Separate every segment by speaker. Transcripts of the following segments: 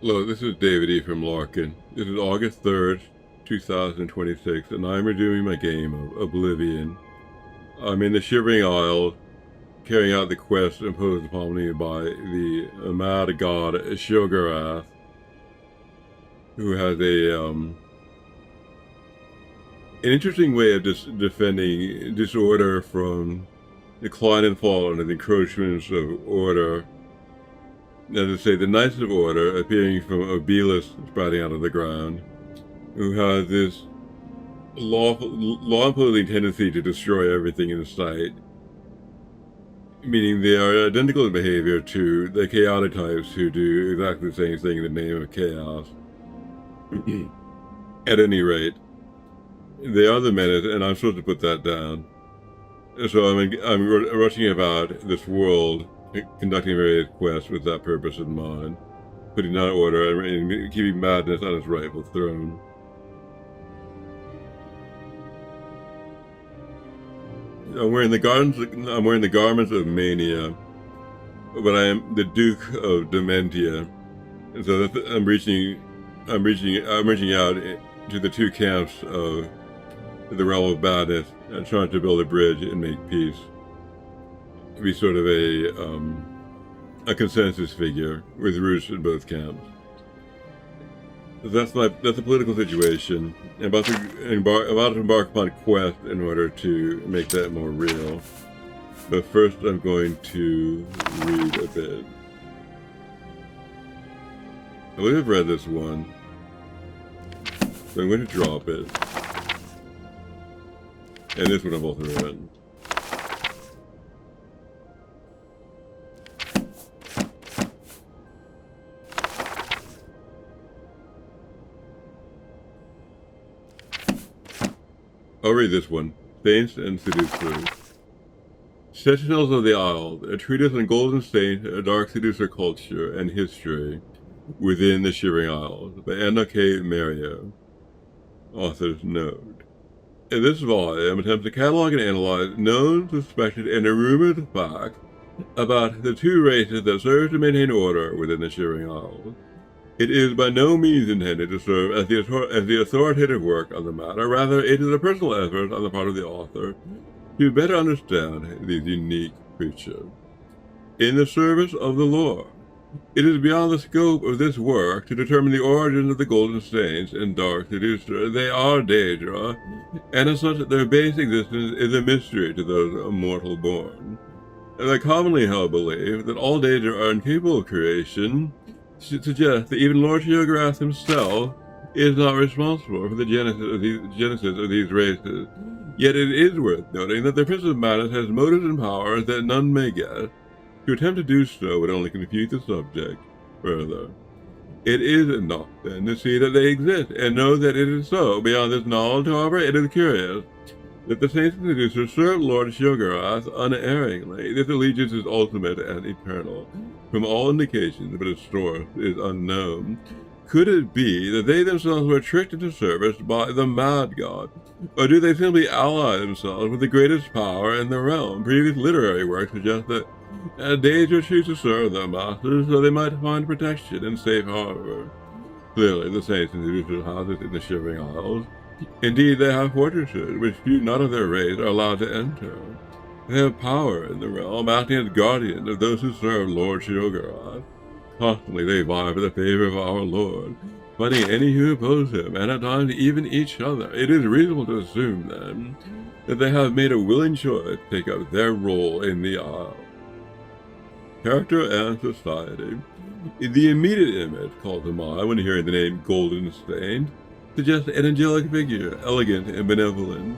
Speaker 1: Hello, this is David E. from Larkin. This is August 3rd, 2026, and I'm reviewing my game of Oblivion. I'm in the Shivering Isle, carrying out the quest imposed upon me by the mad god Shogarath, who has an interesting way of defending disorder from decline and fall under the encroachments of order. As I say, the Knights of Order appearing from Osiris sprouting out of the ground, who has this law-imposing tendency to destroy everything in sight, meaning they are identical in behavior to the chaotic types who do exactly the same thing in the name of chaos. At any rate, they are the menace, and I'm supposed to put that down. So I'm rushing about this world, conducting various quests with that purpose in mind, putting down order and keeping madness on its rightful throne. I'm wearing the garments of mania, but I am the Duke of Dementia, and so I'm reaching out to the two camps of the realm of madness and trying to build a bridge and make peace. Be sort of a consensus figure with roots in both camps. That's the political situation. I'm about to embark upon a quest in order to make that more real. But first, I'm going to read a bit. I believe I've read this one, so I'm going to drop it. And this one I've also read. I'll read this one. Saints and Seducers. Sentinels of the Isle, a treatise on Golden Saint, a dark seducer culture and history within the Shivering Isles, by Anna K. Mario. Author's note. In this volume, attempts to catalog and analyze known, suspected, and rumored facts about the two races that serve to maintain order within the Shivering Isles. It is by no means intended to serve as the authoritative work on the matter. Rather, it is a personal effort on the part of the author to better understand these unique creatures. In the service of the Lord, it is beyond the scope of this work to determine the origins of the Golden Saints and Dark Seducer. They are Daedra, and as such, their base existence is a mystery to those mortal born. The commonly held belief that all Daedra are incapable of creation suggests that even Lord Shogarath himself is not responsible for the genesis of these races. Yet it is worth noting that the Prince of Madness has motives and powers that none may guess. To attempt to do so would only confuse the subject further. It is enough, then, to see that they exist, and know that it is so. Beyond this knowledge, however, it is curious that the Saints and Seducers serve Lord Shogarath unerringly. This allegiance is ultimate and eternal, from all indications, but its source is unknown. Could it be that they themselves were tricked into service by the mad god, or do they simply ally themselves with the greatest power in the realm? Previous literary work suggests that Daedra choose to serve their masters so they might find protection and safe harbor. Clearly, the Saints and Seducers houses in the Shivering Isles. Indeed, they have fortresses which few not of their race are allowed to enter. They have power in the realm, acting as guardians of those who serve Lord Shogarath. Constantly they vie for the favor of our Lord, fighting any who oppose him, and at times even each other. It is reasonable to assume, then, that they have made a willing choice to take up their role in the Isle. Character and society. The immediate image called to mind when hearing the name Golden Saint suggests an angelic figure, elegant and benevolent.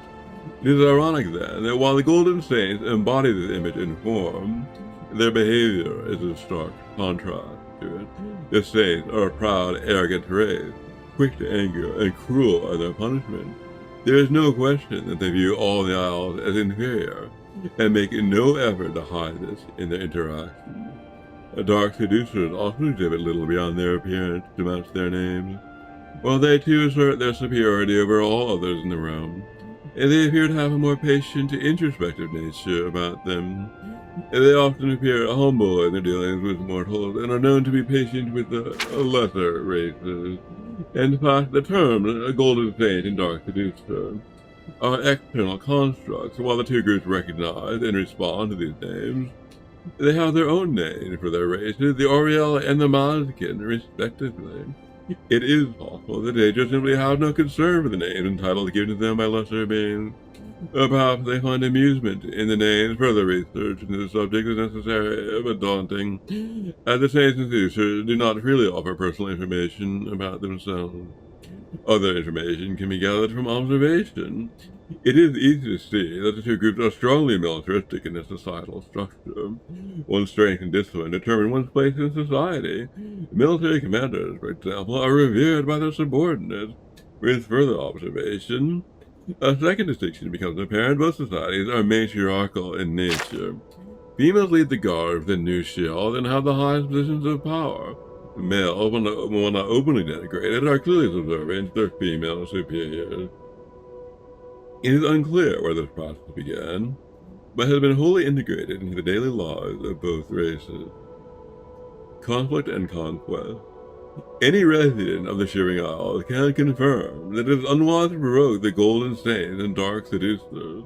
Speaker 1: It is ironic, then, that while the Golden Saints embody this image in form, their behavior is in stark contrast to it. The Saints are a proud, arrogant race, quick to anger and cruel in their punishment. There is no question that they view all the Isles as inferior, and make no effort to hide this in their interactions. The Dark Seducers also exhibit little beyond their appearance to match their names, while they too assert their superiority over all others in the realm, and they appear to have a more patient, introspective nature about them. They often appear humble in their dealings with mortals and are known to be patient with the lesser races. In fact, the terms Golden Saint and Dark Seducer are external constructs. While the two groups recognize and respond to these names, they have their own names for their races, the Oriel and the Mazkin, respectively. It is possible that they just simply have no concern for the names and titles given to them by lesser beings. Or perhaps they find amusement in the names. Further research into the subject is necessary but daunting, as the saints and seducers do not freely offer personal information about themselves. Other information can be gathered from observation. It is easy to see that the two groups are strongly militaristic in their societal structure. One's strength and discipline determine one's place in society. Military commanders, for example, are revered by their subordinates. With further observation, a second distinction becomes apparent. Both societies are matriarchal in nature. Females lead the guard within new shield and have the highest positions of power. Males, when not openly denigrated, are clearly subservient to their female superiors. It is unclear where this process began, but has been wholly integrated into the daily lives of both races. Conflict and conquest. Any resident of the Shivering Isles can confirm that it is unwise to provoke the Golden Saints and Dark Seducers.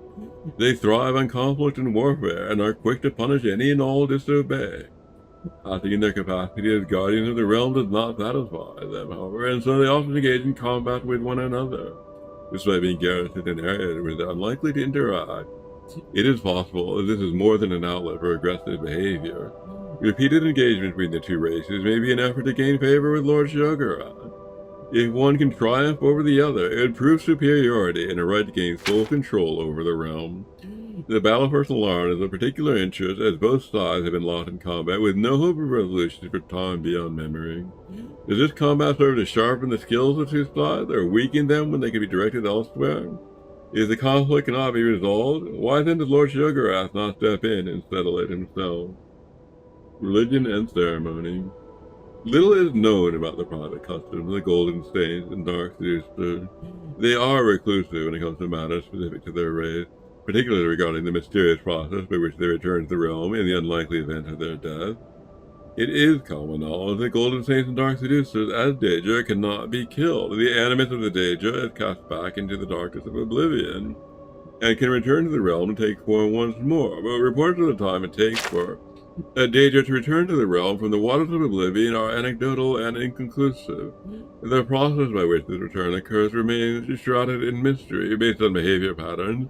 Speaker 1: They thrive on conflict and warfare and are quick to punish any and all disobey. Acting in their capacity as guardians of the realm does not satisfy them, however, and so they often engage in combat with one another. Despite being garrisoned in areas where they are unlikely to interact, it is possible that this is more than an outlet for aggressive behavior. Repeated engagement between the two races may be an effort to gain favor with Lord Shogurat. If one can triumph over the other, it would prove superiority and a right to gain full control over the realm. The battle for Larkin is of particular interest, as both sides have been locked in combat with no hope of resolution for time beyond memory. Does this combat serve to sharpen the skills of two sides, or weaken them when they can be directed elsewhere? If the conflict cannot be resolved, why then does Lord Shogurat not step in and settle it himself? Religion and ceremony. Little is known about the private customs of the Golden Saints and Dark Seducers. They are reclusive when it comes to matters specific to their race, particularly regarding the mysterious process by which they return to the realm in the unlikely event of their death. It is common knowledge that Golden Saints and Dark Seducers as Daedra cannot be killed. The animus of the Daedra is cast back into the darkness of Oblivion, and can return to the realm and take form once more, but reports of the time it takes for a Daedra to return to the realm from the waters of Oblivion are anecdotal and inconclusive. The process by which this return occurs remains shrouded in mystery. Based on behavior patterns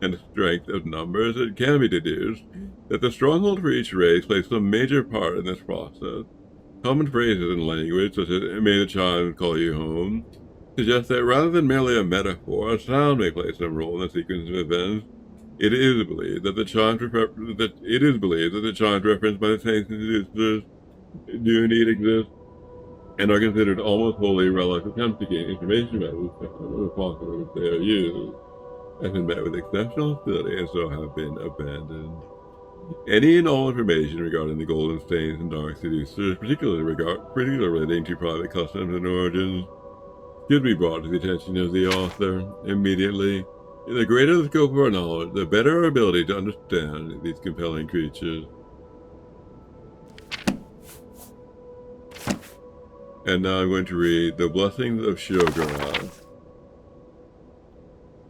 Speaker 1: and strength of numbers, it can be deduced that the stronghold for each race plays some major part in this process. Common phrases in language, such as "may the chimes call you home," suggest that rather than merely a metaphor, a sound may play some role in the sequence of events. It is believed that the chimes referenced by the saints and seducers do indeed exist, and are considered almost wholly relics attempts to gain information about this sound, the process in which they are used, have been met with exceptional hostility and so have been abandoned. Any and all information regarding the Golden Saints and Dark Seducers, particularly relating to private customs and origins, should be brought to the attention of the author immediately. The greater the scope of our knowledge, the better our ability to understand these compelling creatures. And now I'm going to read the Blessings of Shogurat.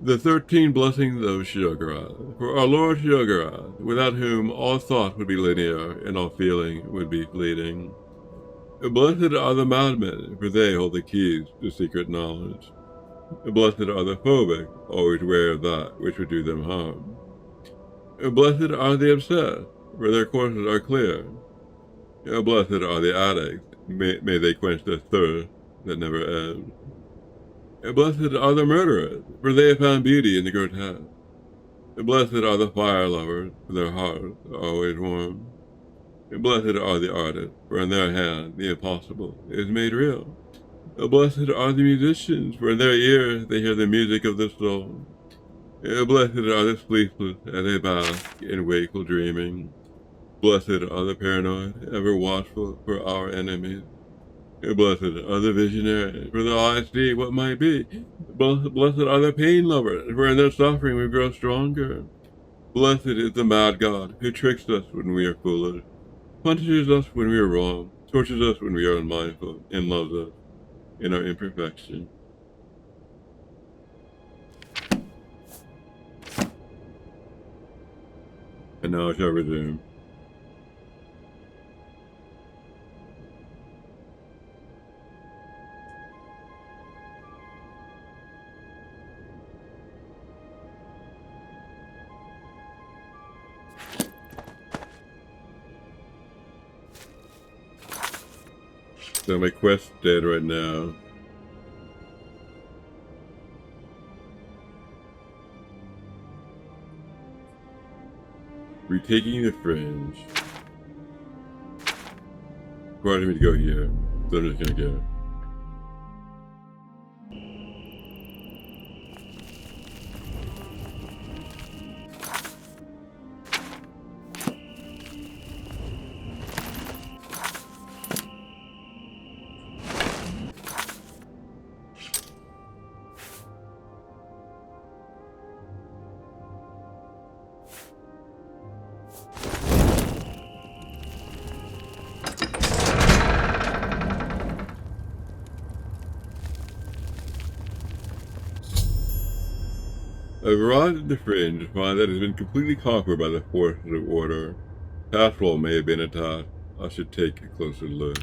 Speaker 1: The 13 Blessings of Shogurat. For our Lord Shogurat, without whom all thought would be linear and all feeling would be fleeting. Blessed are the madmen, for they hold the keys to secret knowledge. Blessed are the phobic, always aware of that which would do them harm. Blessed are the obsessed, for their courses are clear. Blessed are the addicts, may they quench the thirst that never ebbs. Blessed are the murderers, for they have found beauty in the grotesque. Blessed are the fire lovers, for their hearts are always warm. Blessed are the artists, for in their hand the impossible is made real. Blessed are the musicians, for in their ears they hear the music of the soul. Blessed are the sleepless as they bask in wakeful dreaming. Blessed are the paranoid, ever watchful for our enemies. Blessed are the visionaries, for their eyes see what might be. Blessed are the pain lovers, for in their suffering we grow stronger. Blessed is the mad god who tricks us when we are foolish, punishes us when we are wrong, tortures us when we are unmindful, and loves us in our imperfection. And now I shall resume. So my quest's dead right now. Retaking the fringe. Requires me to go here, so I'm just gonna go. I've arrived at the fringe and find that it has been completely conquered by the forces of order. Past wall may have been attacked. I should take a closer look.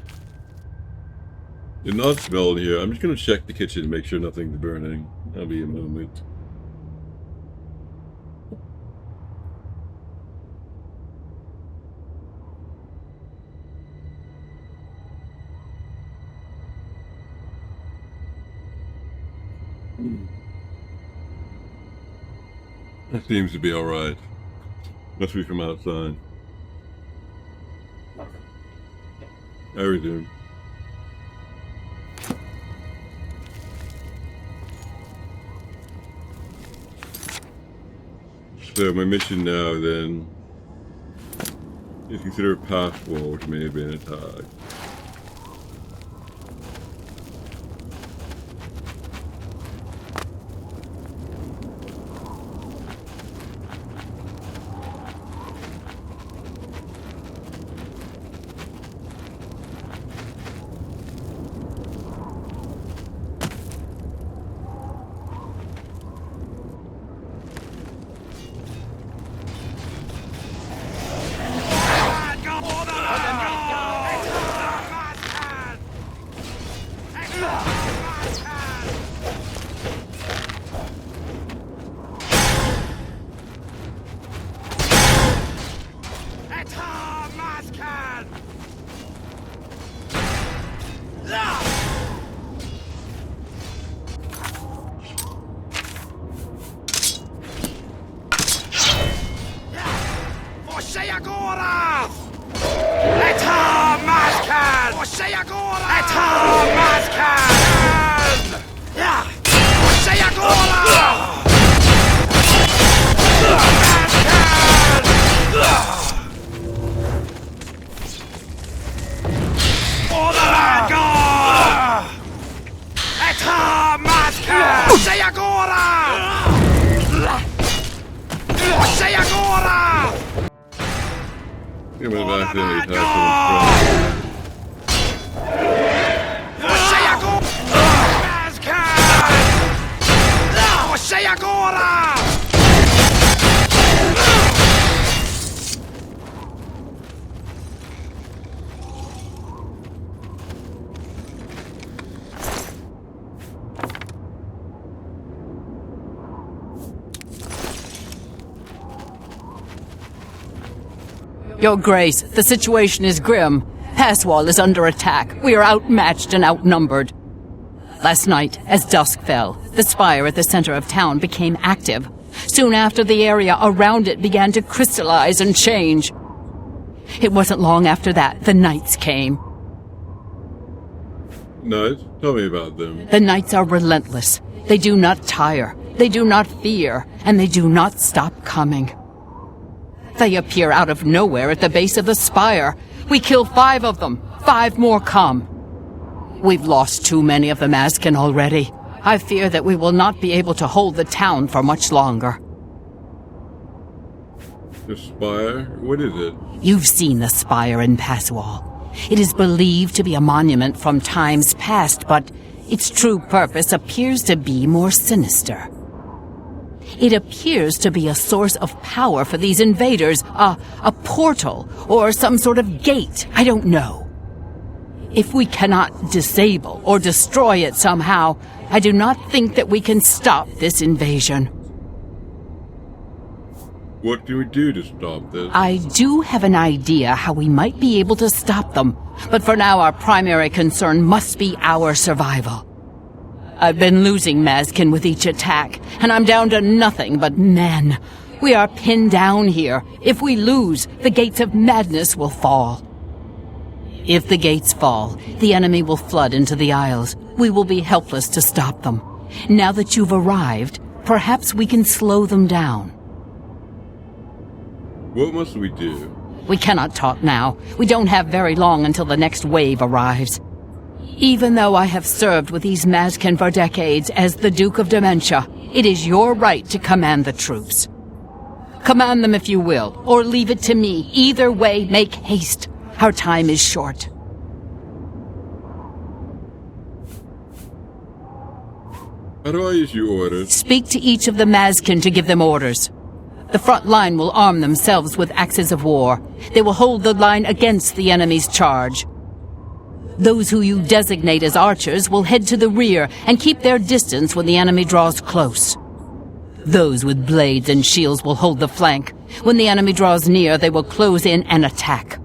Speaker 1: Did not smell in here. I'm just going to check the kitchen to make sure nothing's burning. I'll be a moment. That seems to be alright. Must be from outside. I resume. So my mission now then is consider a past wall which may have been attacked.
Speaker 2: Your Grace, the situation is grim. Passwall is under attack. We are outmatched and outnumbered. Last night, as dusk fell, the spire at the center of town became active. Soon after, the area around it began to crystallize and change. It wasn't long after that the Knights came.
Speaker 1: Knights? Tell me about them.
Speaker 2: The Knights are relentless. They do not tire. They do not fear. And they do not stop coming. They appear out of nowhere at the base of the spire. We kill 5 of them. 5 more come. We've lost too many of the Mazkin already. I fear that we will not be able to hold the town for much longer.
Speaker 1: The spire? What is it?
Speaker 2: You've seen the spire in Passwall. It is believed to be a monument from times past, but its true purpose appears to be more sinister. It appears to be a source of power for these invaders, a portal, or some sort of gate, I don't know. If we cannot disable or destroy it somehow, I do not think that we can stop this invasion.
Speaker 1: What do we do to stop this?
Speaker 2: I do have an idea how we might be able to stop them, but for now our primary concern must be our survival. I've been losing Mazkin with each attack, and I'm down to nothing but men. We are pinned down here. If we lose, the gates of madness will fall. If the gates fall, the enemy will flood into the Isles. We will be helpless to stop them. Now that you've arrived, perhaps we can slow them down.
Speaker 1: What must we do?
Speaker 2: We cannot talk now. We don't have very long until the next wave arrives. Even though I have served with these Mazkin for decades as the Duke of Dementia, it is your right to command the troops. Command them if you will, or leave it to me. Either way, make haste. Our time is short.
Speaker 1: How do I issue orders?
Speaker 2: Speak to each of the Mazkin to give them orders. The front line will arm themselves with axes of war. They will hold the line against the enemy's charge. Those who you designate as archers will head to the rear and keep their distance when the enemy draws close. Those with blades and shields will hold the flank. When the enemy draws near, they will close in and attack.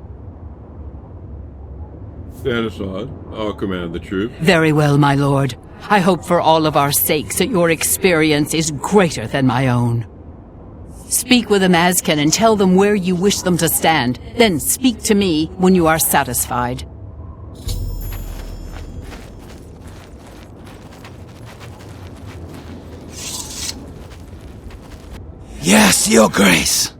Speaker 1: Stand aside. I'll command the troops.
Speaker 2: Very well, my lord. I hope for all of our sakes that your experience is greater than my own. Speak with the Mazkin and tell them where you wish them to stand. Then speak to me when you are satisfied.
Speaker 3: Yes, Your Grace.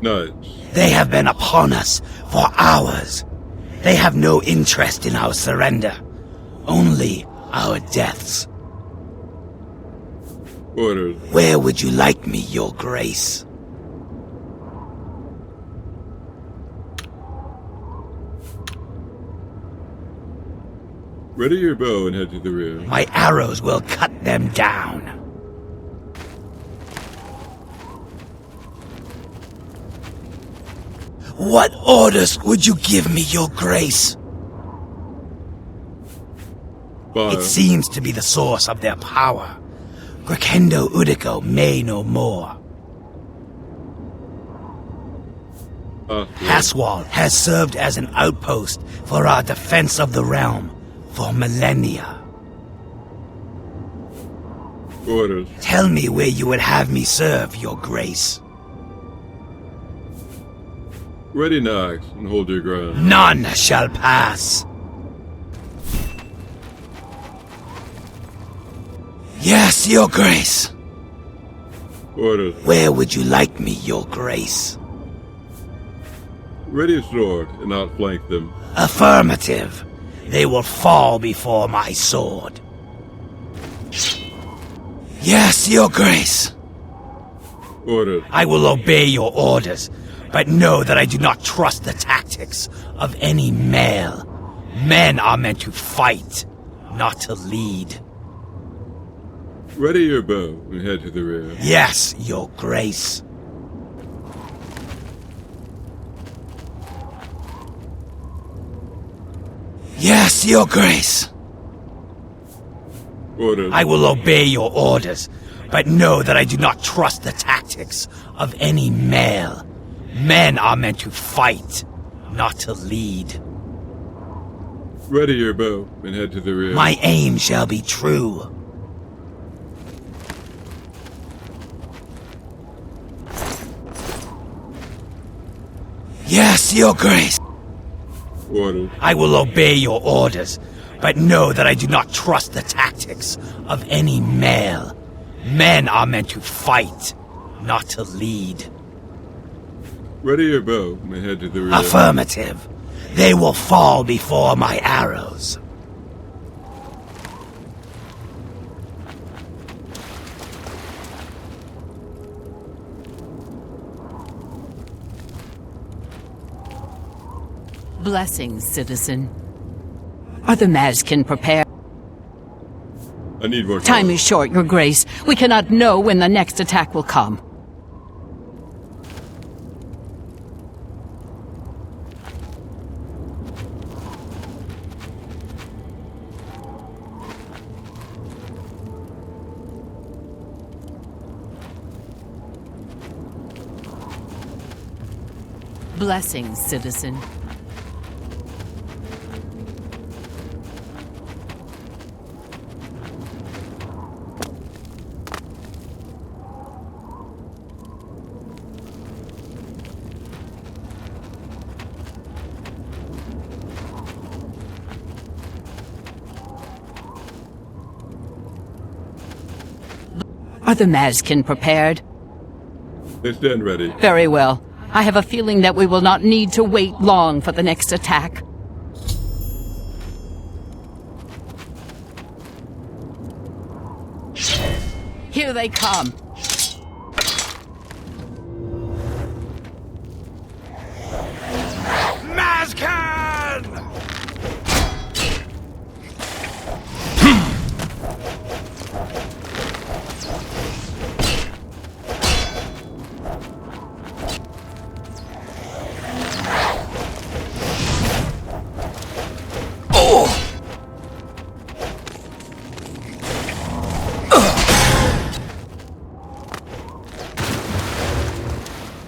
Speaker 1: Knights.
Speaker 3: They have been upon us for hours. They have no interest in our surrender, only our deaths.
Speaker 1: Orders.
Speaker 3: Where would you like me, Your Grace?
Speaker 1: Ready your bow and head to the rear.
Speaker 3: My arrows will cut them down. What orders would you give me, Your Grace?
Speaker 1: Fire.
Speaker 3: It seems to be the source of their power. Crescendo Udico may no more. Haswall has served as an outpost for our defense of the realm for millennia.
Speaker 1: Orders.
Speaker 3: Tell me where you would have me serve, Your Grace.
Speaker 1: Ready an axe and hold your ground.
Speaker 3: None shall pass. Yes, Your Grace.
Speaker 1: Orders.
Speaker 3: Where would you like me, Your Grace?
Speaker 1: Ready a sword and outflank them.
Speaker 3: Affirmative. They will fall before my sword. Yes, Your Grace.
Speaker 1: Orders.
Speaker 3: I will obey your orders, but know that I do not trust the tactics of any male. Men are meant to fight, not to lead.
Speaker 1: Ready your bow and head to the rear.
Speaker 3: Yes, Your Grace. Yes, Your Grace.
Speaker 1: Orders.
Speaker 3: I will obey your orders, but know that I do not trust the tactics of any male. Men are meant to fight, not to lead.
Speaker 1: Ready your bow and head to the rear.
Speaker 3: My aim shall be true. Yes, Your Grace.
Speaker 1: Orders.
Speaker 3: I will obey your orders, but know that I do not trust the tactics of any male. Men are meant to fight, not to lead.
Speaker 1: Ready your bow and head to the rear.
Speaker 3: Affirmative. They will fall before my arrows.
Speaker 2: Blessings, citizen. Are the Mazkin prepared?
Speaker 1: I need more
Speaker 2: Time is short, Your Grace. We cannot know when the next attack will come. Blessings, citizen. Are the Mazkin prepared?
Speaker 1: They stand ready.
Speaker 2: Very well. I have a feeling that we will not need to wait long for the next attack. Here they come.
Speaker 3: Mazcan!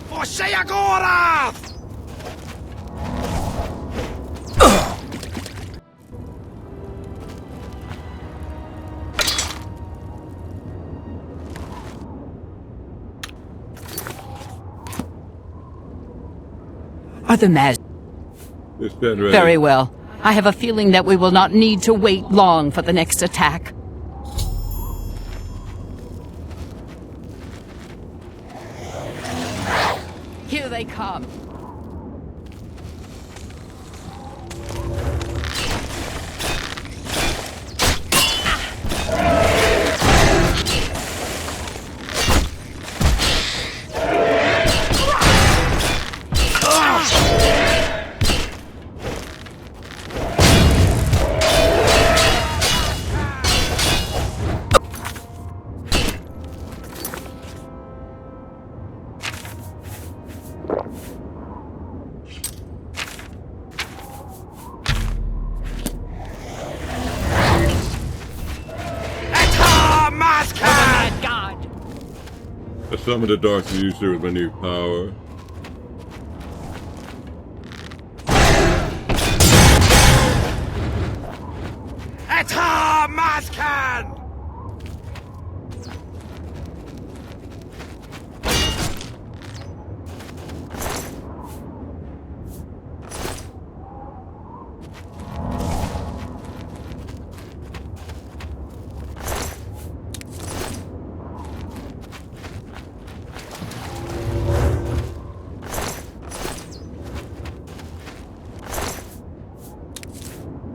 Speaker 3: Você agora!
Speaker 2: Are the Maz...
Speaker 1: They stand ready.
Speaker 2: Very well. I have a feeling that we will not need to wait long for the next attack. Here they come.
Speaker 1: I summoned a dark user with my new power.
Speaker 3: Eta Mazcan!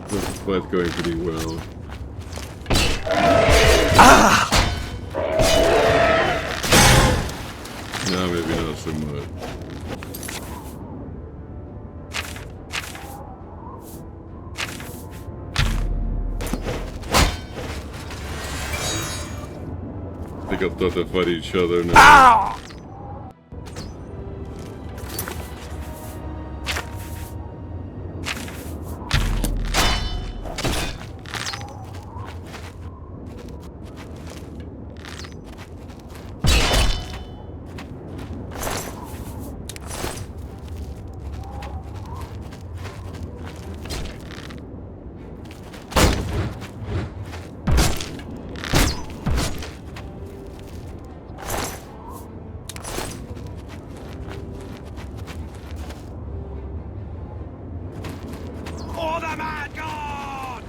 Speaker 1: This fight's going pretty well. No, maybe not so much. I think I'll start to fight each other now.
Speaker 3: For the Mad God!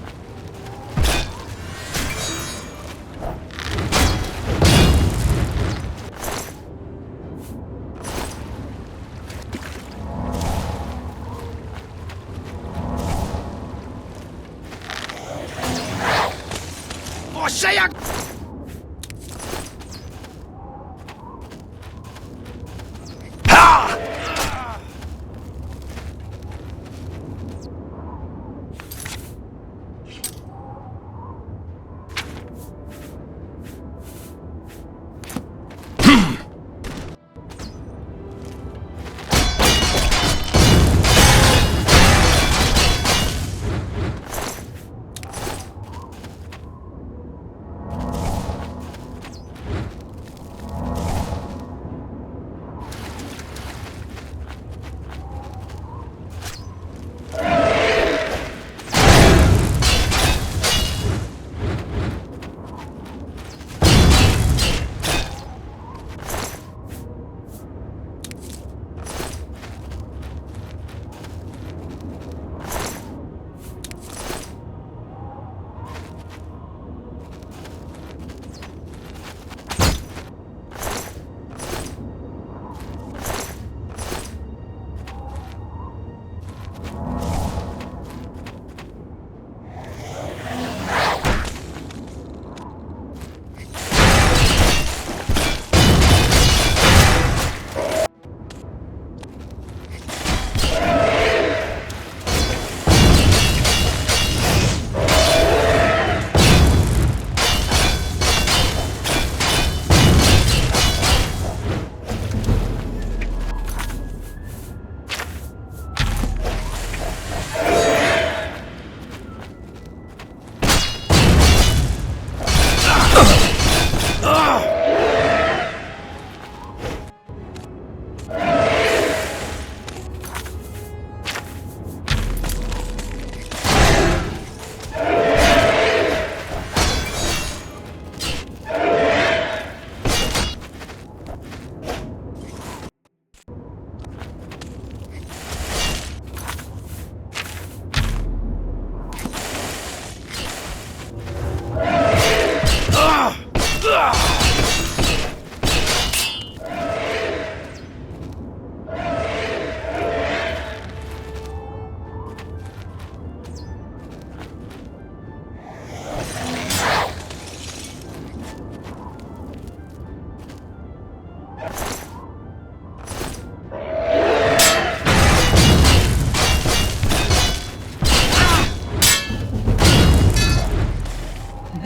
Speaker 3: Você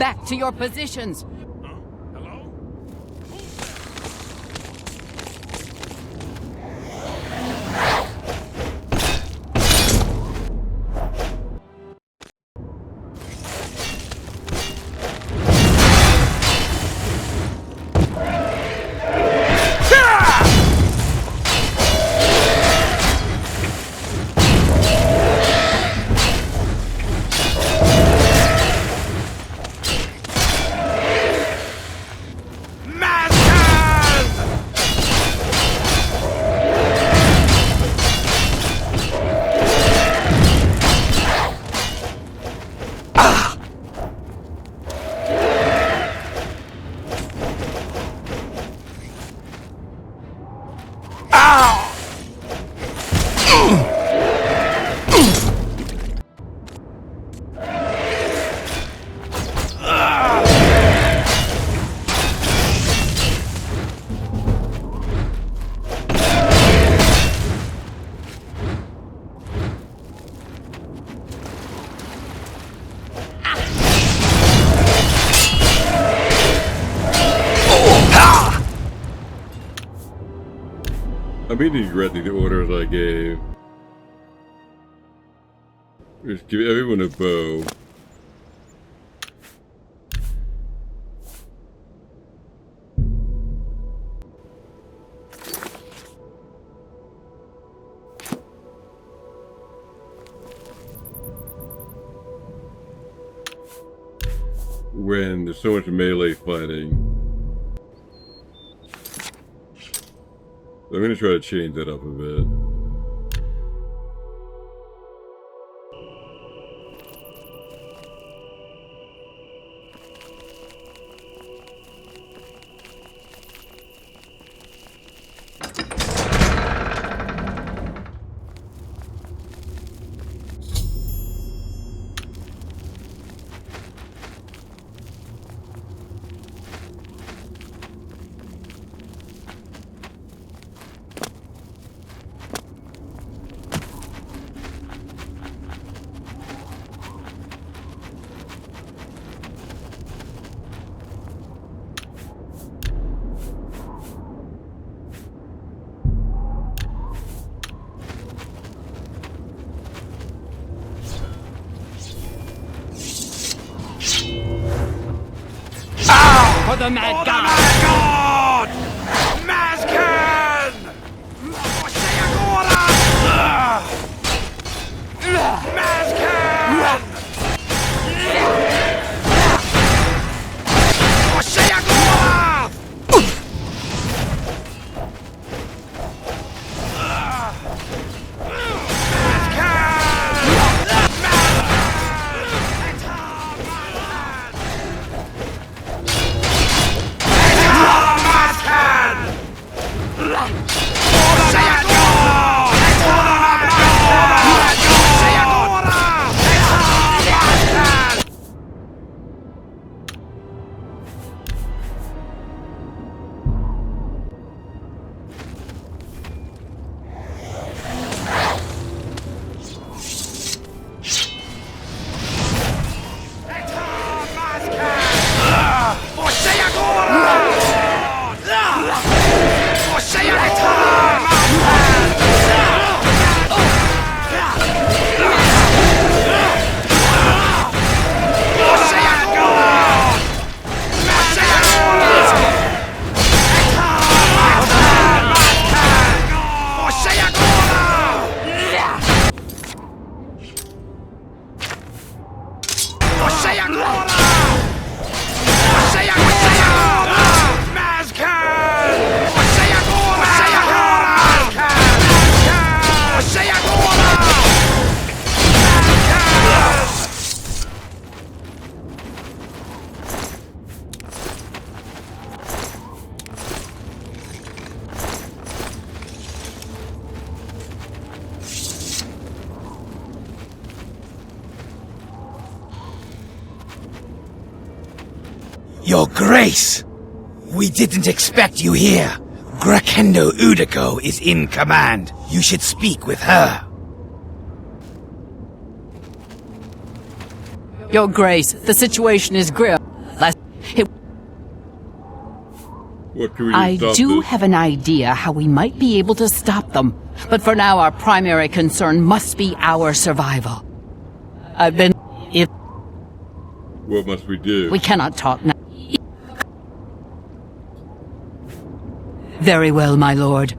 Speaker 2: back to your positions.
Speaker 1: I'm beginning to regret the orders I gave. Just give everyone a bow. When there's so much melee fighting. I'm going to try to change that up a bit.
Speaker 2: For the mad god!
Speaker 3: God! Mazcan! Mazcan! Your Grace! We didn't expect you here. Grakendo Udiko is in command. You should speak with her.
Speaker 2: Your Grace, the situation is grim.
Speaker 1: What can we do
Speaker 2: I
Speaker 1: to stop
Speaker 2: do
Speaker 1: this?
Speaker 2: have an idea how we might be able to stop them. But for now, our primary concern must be our survival. If
Speaker 1: What must we do?
Speaker 2: we cannot talk now. Very well, my lord.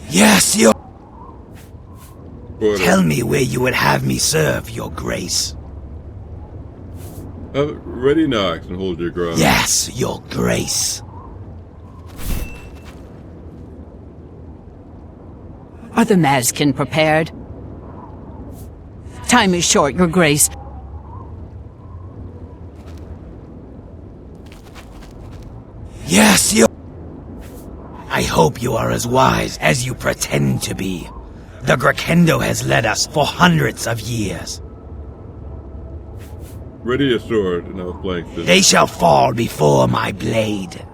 Speaker 3: Yes, your...
Speaker 1: Order.
Speaker 3: Tell me where you would have me serve, your grace.
Speaker 1: Ready, Knox, and hold your ground.
Speaker 3: Yes, your grace.
Speaker 2: Are the Mazkin prepared? Time is short, your grace.
Speaker 3: Yes, your... I hope you are as wise as you pretend to be. The Grekendo has led us for hundreds of years.
Speaker 1: Ready a sword, and I'll flank them.
Speaker 3: They shall fall before my blade.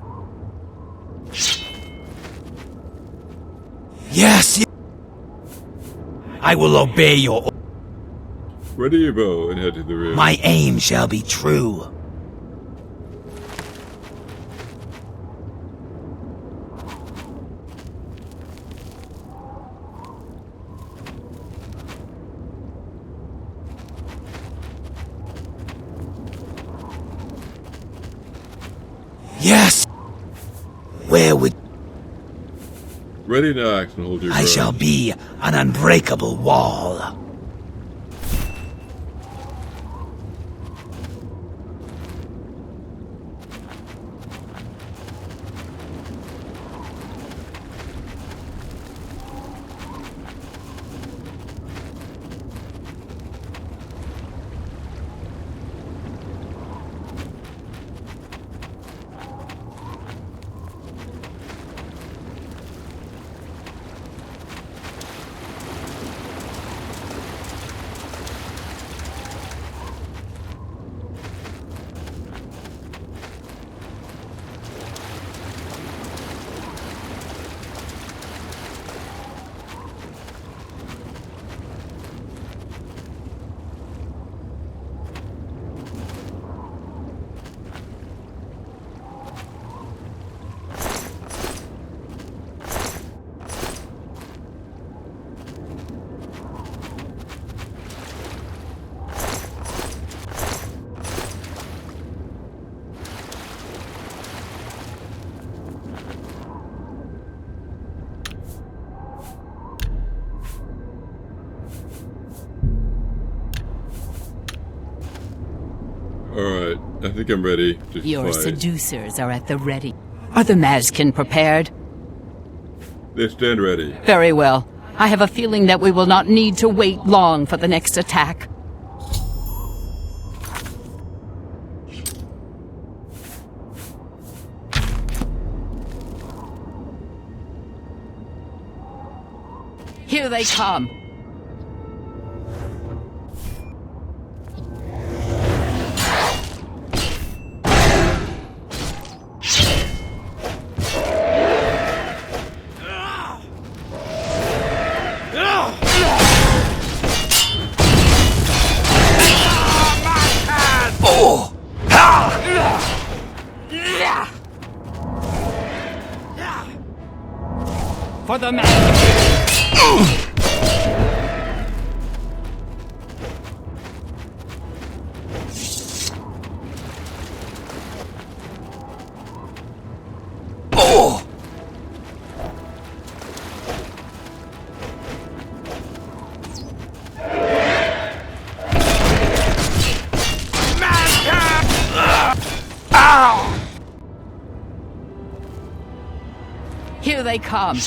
Speaker 3: Yes, I will obey your...
Speaker 1: Ready your bow and head to the rear.
Speaker 3: My aim shall be true. Yes! Where would...
Speaker 1: Ready, Knox, and hold your
Speaker 3: I
Speaker 1: ground.
Speaker 3: shall be an unbreakable wall.
Speaker 1: Alright, I think I'm ready to
Speaker 2: Your
Speaker 1: fight.
Speaker 2: seducers are at the ready. Are the Mazkin prepared?
Speaker 1: They stand ready.
Speaker 2: Very well. I have a feeling that we will not need to wait long for the next attack. Here they come. For the man. Here they come.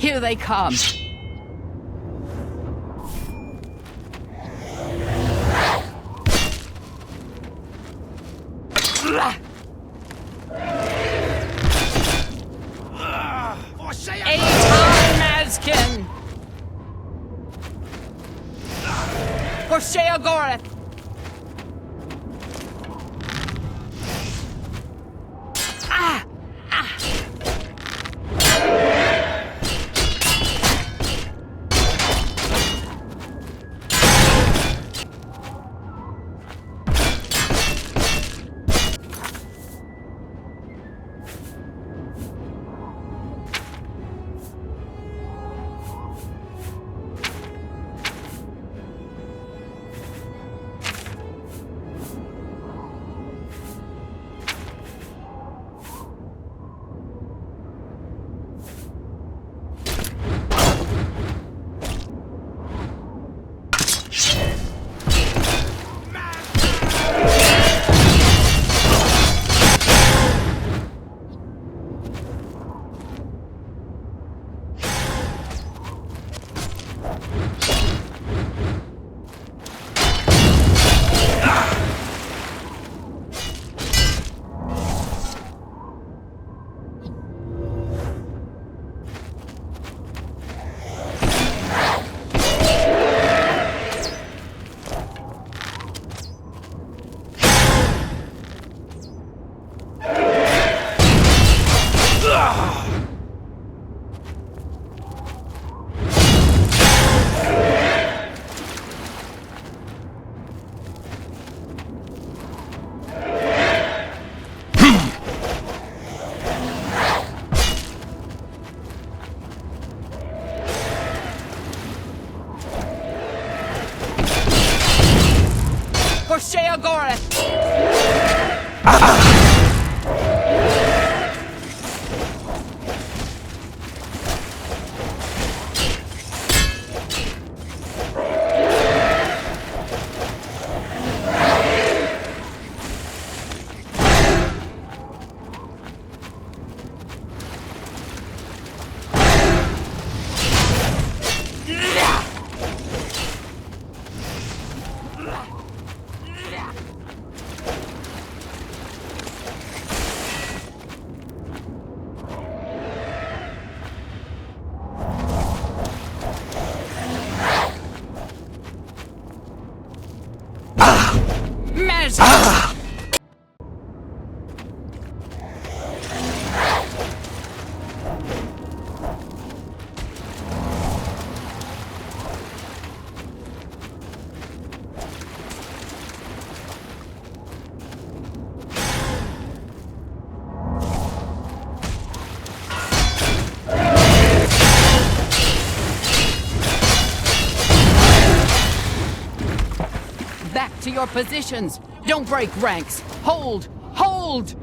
Speaker 2: Here they come. A-time Mazkin! For Sheogorath! For Sheogorath! Back to your positions! Don't break ranks! Hold! Hold!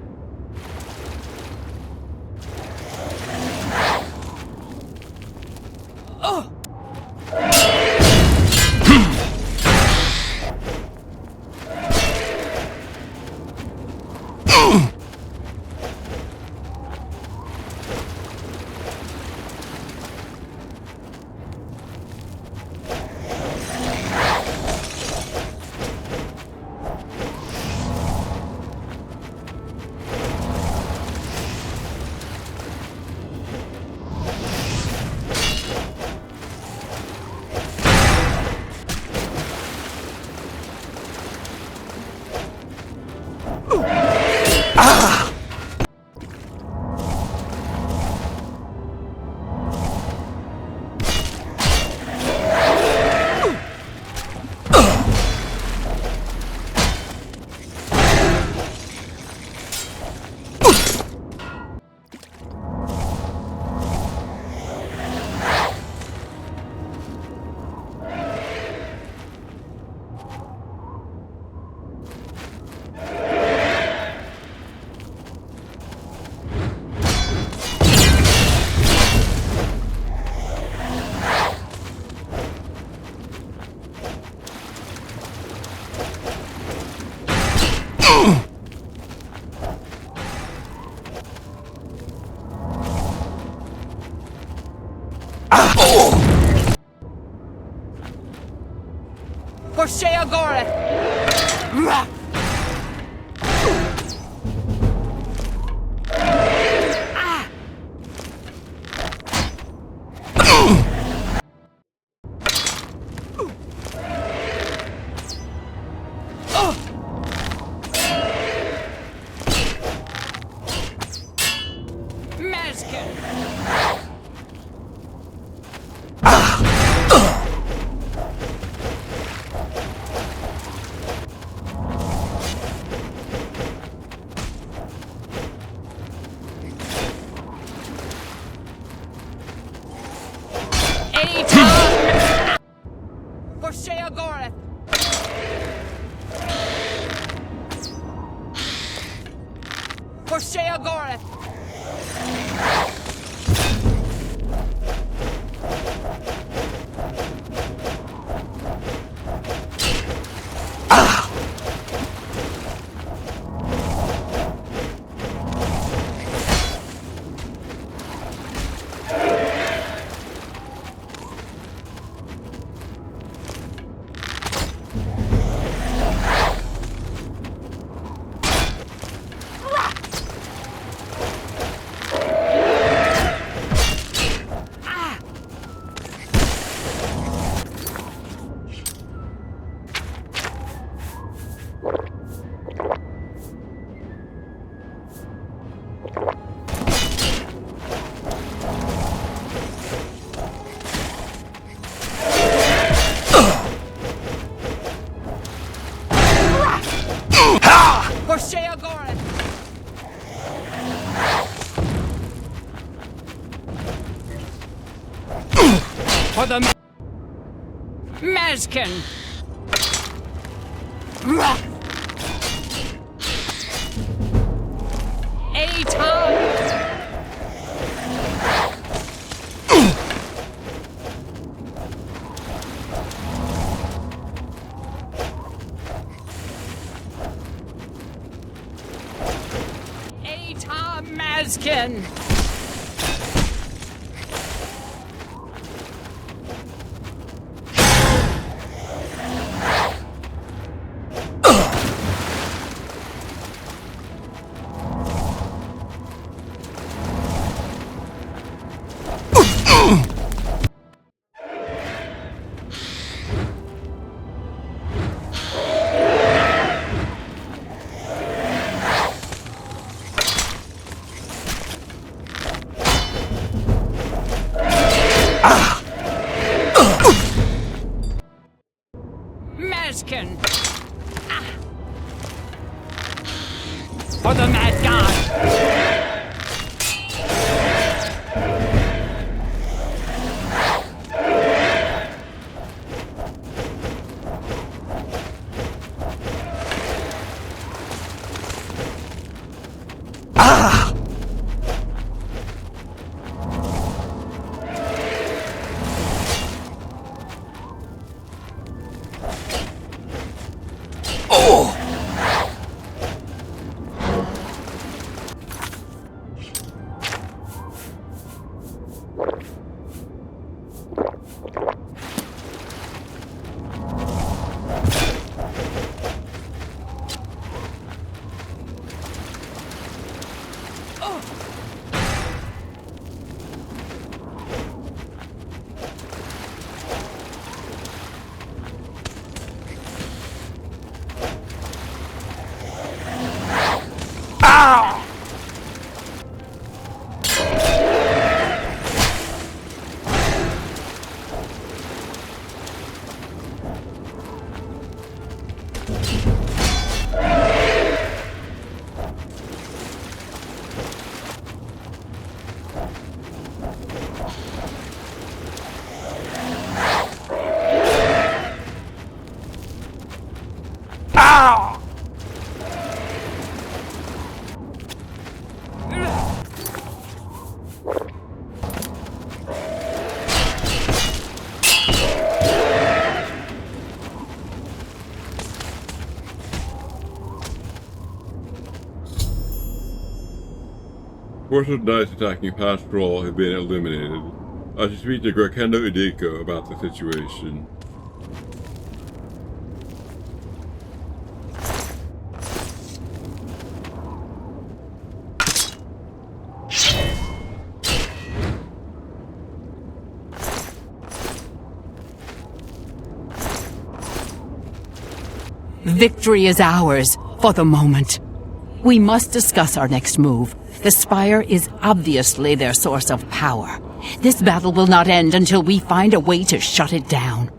Speaker 2: For Sheogorath! For Sheogorath! For Sheogorath! For Sheogorath! For the Mazkin! Atom! Mazkin! Mazkin! For the Mad God!
Speaker 1: Forces of knights attacking Pastoral have been eliminated. I should speak to Grekendo Idiko about the situation.
Speaker 2: Victory is ours, for the moment. We must discuss our next move. The Spire is obviously their source of power. This battle will not end until we find a way to shut it down.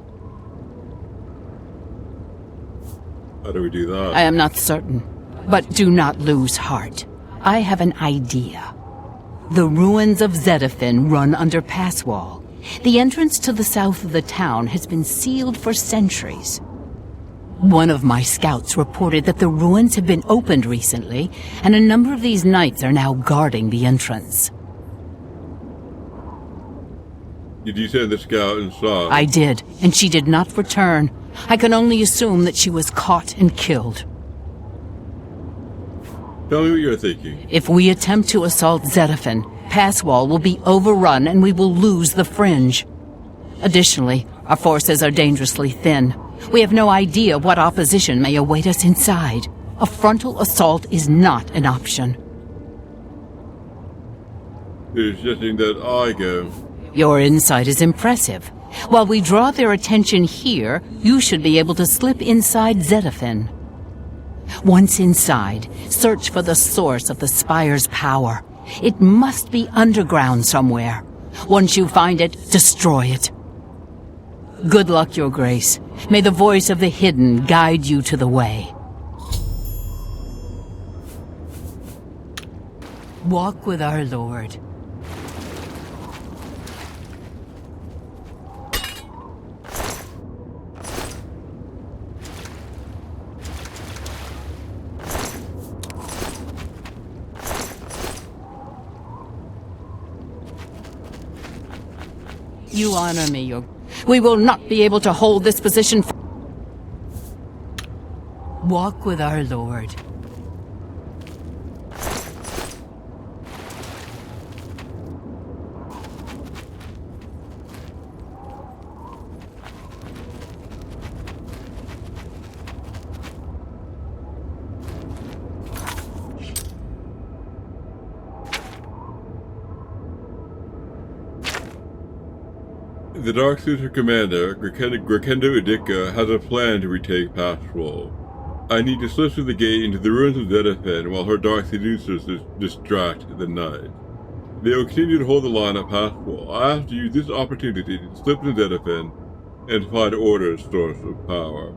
Speaker 1: How do we do that?
Speaker 2: I am not certain, but do not lose heart. I have an idea. The ruins of Zedafin run under Passwall. The entrance to the south of the town has been sealed for centuries. One of my scouts reported that the ruins have been opened recently, and a number of these knights are now guarding the entrance.
Speaker 1: Did you send the scout inside?
Speaker 2: I did, and she did not return. I can only assume that she was caught and killed.
Speaker 1: Tell me what you're thinking.
Speaker 2: If we attempt to assault Zedafin, Passwall will be overrun and we will lose the Fringe. Additionally, our forces are dangerously thin. We have no idea what opposition may await us inside. A frontal assault is not an option.
Speaker 1: You're suggesting that I go.
Speaker 2: Your insight is impressive. While we draw their attention here, you should be able to slip inside Zedafin. Once inside, search for the source of the Spire's power. It must be underground somewhere. Once you find it, destroy it. Good luck, Your Grace. May the voice of the hidden guide you to the way. Walk with our Lord. You honor me, Your... We will not be able to hold this position for... Walk with our Lord.
Speaker 1: The Dark Suitor commander, Grekendo Idika, has a plan to retake Passwall. I need to slip through the gate into the ruins of Zedafin while her Dark Seducers distract the Knight. They will continue to hold the line at Passwall. I have to use this opportunity to slip into Zedafin and find Order's source of power.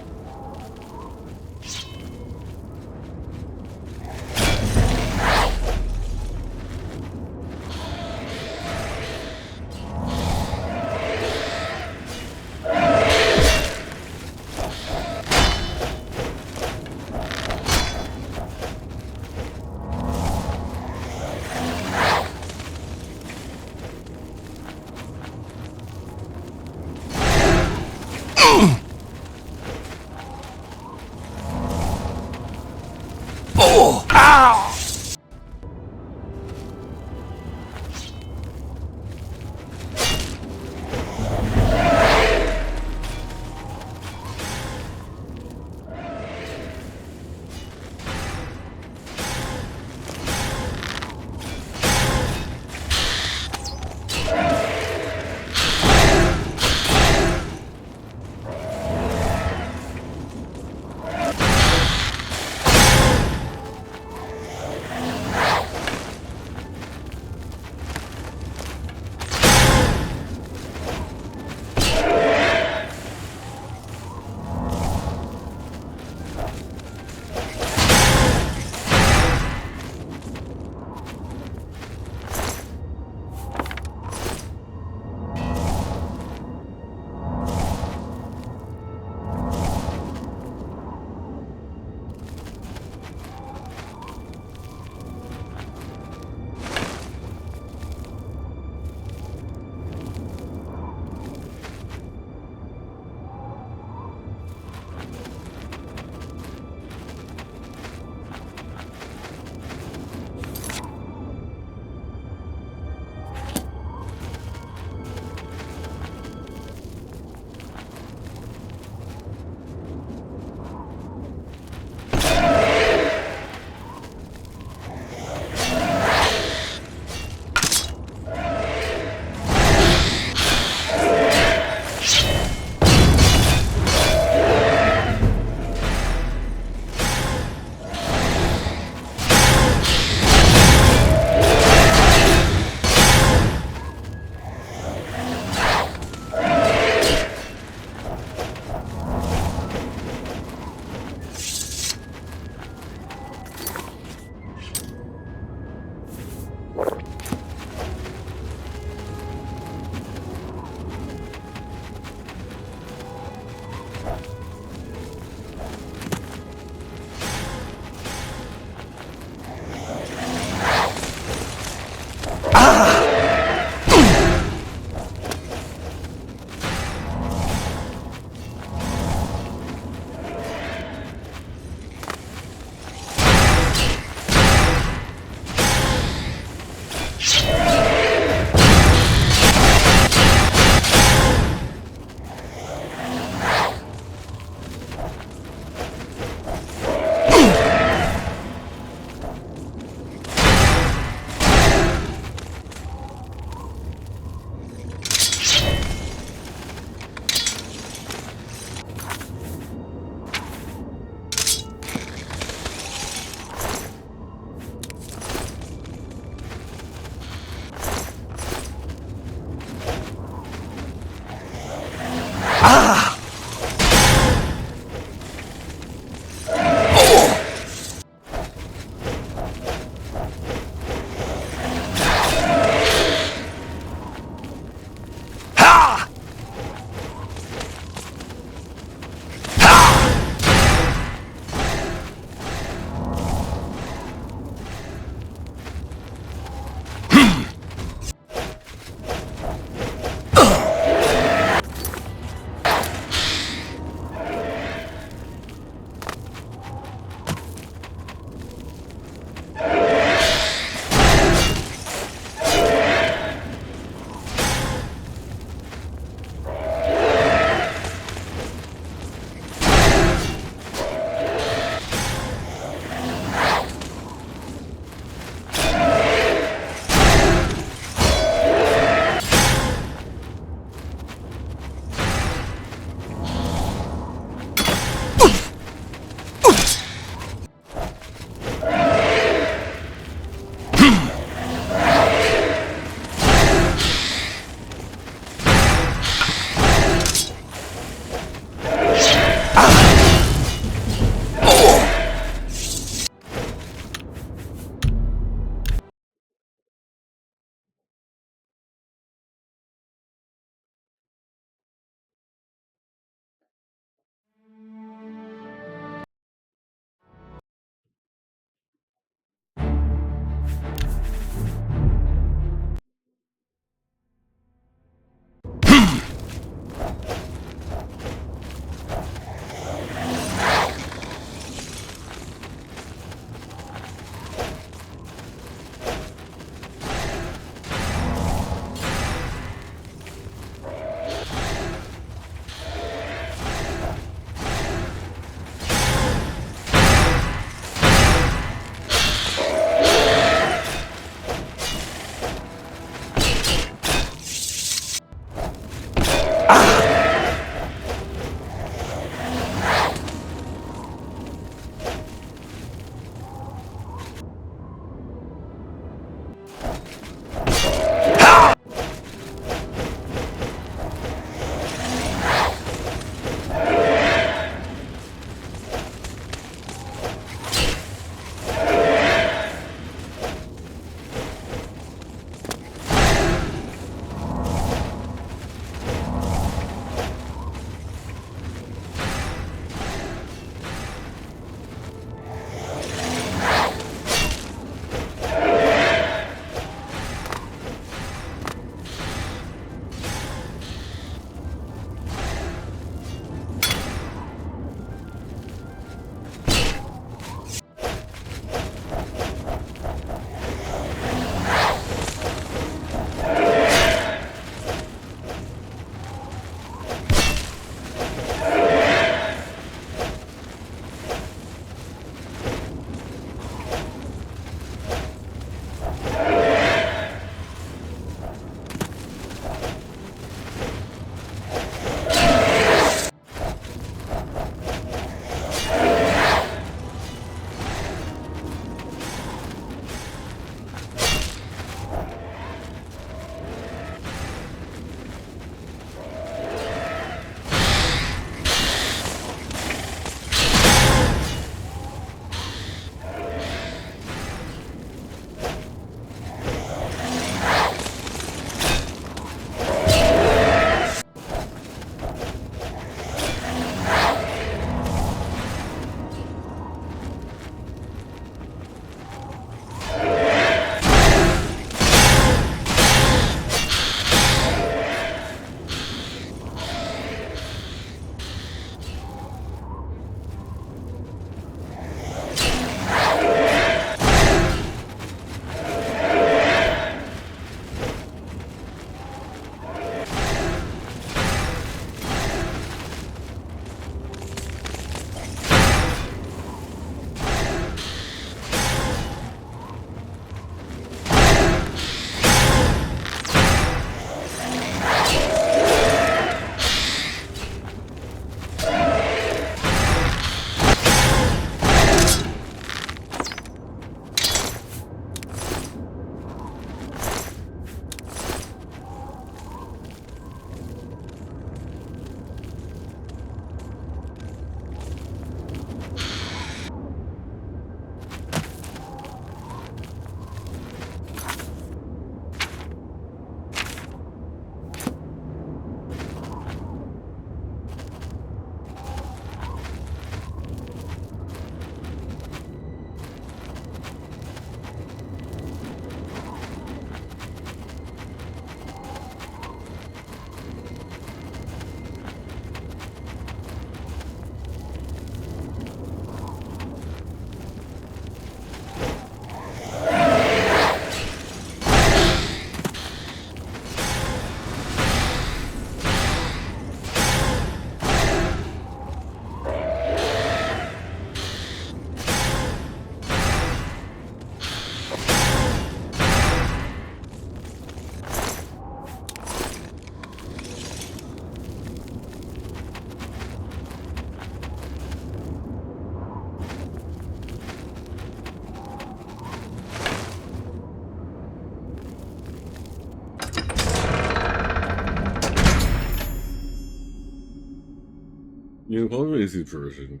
Speaker 1: You know, probably an easy version.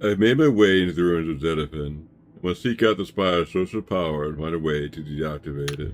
Speaker 1: I have made my way into the ruins of Zenithon. I must seek out the spire's source of power and find a way to deactivate it.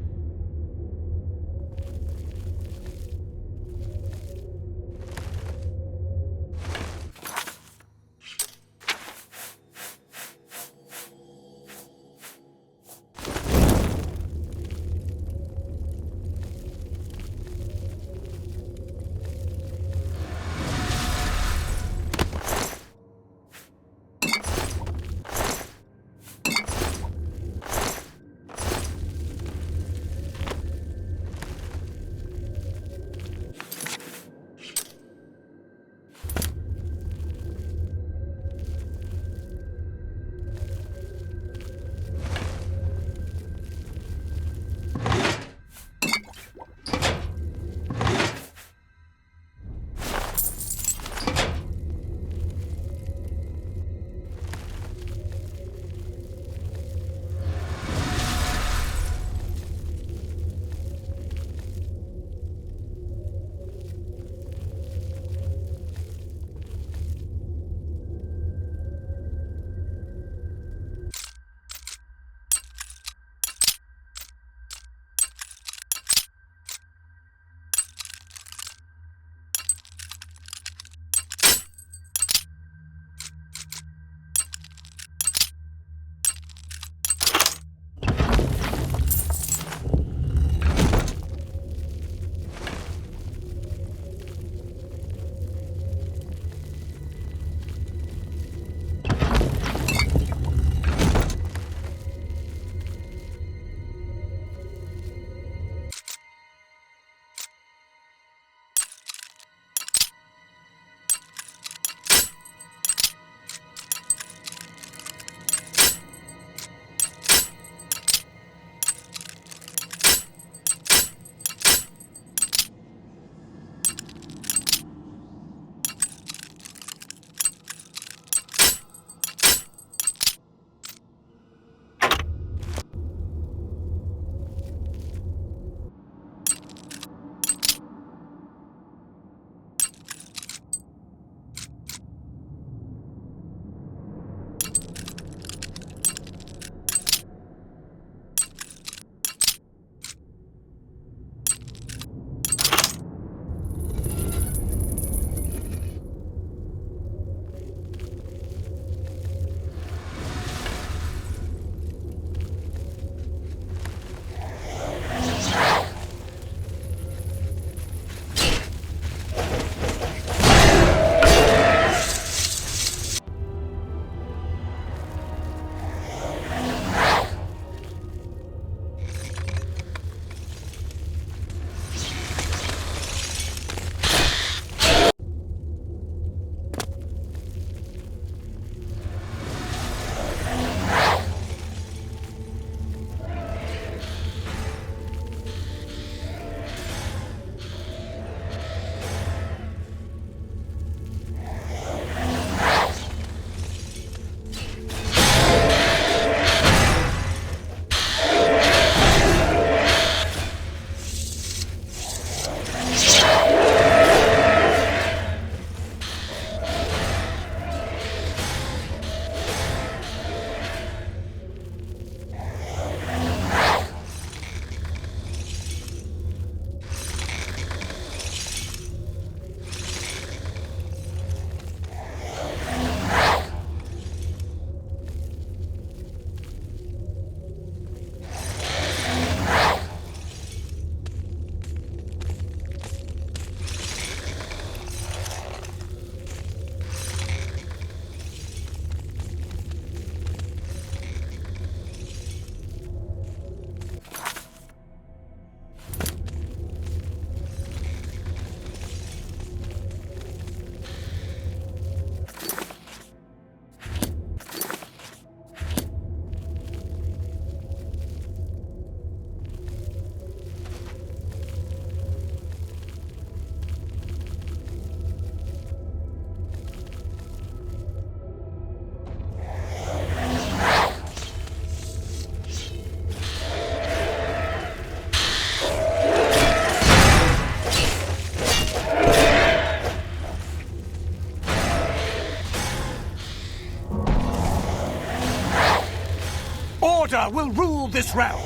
Speaker 4: Order will rule this realm.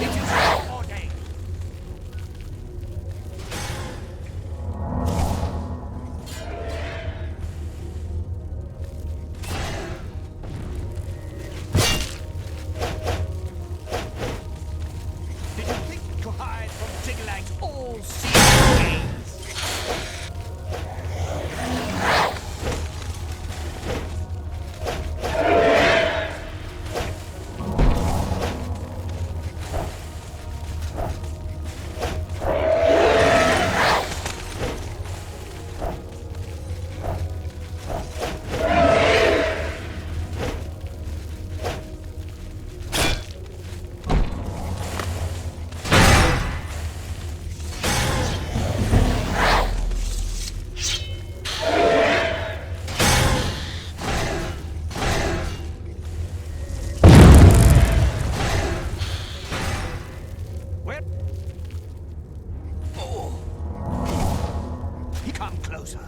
Speaker 4: It is ordained. Did you think to hide from Tiglath's all-seeing gaze? Come closer.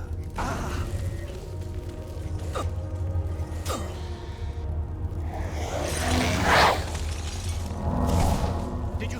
Speaker 4: Did you...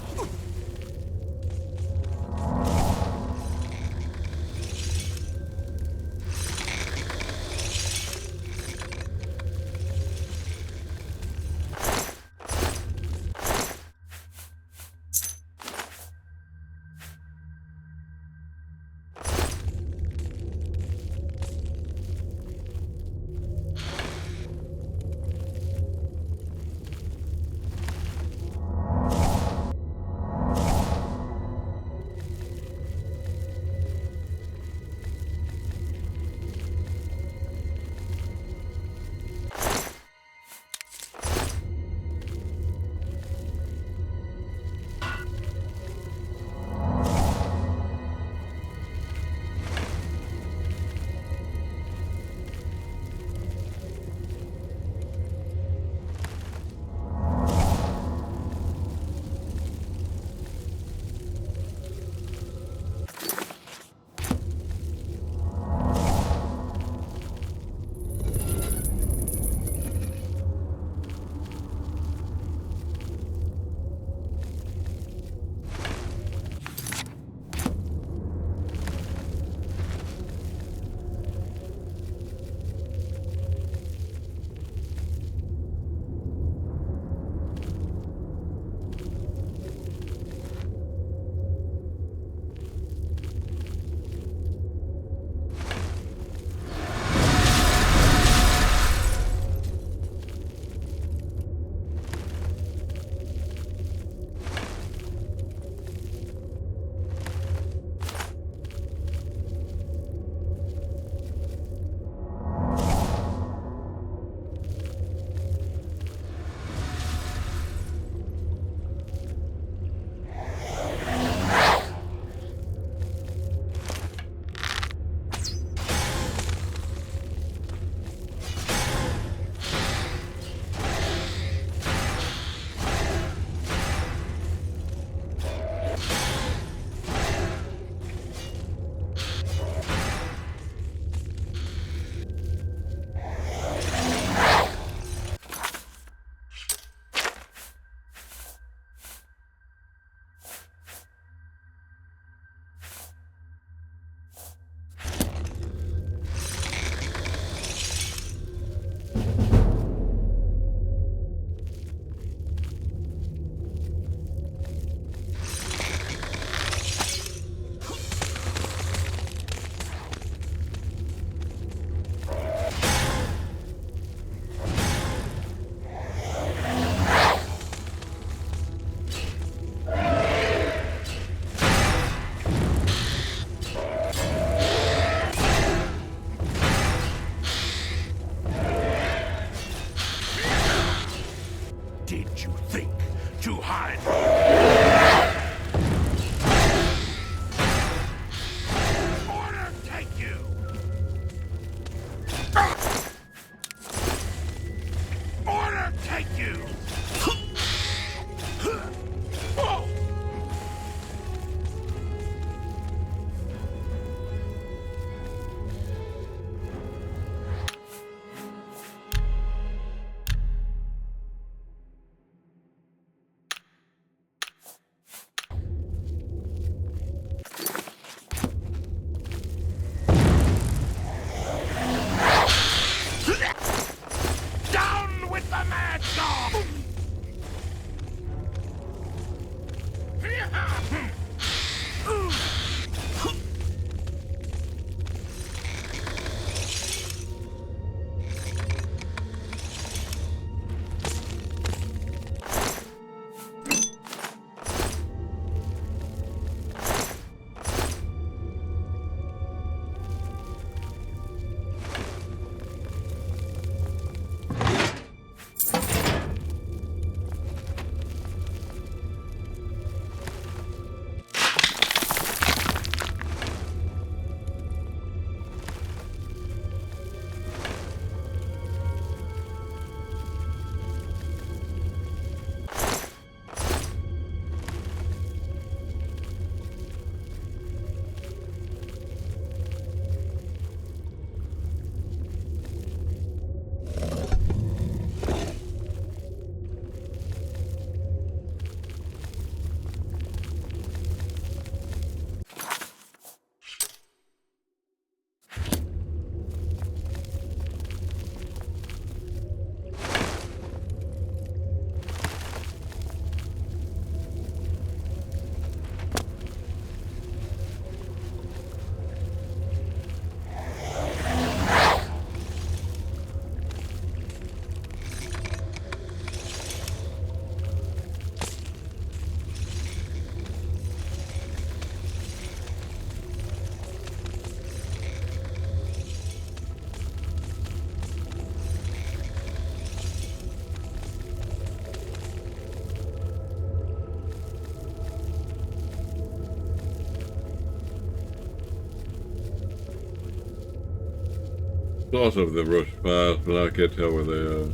Speaker 1: Lots of the rush past, but I can't tell where they are.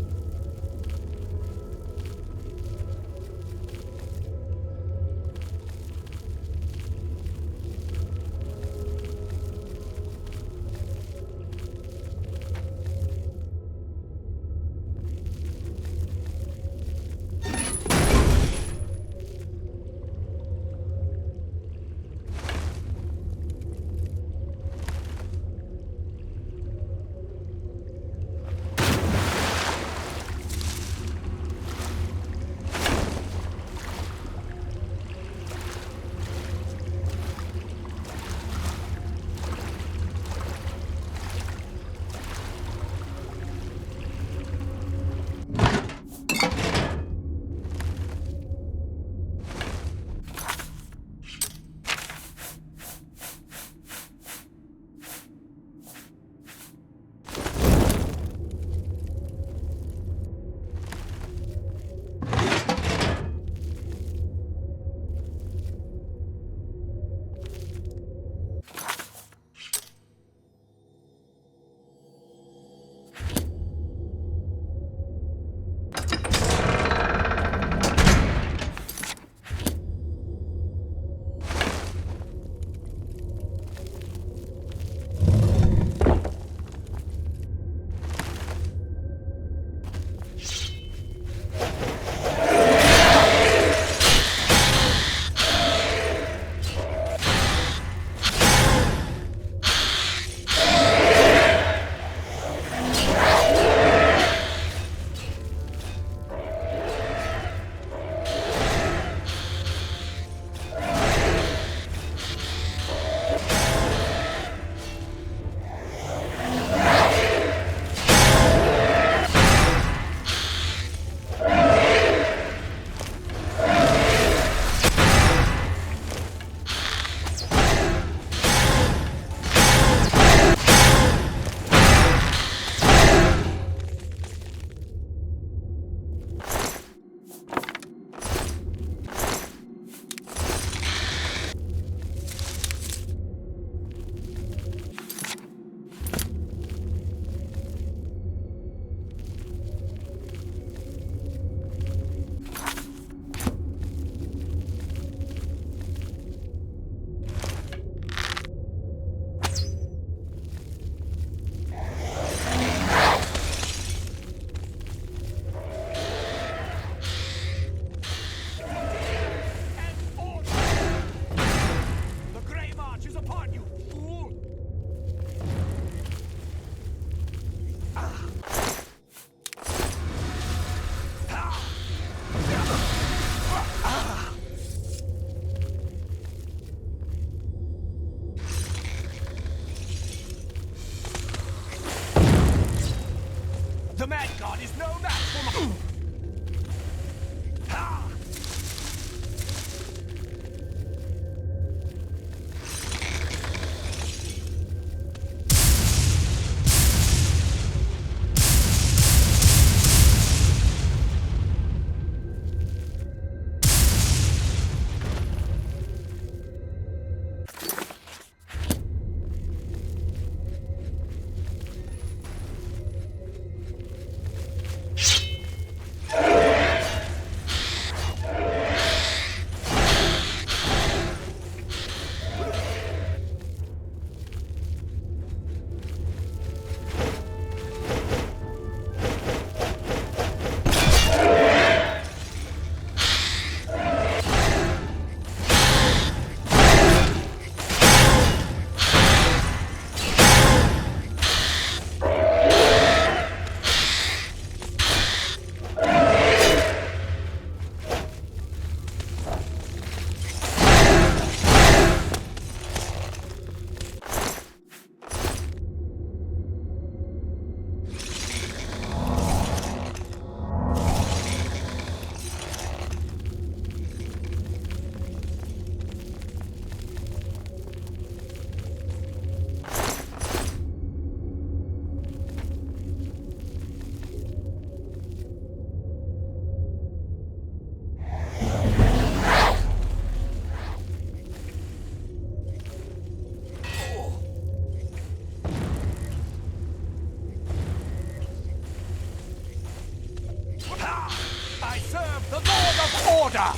Speaker 4: I serve the Lord of Order!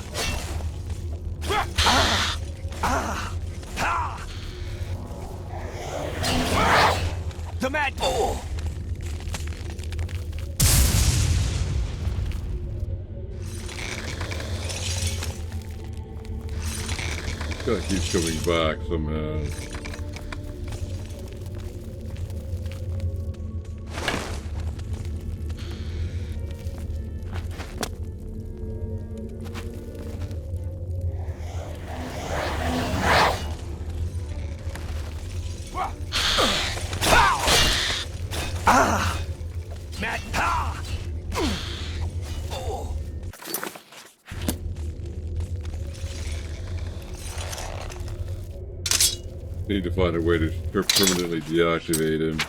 Speaker 4: The mad... Oh!
Speaker 1: Gotta keep coming back somehow.
Speaker 4: Mad... Ah! Oh!
Speaker 1: Need to find a way to permanently deactivate him.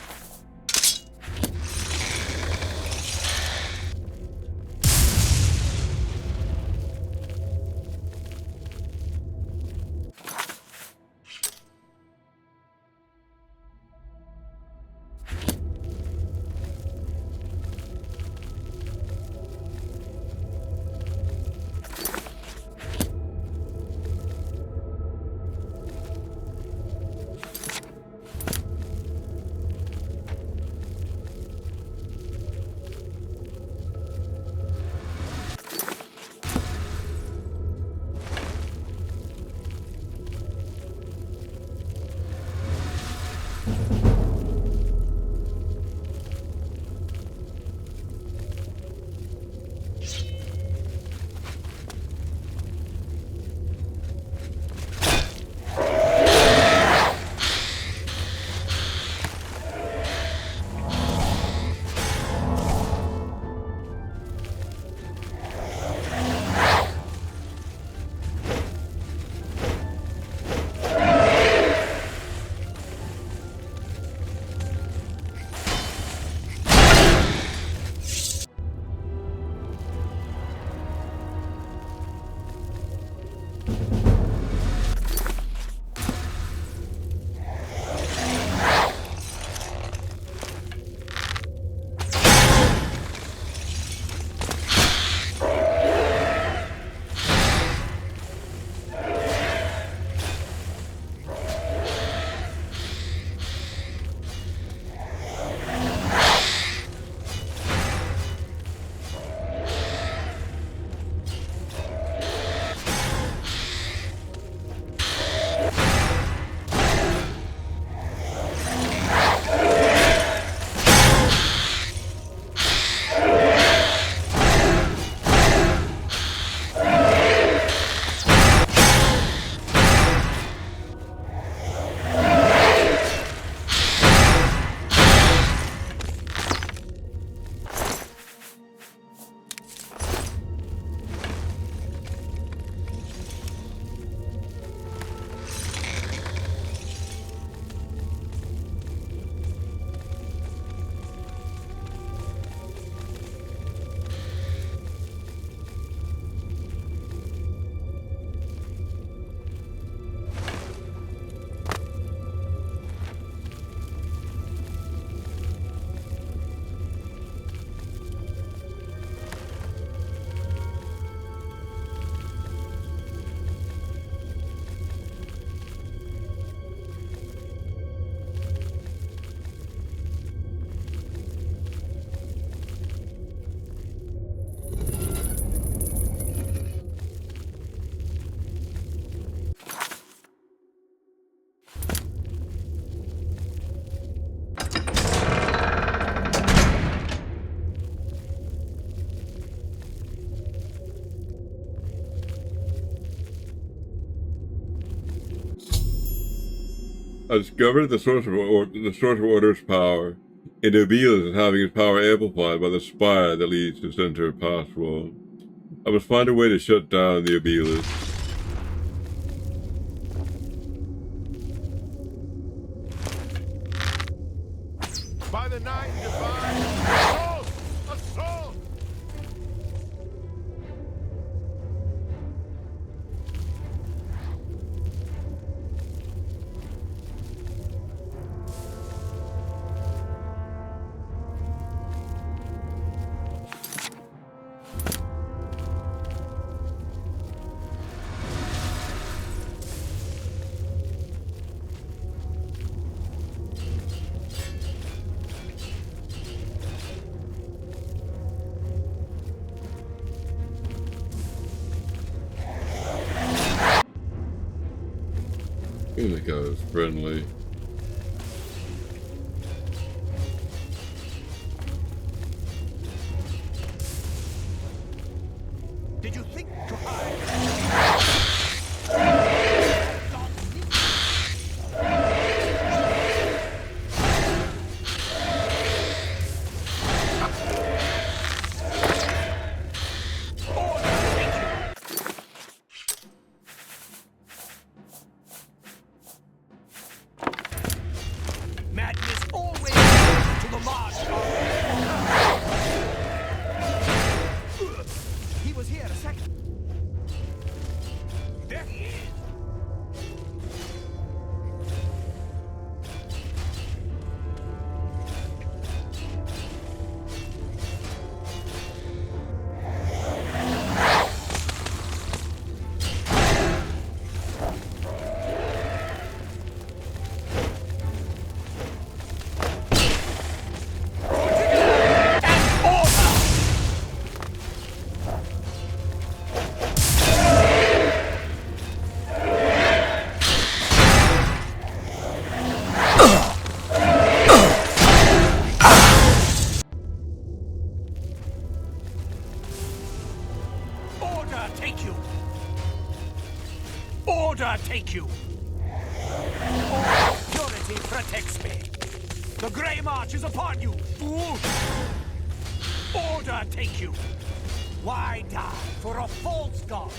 Speaker 1: I discovered the source of Order's power. And Oblivion is having his power amplified by the spire that leads to the center of Passwall. I must find a way to shut down the Oblivion.
Speaker 5: By the nine divine, assault! Assault!
Speaker 1: This guy was friendly.
Speaker 4: Did you think to hide? Madness always to the march. He was here a second. There he is. Order take you! Order take you! Purity protects me. The Grey March is upon you, fool! Order take you! Why die for a false god?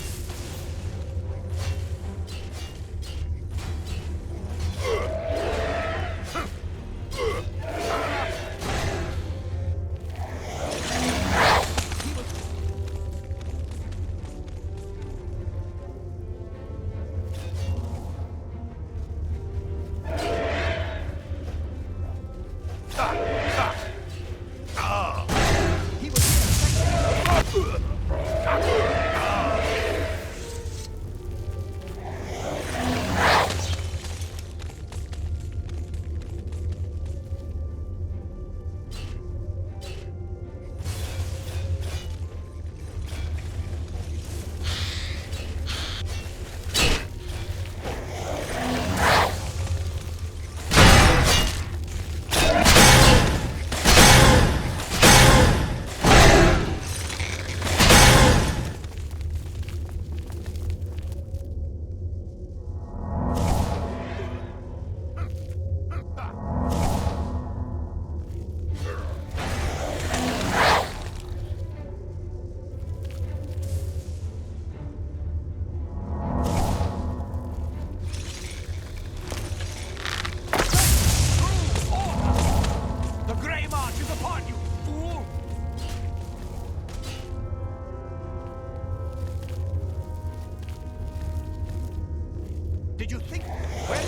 Speaker 4: Did you think? Well,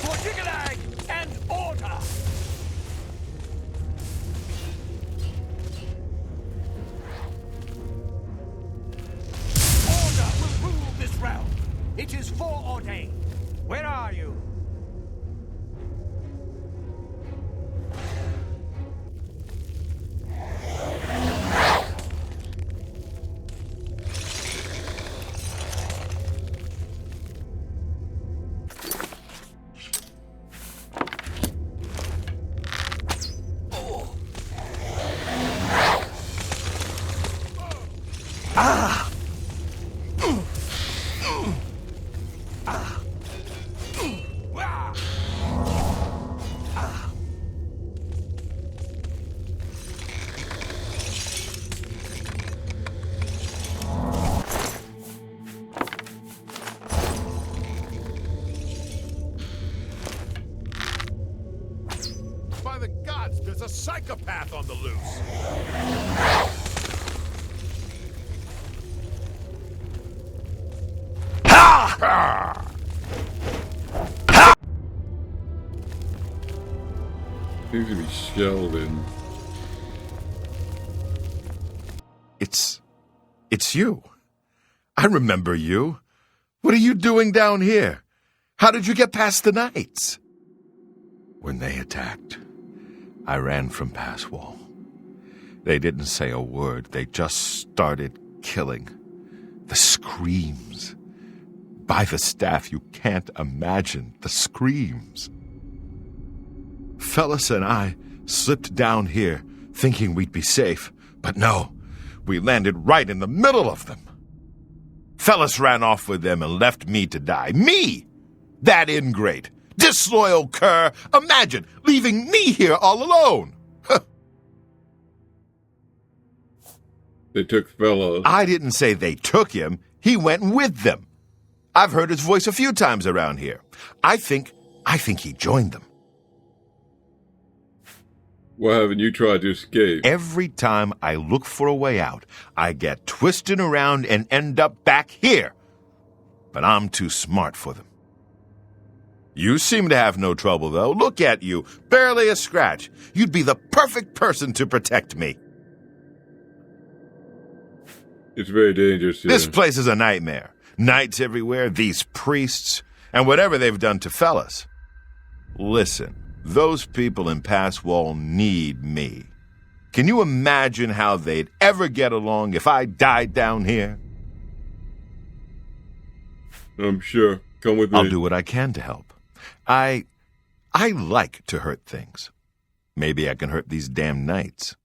Speaker 4: for Jiggalag and order! Order will rule this realm. It is foreordained. Where are you?
Speaker 5: By the gods, there's a psychopath on the loose.
Speaker 1: Seems to be Sheldon.
Speaker 6: It's you. I remember you. What are you doing down here? How did you get past the knights? When they attacked, I ran from Passwall. They didn't say a word. They just started killing. The screams, By the staff, you can't imagine the screams. Fellas and I slipped down here thinking we'd be safe, but no, we landed right in the middle of them. Fellas ran off with them and left me to die. Me! That ingrate, disloyal cur. Imagine leaving me here all alone.
Speaker 1: They took Fellas.
Speaker 6: I didn't say they took him. He went with them. I've heard his voice a few times around here. I think he joined them.
Speaker 1: Why haven't you tried to escape?
Speaker 6: Every time I look for a way out, I get twisted around and end up back here. But I'm too smart for them. You seem to have no trouble, though. Look at you. Barely a scratch. You'd be the perfect person to protect me.
Speaker 1: It's very dangerous here.
Speaker 6: This place is a nightmare. Knights everywhere, these priests, and whatever they've done to fellas. Listen, those people in Passwall need me. Can you imagine how they'd ever get along if I died down here?
Speaker 1: I'm sure. Come with me.
Speaker 6: I'll do what I can to help. I like to hurt things. Maybe I can hurt these damn knights.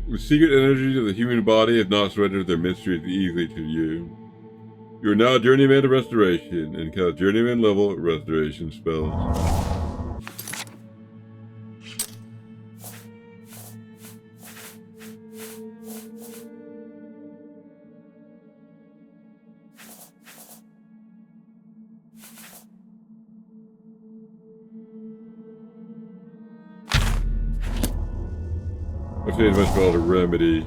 Speaker 1: The secret energies of the human body have not surrendered their mysteries easily to you. You are now a Journeyman of Restoration and cast Journeyman level restoration spells. I've seen a spell to Remedy,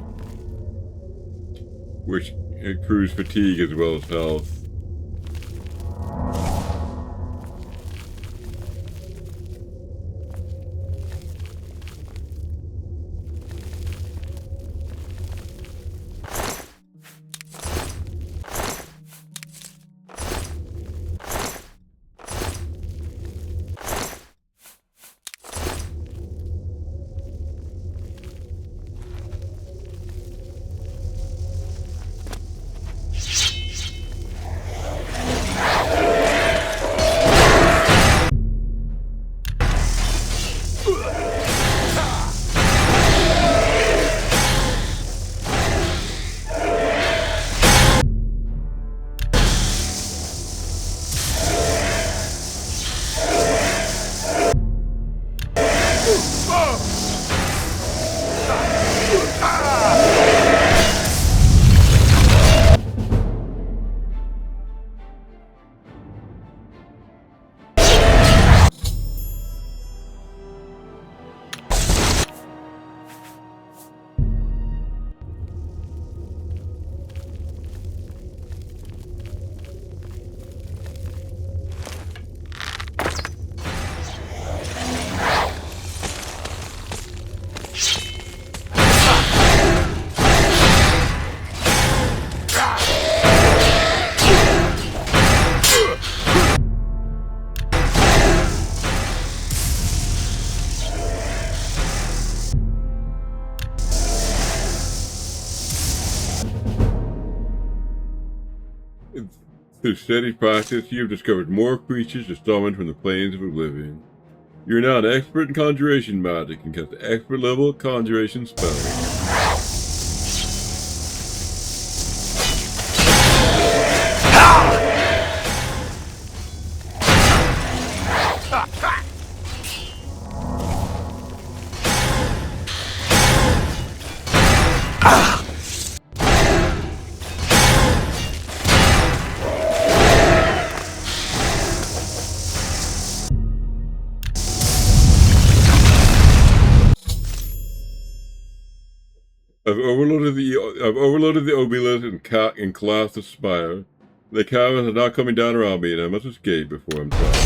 Speaker 1: which improves fatigue as well as health. Through steady practice, you have discovered more creatures to summon from the plains of Oblivion. You are now an expert in conjuration magic and cast expert level conjuration spells. I've overloaded the obelisk and collapsed the spire. The caverns are now coming down around me, and I must escape before I'm trapped.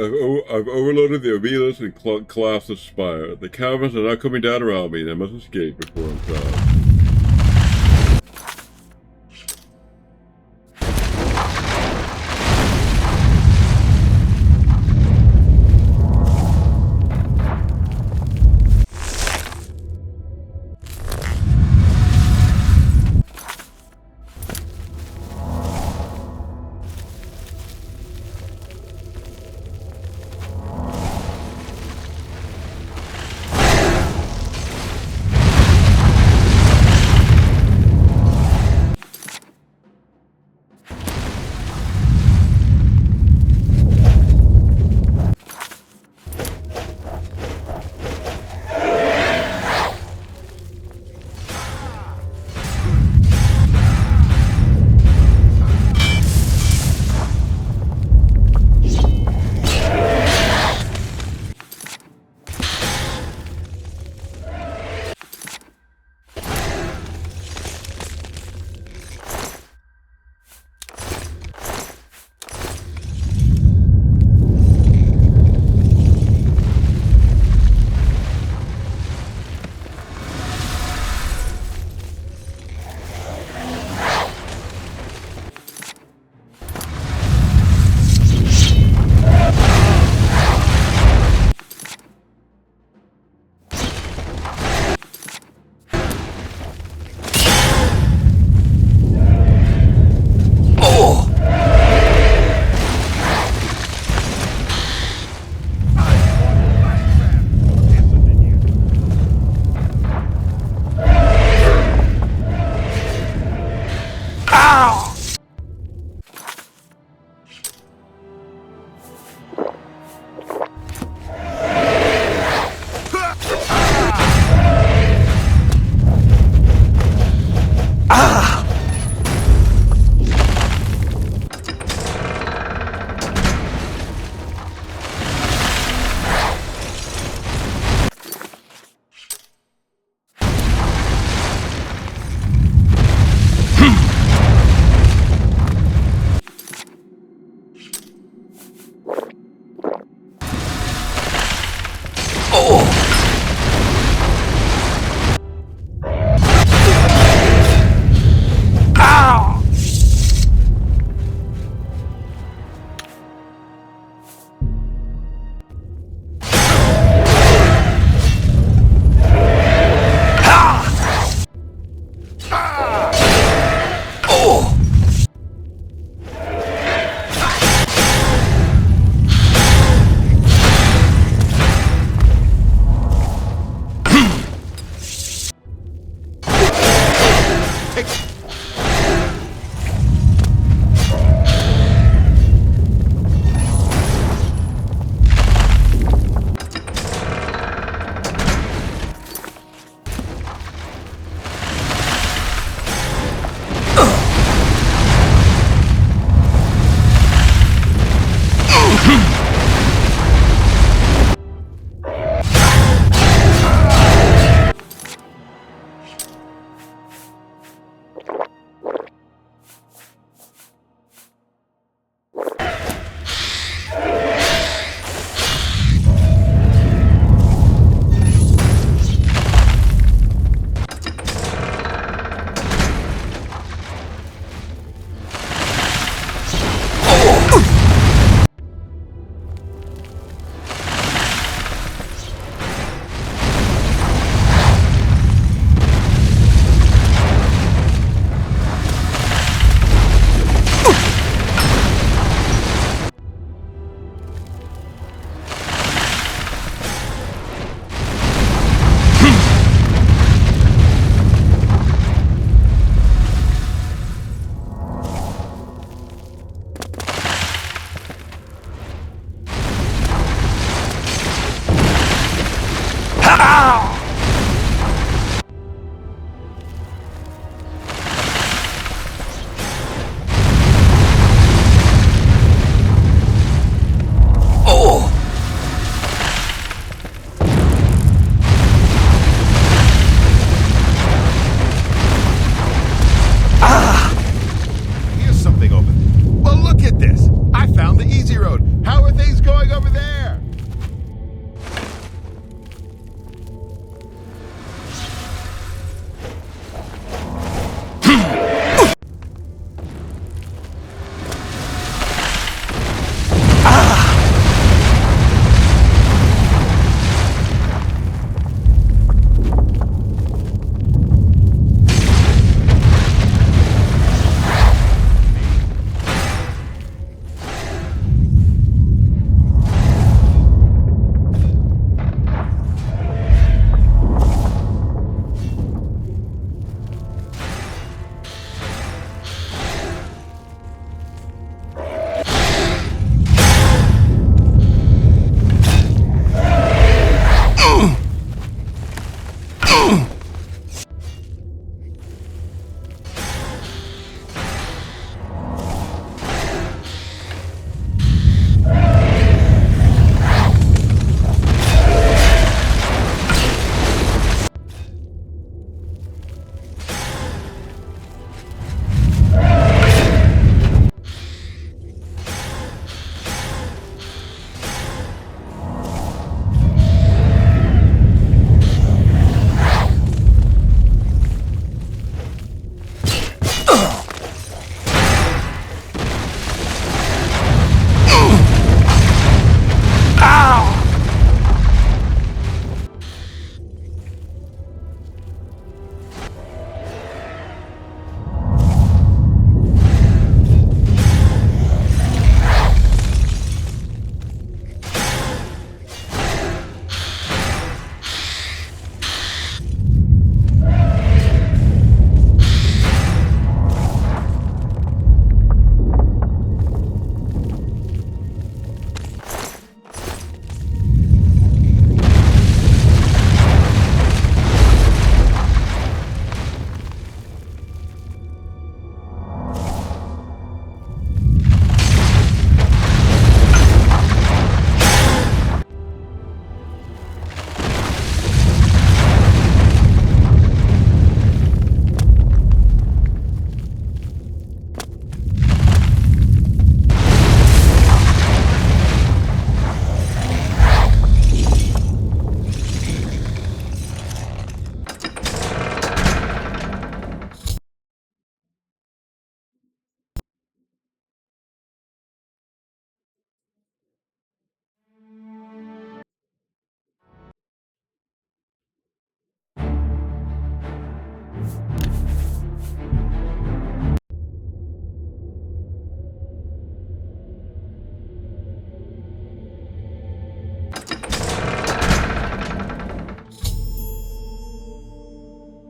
Speaker 1: I've overloaded the Ovilus and collapsed the spire. The caverns are now coming down around me, and I must escape before I'm found.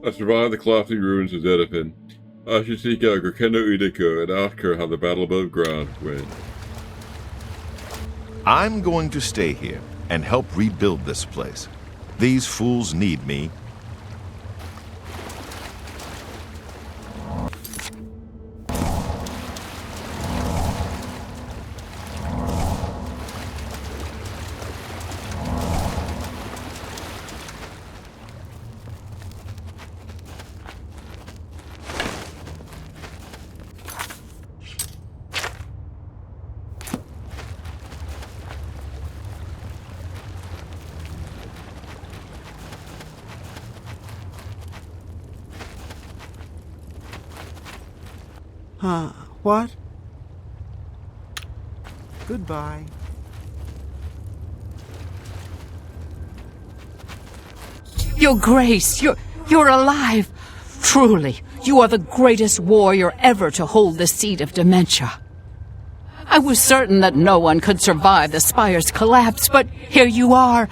Speaker 1: I survived the collapsing ruins of Zedapin. I should seek out Grekendo Udica and ask her how the battle above ground went.
Speaker 6: I'm going to stay here and help rebuild this place. These fools need me.
Speaker 7: What? Goodbye.
Speaker 2: Your Grace, you're alive. Truly, you are the greatest warrior ever to hold the seat of dementia. I was certain that no one could survive the spire's collapse, but here you are.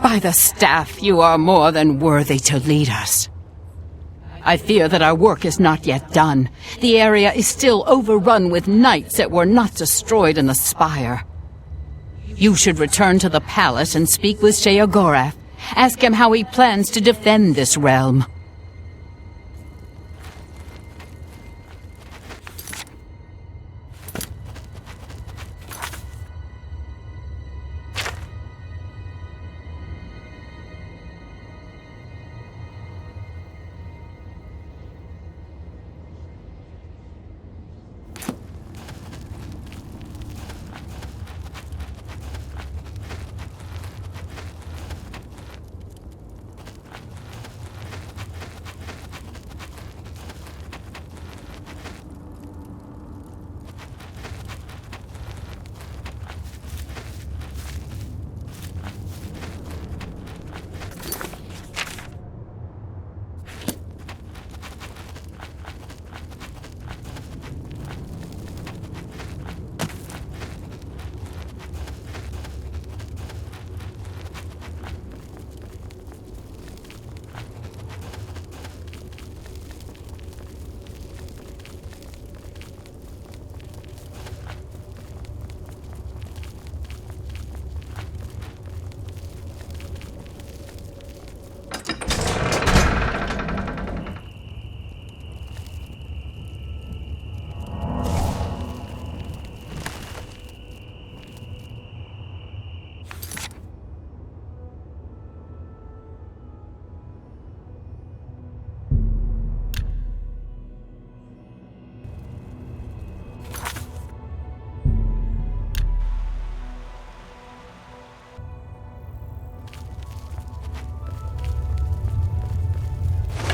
Speaker 2: By the staff, you are more than worthy to lead us. I fear that our work is not yet done. The area is still overrun with knights that were not destroyed in the spire. You should return to the palace and speak with Sheogorath. Ask him how he plans to defend this realm.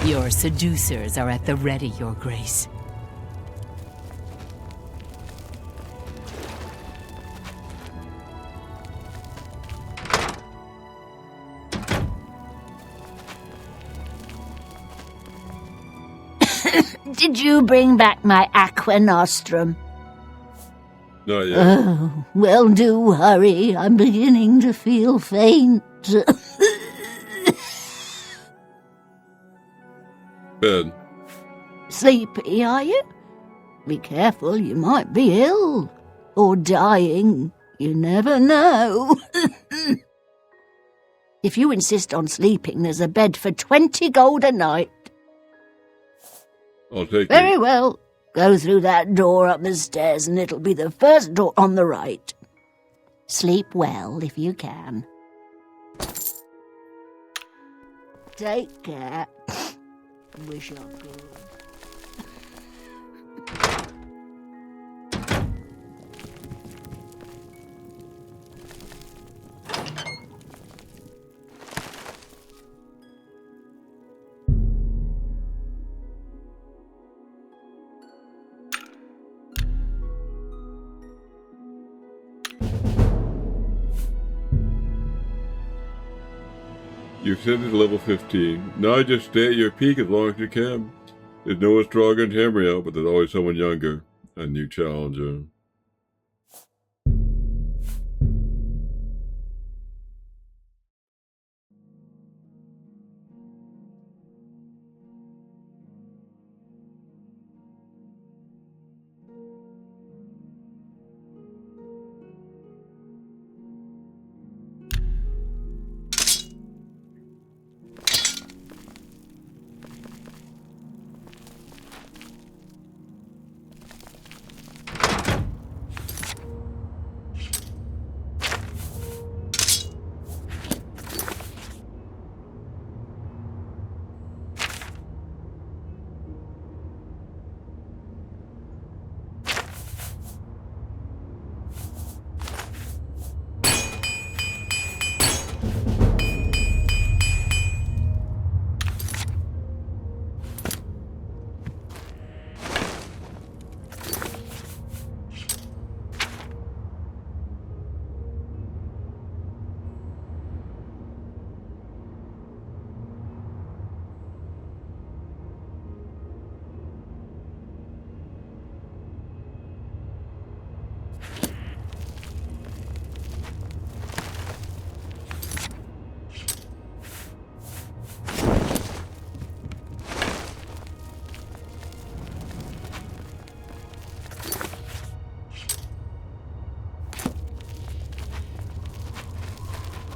Speaker 2: Your seducers are at the ready, Your Grace.
Speaker 8: Did you bring back my aqua nostrum?
Speaker 1: Not yet.
Speaker 8: Oh, well, do hurry. I'm beginning to feel faint.
Speaker 1: Bed.
Speaker 8: Sleepy, are you? Be careful, you might be ill. Or dying. You never know. If you insist on sleeping, there's a bed for 20 gold a night.
Speaker 1: I'll take
Speaker 8: Very
Speaker 1: it.
Speaker 8: well. Go through that door up the stairs and it'll be the first door on the right. Sleep well if you can. Take care. Wish I could.
Speaker 1: You've set it to level 15. Now just stay at your peak as long as you can. There's no one stronger than Tamriel, but there's always someone younger. A new challenger.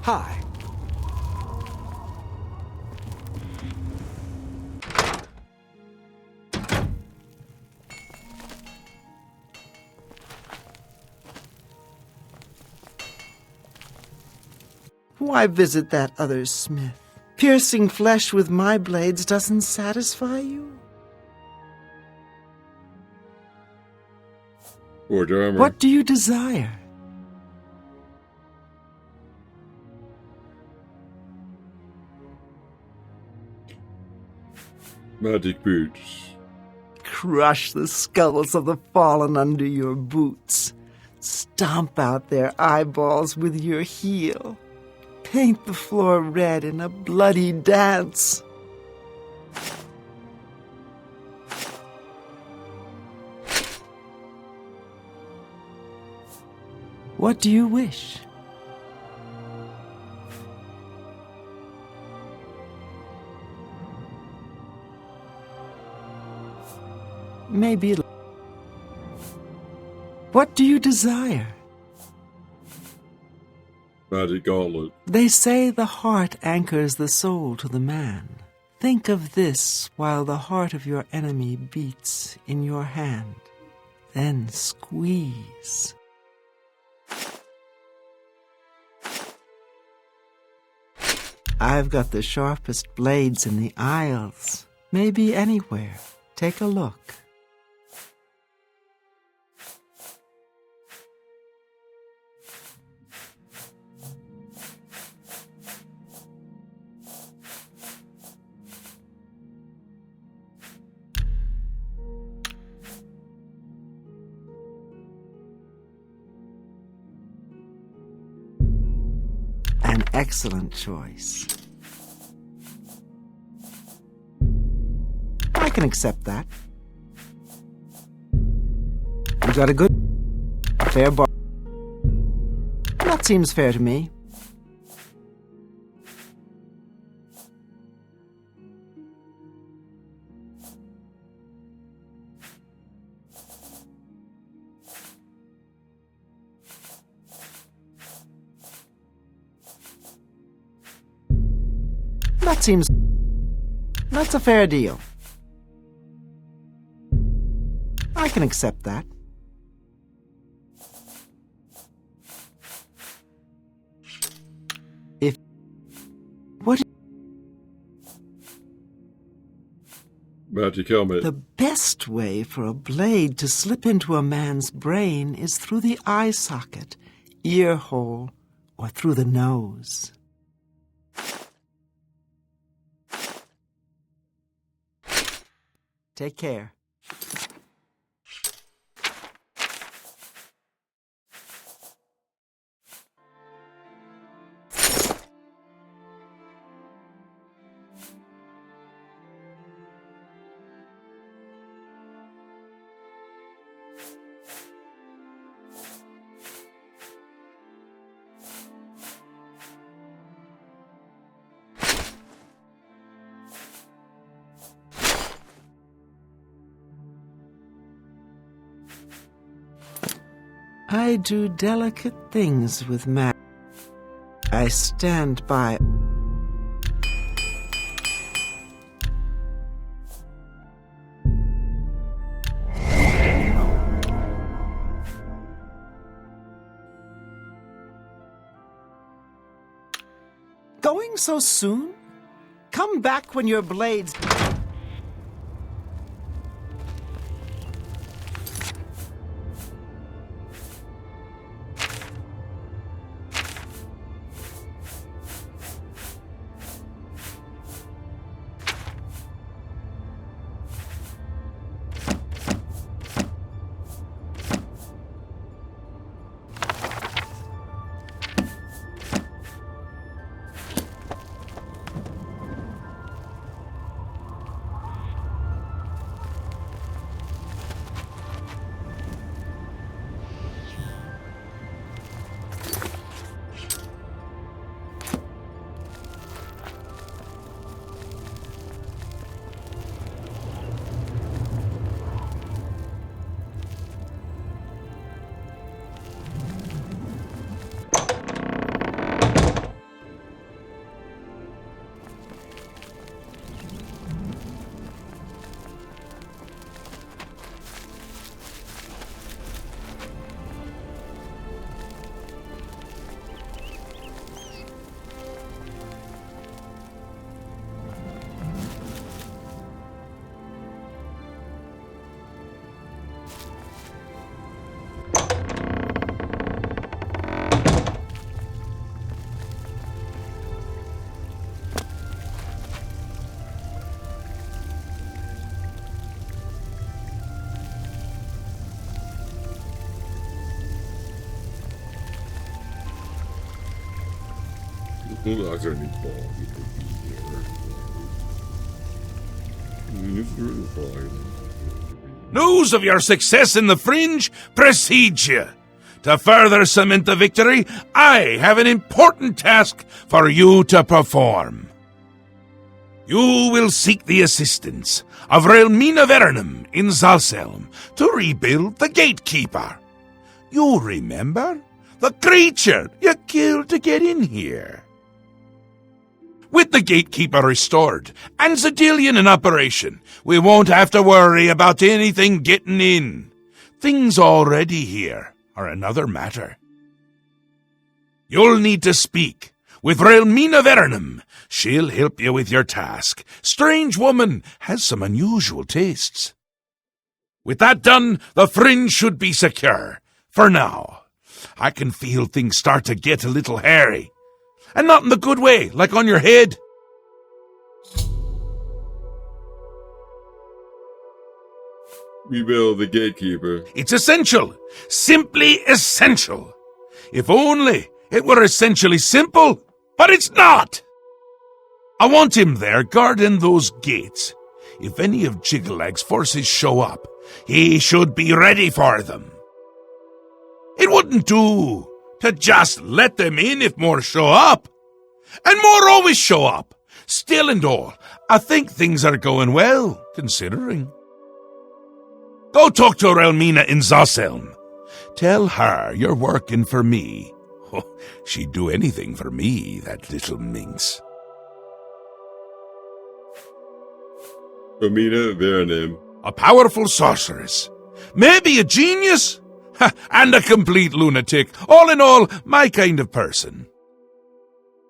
Speaker 7: Hi.
Speaker 9: Why visit that other smith? Piercing flesh with my blades doesn't satisfy you?
Speaker 1: Forge armor.
Speaker 9: What do you desire?
Speaker 1: Magic boots.
Speaker 9: Crush the skulls of the fallen under your boots. Stomp out their eyeballs with your heel. Paint the floor red in a bloody dance. What do you wish? Maybe. What do you desire?
Speaker 1: Magic gauntlet.
Speaker 9: They say the heart anchors the soul to the man. Think of this while the heart of your enemy beats in your hand. Then squeeze. I've got the sharpest blades in the Isles. Maybe anywhere. Take a look. An excellent choice. I can accept that. You got a good, fair bar. That seems fair to me. That seems... That's a fair deal. I can accept that. If... What...
Speaker 1: Magic helmet.
Speaker 9: The best way for a blade to slip into a man's brain is through the eye socket, ear hole, or through the nose. Take care. I do delicate things with magic. I stand by. Going so soon? Come back when your blades...
Speaker 1: I'm gonna need ball.
Speaker 4: News of your success in the Fringe precedes you. To further cement the victory, I have an important task for you to perform. You will seek the assistance of Relmina Verenum in Zalselm to rebuild the Gatekeeper. You remember? The creature you killed to get in here. With the Gatekeeper restored and Zadillion in operation, we won't have to worry about anything getting in. Things already here are another matter. You'll need to speak with Relmina Verenum. She'll help you with your task. Strange woman has some unusual tastes. With that done, the Fringe should be secure. For now. I can feel things start to get a little hairy. And not in the good way, like on your head.
Speaker 1: Rebuild the Gatekeeper.
Speaker 4: It's essential. Simply essential. If only it were essentially simple, but it's not. I want him there guarding those gates. If any of Jigglag's forces show up, he should be ready for them. It wouldn't do to just let them in if more show up. And more always show up. Still and all, I think things are going well, considering. Go talk to Relmina in Zalselm. Tell her you're working for me. Oh, she'd do anything for me, that little minx.
Speaker 1: Relmina Verenum.
Speaker 4: A powerful sorceress. Maybe a genius. And a complete lunatic. All in all, my kind of person.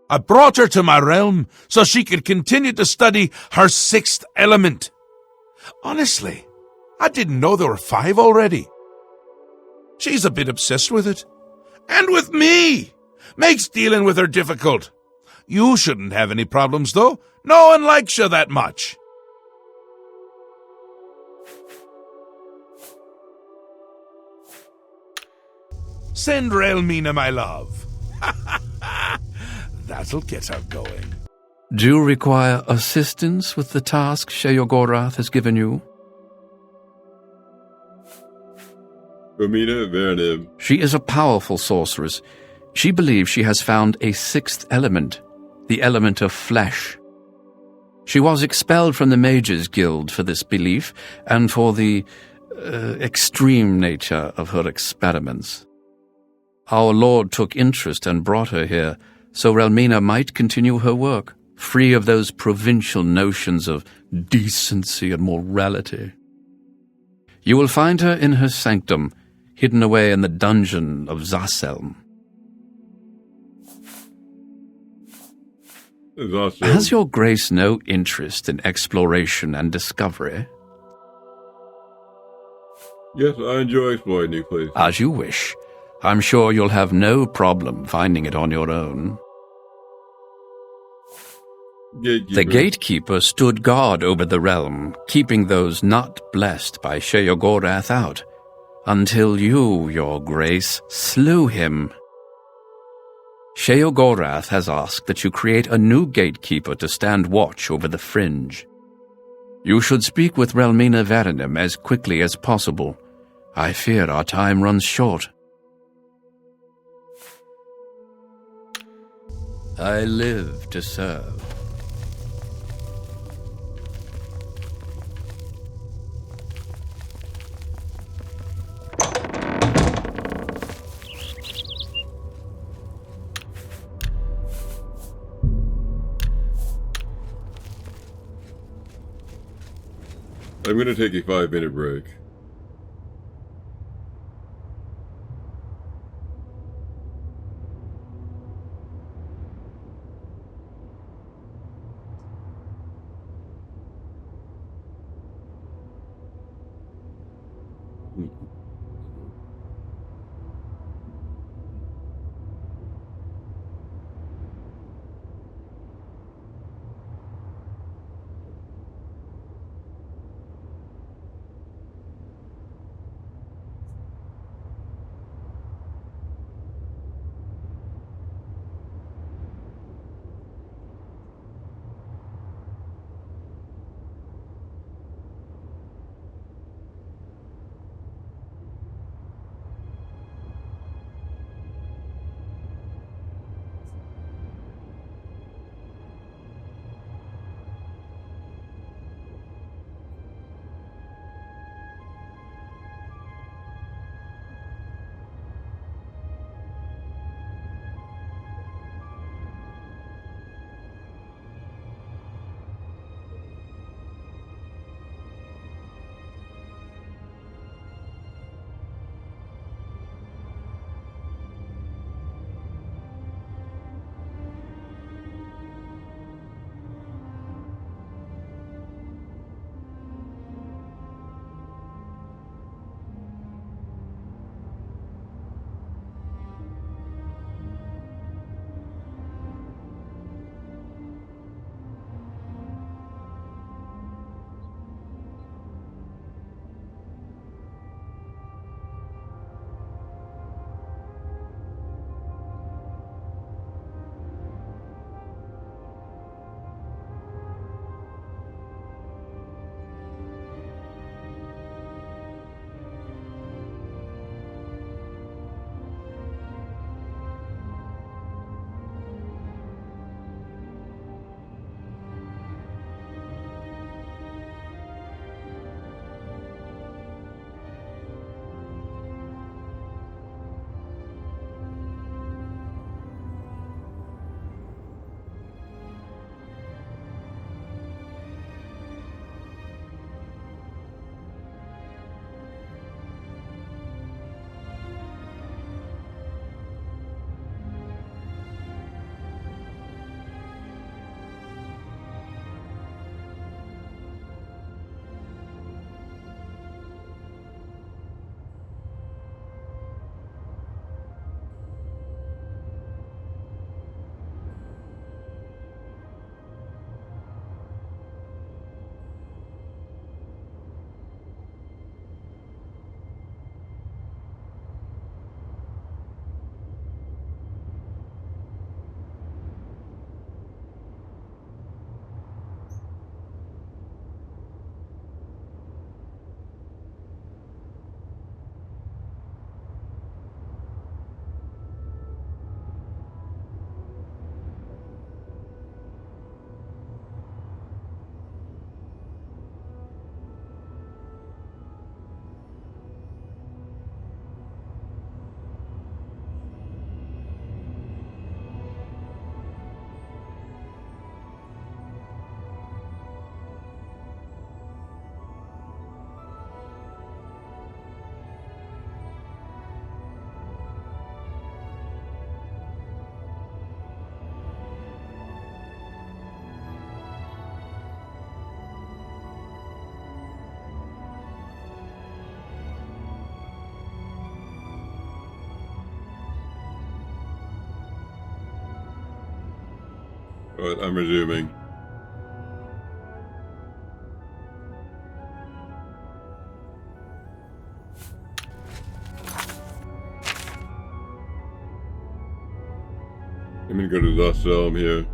Speaker 4: I brought her to my realm so she could continue to study her sixth element. Honestly, I didn't know there were 5 already. She's a bit obsessed with it. And with me. Makes dealing with her difficult. You shouldn't have any problems, though. No one likes you that much. Send Relmina my love. That'll get her going.
Speaker 7: Do you require assistance with the task Sheogorath has given you?
Speaker 1: Relmina Verenum.
Speaker 7: She is a powerful sorceress. She believes she has found a 6th element, the element of flesh. She was expelled from the Mages Guild for this belief and for the extreme nature of her experiments. Our Lord took interest and brought her here, so Relmina might continue her work, free of those provincial notions of decency and morality. You will find her in her sanctum, hidden away in the dungeon of Zalselm. Has your grace no interest in exploration and discovery?
Speaker 1: Yes, I enjoy exploring new places.
Speaker 7: As you wish. I'm sure you'll have no problem finding it on your own.
Speaker 1: Gatekeeper.
Speaker 7: The Gatekeeper stood guard over the realm, keeping those not blessed by Sheogorath out, until you, your grace, slew him. Sheogorath has asked that you create a new Gatekeeper to stand watch over the Fringe. You should speak with Relmina Verenum as quickly as possible. I fear our time runs short. I live to serve.
Speaker 1: I'm going to take a 5-minute break. Alright, I'm resuming. I'm gonna go to Zasselm here.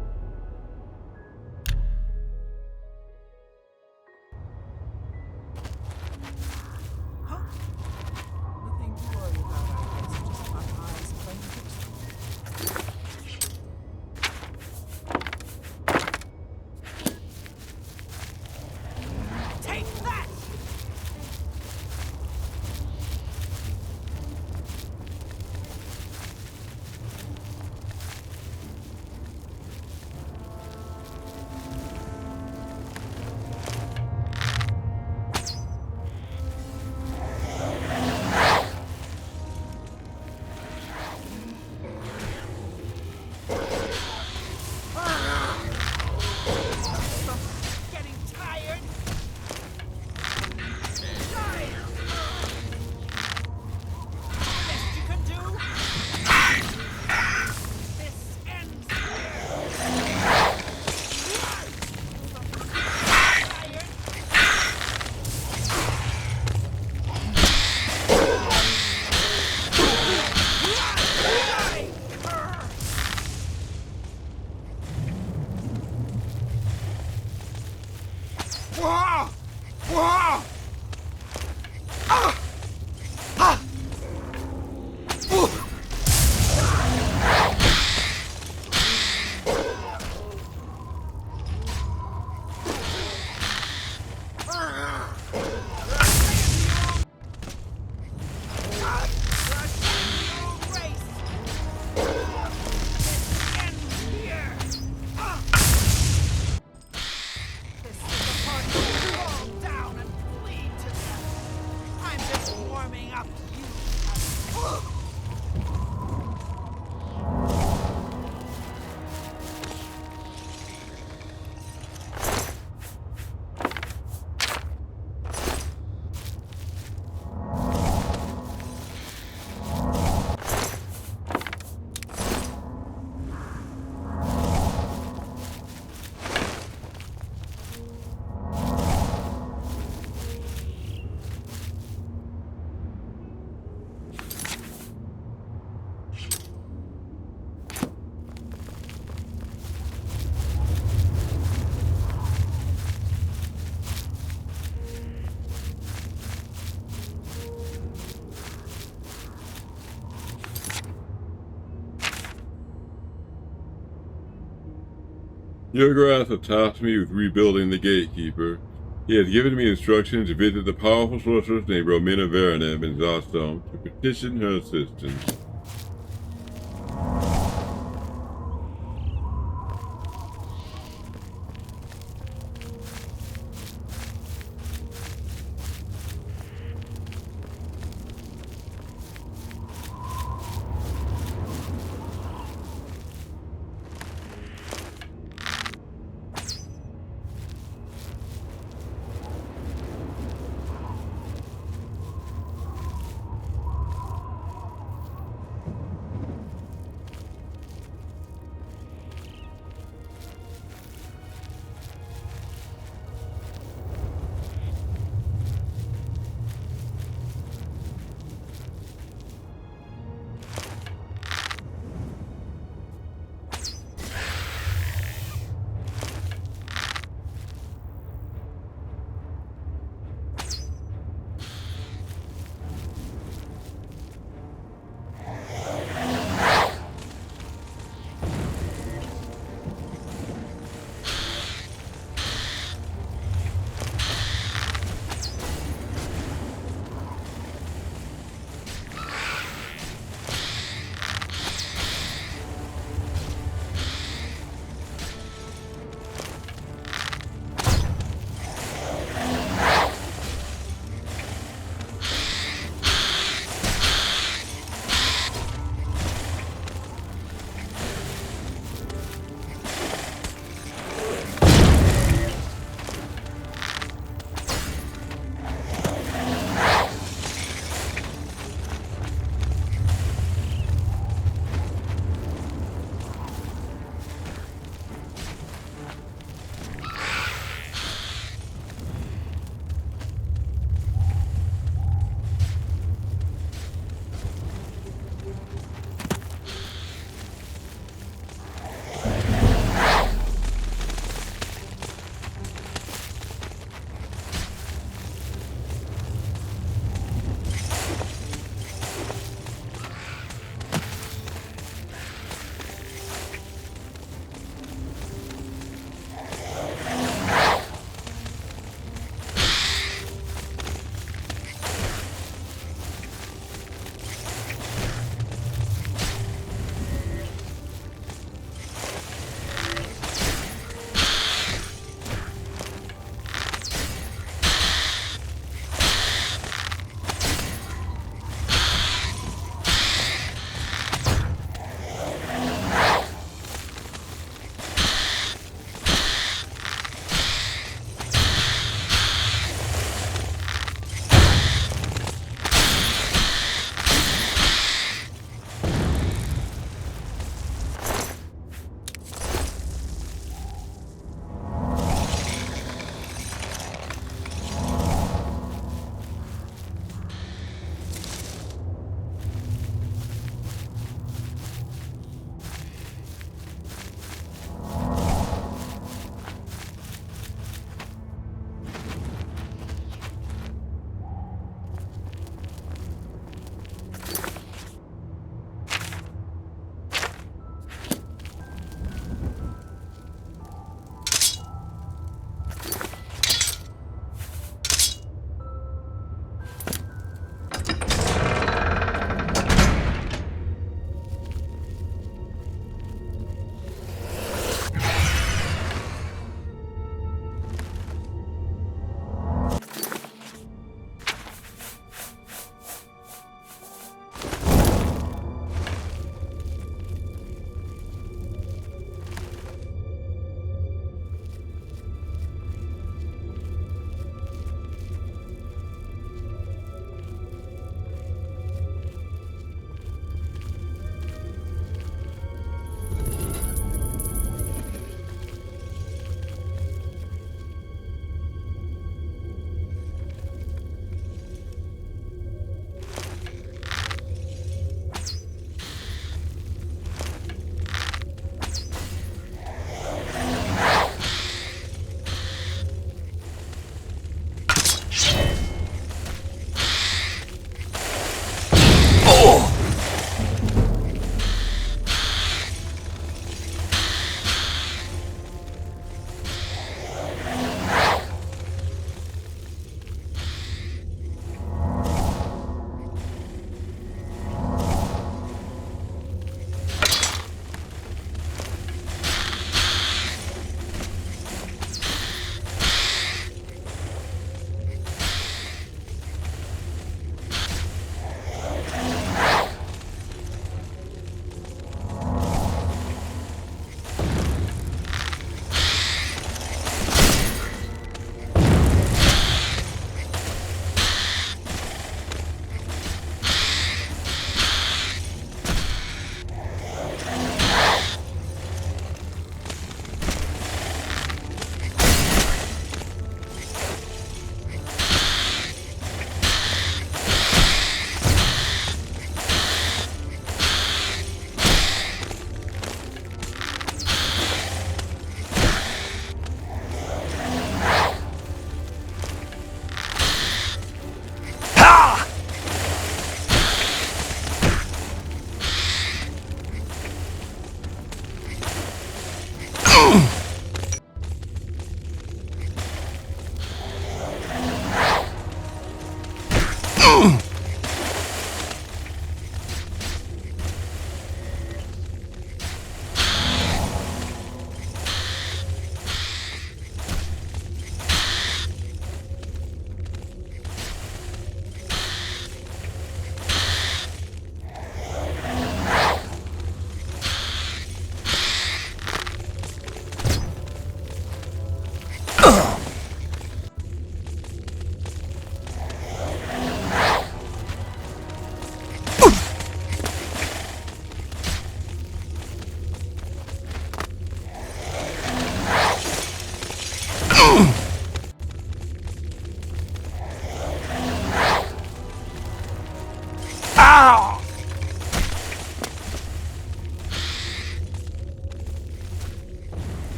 Speaker 1: Yogarath has tasked me with rebuilding the Gatekeeper. He has given me instructions to visit the powerful sorceress named Romina Veranem in Zasselm to petition her assistance.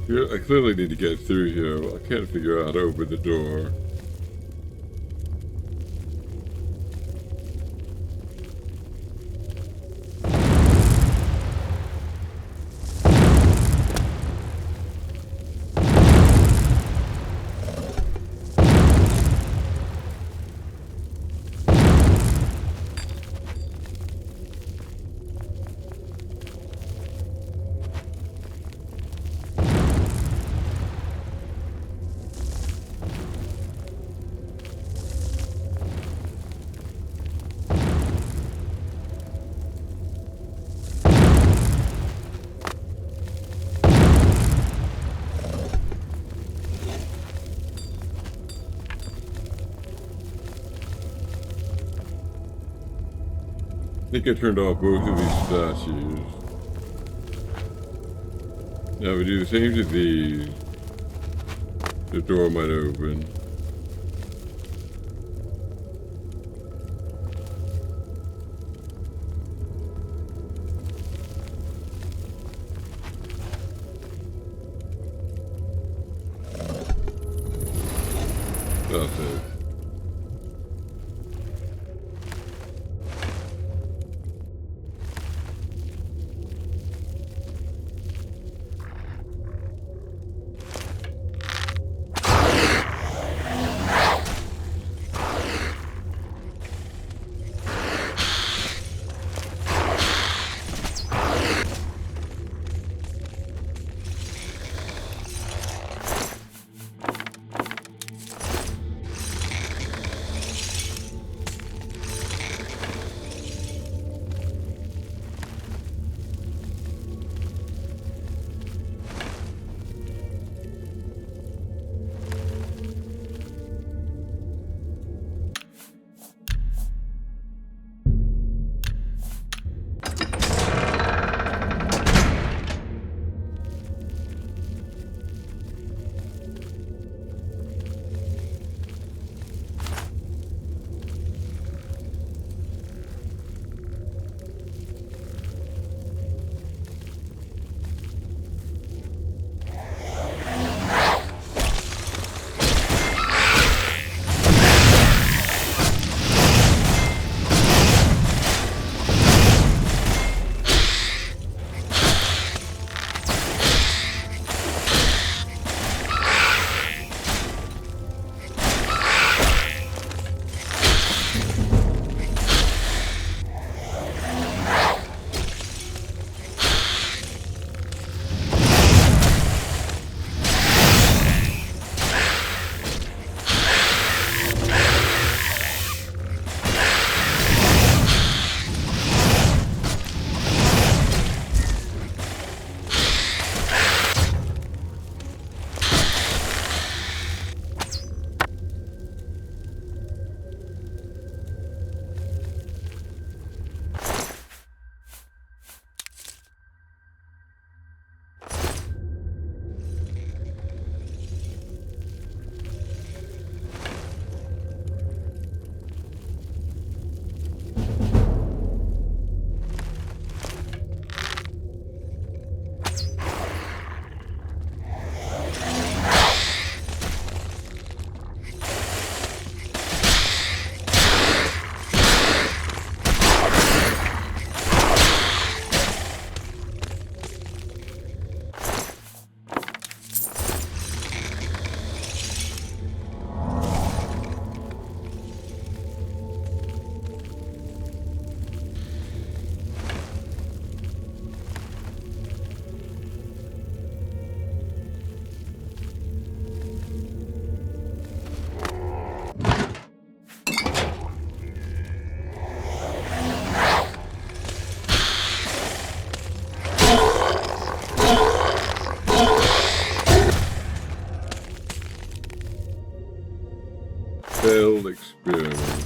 Speaker 1: Yeah, I clearly need to get through here. I can't figure out how to open the door. I think I turned off both of these statues. Now if we do the same to these, the door might open. That's it. Failed experiment.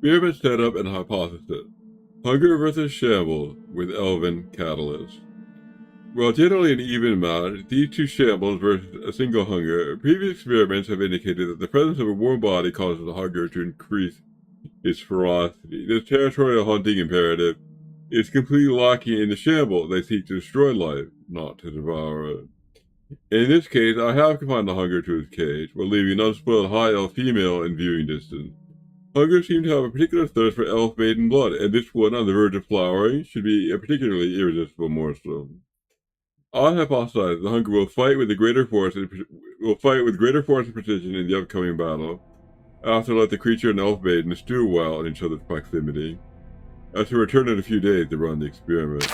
Speaker 1: Experiment setup and hypothesis. Hunger versus shambles with elven catalyst. While generally an even amount, these two shambles versus a single hunger, previous experiments have indicated that the presence of a warm body causes the hunger to increase its ferocity. This territorial hunting imperative is completely lacking in the shamble. They seek to destroy life, not to devour it. In this case, I have confined the hunger to his cage, while leaving an unspoiled high elf female in viewing distance. Hunger seems to have a particular thirst for elf maiden blood, and this one, on the verge of flowering, should be a particularly irresistible morsel. I hypothesize the hunger will fight with greater force and precision in the upcoming battle. After let the creature and elf maiden stew a while in each other's proximity. I shall return in a few days to run the experiment.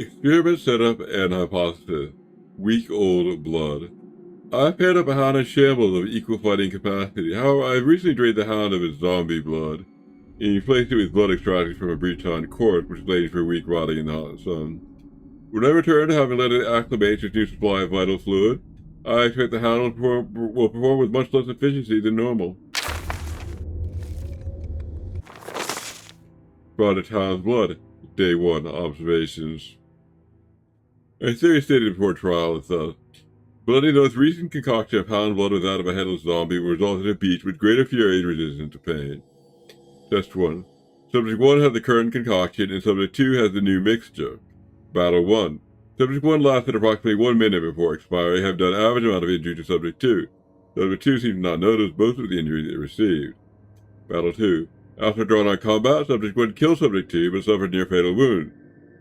Speaker 1: Experiment setup and hypothesis. Week-old blood. I've paired up a hound in shambles of equal fighting capacity. However, I've recently drained the hound of its zombie blood and replaced it with blood extracted from a breached corpse which lay for a week rotting in the hot sun. When I return, having let it acclimate to its new supply of vital fluid, I expect the hound will perform with much less efficiency than normal. Project Hound's Blood. Day 1. Observations. A theory stated before trial is thus. Bloody Note's recent concoction of hound blood with that of a headless zombie will result in a beast with greater fury and resistance to pain. Test 1. Subject 1 has the current concoction and Subject 2 has the new mixture. Battle 1. Subject 1 lasted approximately 1 minute before expiry, have done average amount of injury to Subject 2. Subject 2 seemed to not notice most of the injuries it received. Battle 2. After drawn-on combat, Subject 1 killed Subject 2 but suffered near-fatal wounds.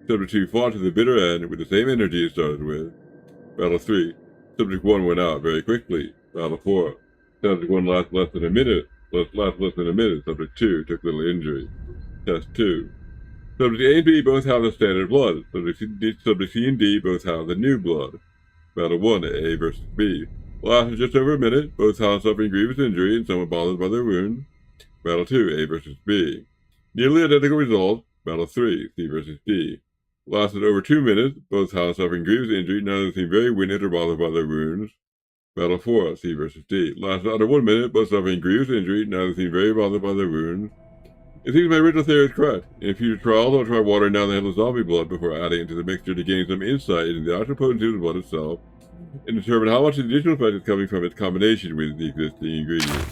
Speaker 1: Subject 2 fought to the bitter end with the same energy it started with. Battle 3. Subject 1 went out very quickly. Battle 4. Subject 1 lasted less than a minute. Subject 2 took little injury. Test 2. Subject A and B both have the standard blood. Subject C and D both have the new blood. Battle 1, A versus B. Lasted just over a minute, both hounds suffering grievous injury and somewhat bothered by their wounds. Battle 2, A versus B. Nearly identical results. Battle 3, C versus D. Lasted over 2 minutes, both hounds suffering grievous injury, none of them seemed very winded or bothered by their wounds. Battle 4, C versus D. Lasted under 1 minute, both suffering grievous injury, none of them seemed very bothered by their wounds. It seems my original theory is correct. In future trials, I'll try watering down the headless zombie blood before adding it to the mixture to gain some insight into the actual potency of the blood itself, and determine how much additional effect is coming from its combination with the existing ingredients.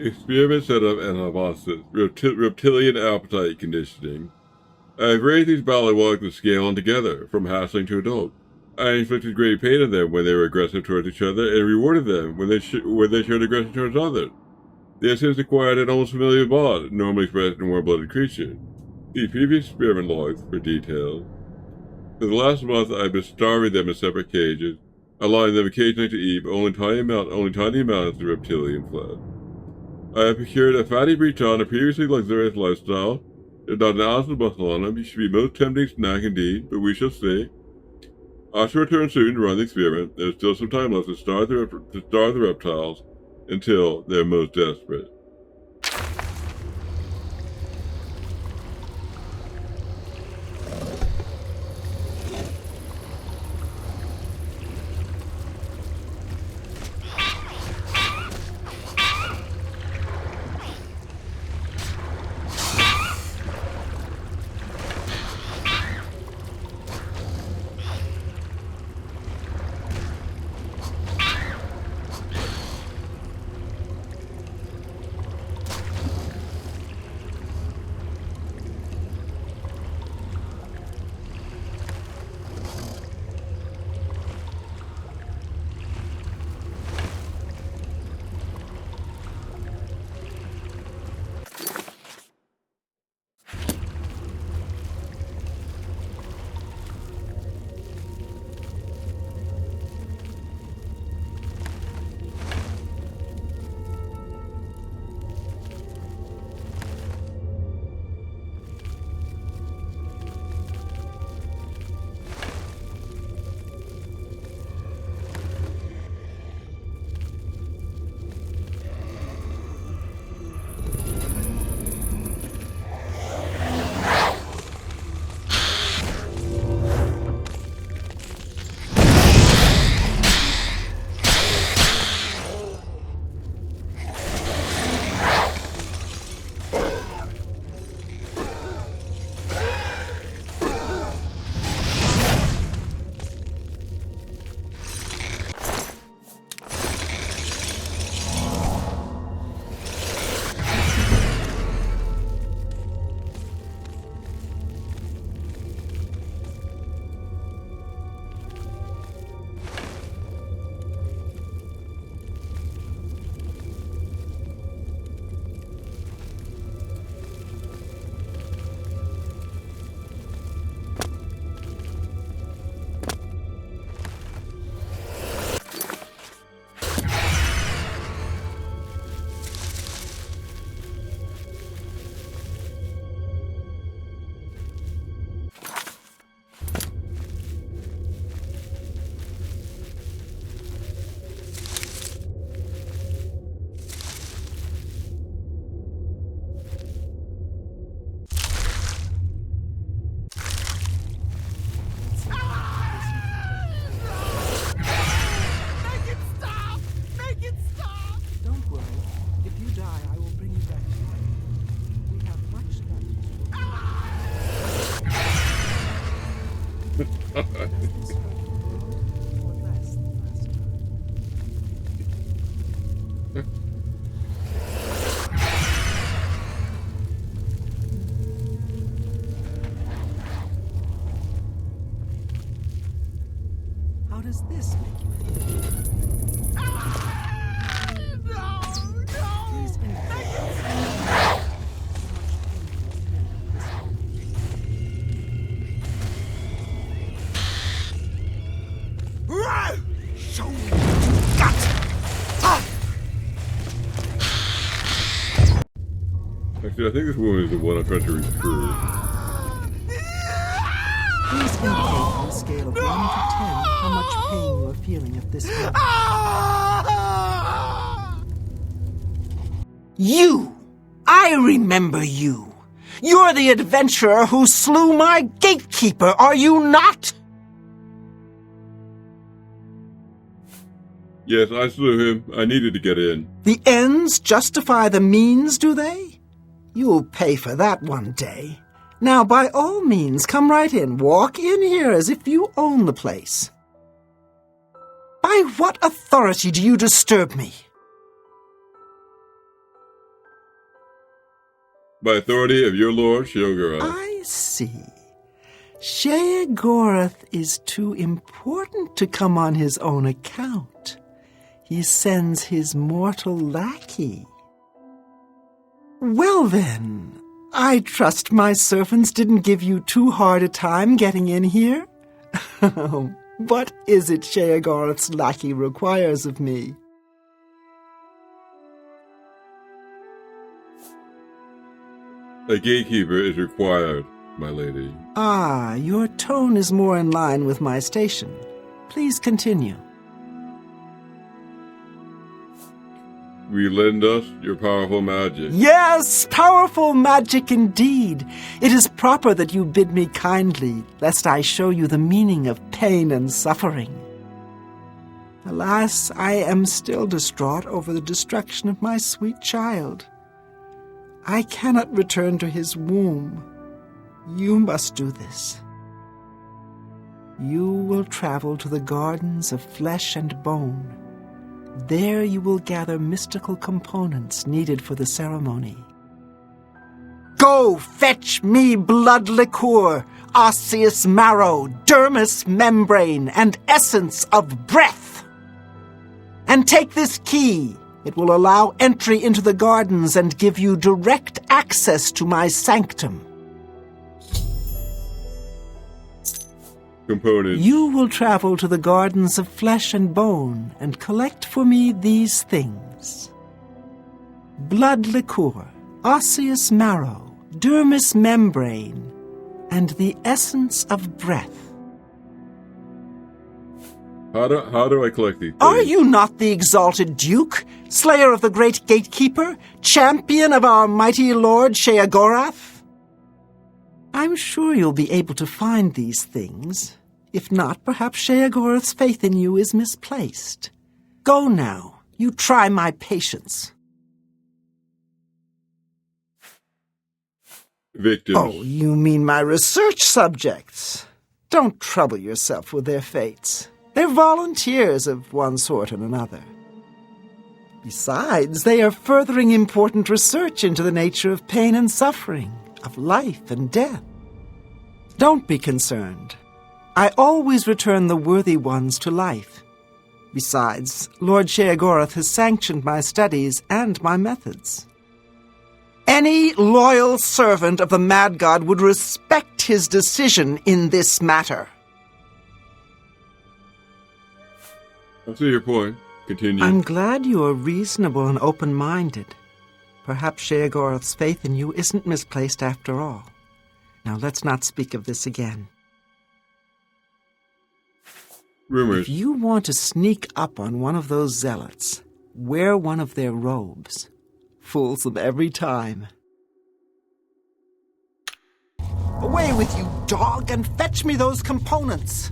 Speaker 1: Experiment setup and hypothesis. Reptilian appetite conditioning. I have raised these ballywogs to scale on together, from hatchling to adult. I inflicted great pain on them when they were aggressive towards each other, and rewarded them when they showed aggression towards others. They have since acquired an almost familiar bond, normally expressed in a warm-blooded creature. See previous experiment logs for details. For the last month, I have been starving them in separate cages, allowing them occasionally to eat only tiny amounts of reptilian flesh. I have procured a fatty breton, a previously luxurious lifestyle. There's not an ounce of muscle on him. He should be a most tempting snack indeed, but we shall see. I shall return soon to run the experiment. There's still some time left to starve the reptiles until they're most desperate.
Speaker 9: How does this make you feel? These
Speaker 3: Show me what you got!
Speaker 1: Actually, I think this woman is the one I'm trying to recruit.
Speaker 9: Please indicate on a scale of 1 to 10 how much pain you are feeling at this moment. You! I remember you! You're the adventurer who slew my gatekeeper, are you not?
Speaker 1: Yes, I slew him. I needed to get in.
Speaker 9: The ends justify the means, do they? You'll pay for that one day. Now, by all means, come right in. Walk in here as if you own the place. By what authority do you disturb me?
Speaker 1: By authority of your lord, Sheogorath.
Speaker 9: I see. Sheogorath is too important to come on his own account. He sends his mortal lackey. Well then, I trust my servants didn't give you too hard a time getting in here? What is it Sheogorath's lackey requires of me?
Speaker 1: A gatekeeper is required, my lady.
Speaker 9: Ah, your tone is more in line with my station. Please continue.
Speaker 1: We lend us your powerful magic.
Speaker 9: Yes, powerful magic indeed. It is proper that you bid me kindly, lest I show you the meaning of pain and suffering. Alas, I am still distraught over the destruction of my sweet child. I cannot return to his womb. You must do this. You will travel to the gardens of flesh and bone. There you will gather mystical components needed for the ceremony. Go fetch me blood liqueur, osseous marrow, dermis membrane, and essence of breath. And take this key. It will allow entry into the gardens and give you direct access to my sanctum.
Speaker 1: Components.
Speaker 9: You will travel to the gardens of flesh and bone and collect for me these things. Blood liqueur, osseous marrow, dermis membrane, and the essence of breath.
Speaker 1: How do I collect these things?
Speaker 9: Are you not the exalted Duke, slayer of the great gatekeeper, champion of our mighty lord Sheogorath? I'm sure you'll be able to find these things. If not, perhaps Sheogorath's faith in you is misplaced. Go now. You try my patience.
Speaker 1: Victims.
Speaker 9: Oh, you mean my research subjects? Don't trouble yourself with their fates. They're volunteers of one sort or another. Besides, they are furthering important research into the nature of pain and suffering, of life and death. Don't be concerned. I always return the worthy ones to life. Besides, Lord Sheogorath has sanctioned my studies and my methods. Any loyal servant of the Mad God would respect his decision in this matter.
Speaker 1: I see your point. Continue.
Speaker 9: I'm glad you are reasonable and open-minded. Perhaps Sheogorath's faith in you isn't misplaced after all. Now let's not speak of this again.
Speaker 1: Rumors.
Speaker 9: If you want to sneak up on one of those zealots, wear one of their robes. Fools them every time. Away with you, dog, and fetch me those components!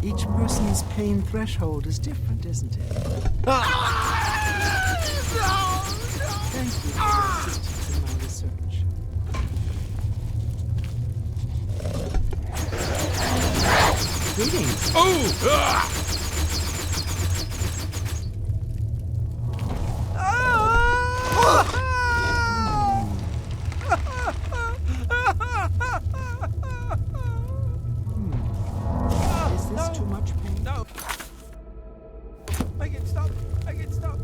Speaker 9: Each person's pain threshold is different, isn't it? Thank you for your assistance in my research. Greetings. Is this too much pain?
Speaker 10: No. Make it stop. Make it stop.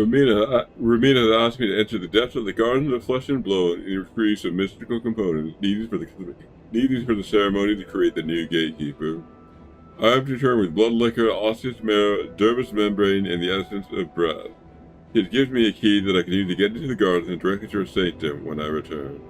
Speaker 1: Romina has asked me to enter the depths of the Garden of Flesh and Blood and retrieve some mystical components needed for the ceremony to create the new gatekeeper. I have returned with blood liquor, osseous marrow, dermis membrane, and the essence of breath. It gives me a key that I can use to get into the garden and directly to her sanctum when I return.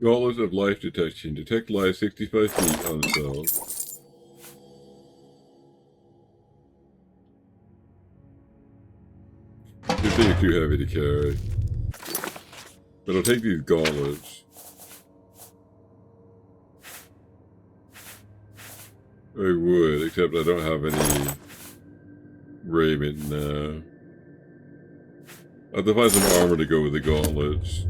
Speaker 1: Gauntlets of life detection. Detect life 65 feet on cells. This thing is too heavy to carry. But I'll take these gauntlets. I would, except I don't have any raiment now. I have to find some armor to go with the gauntlets.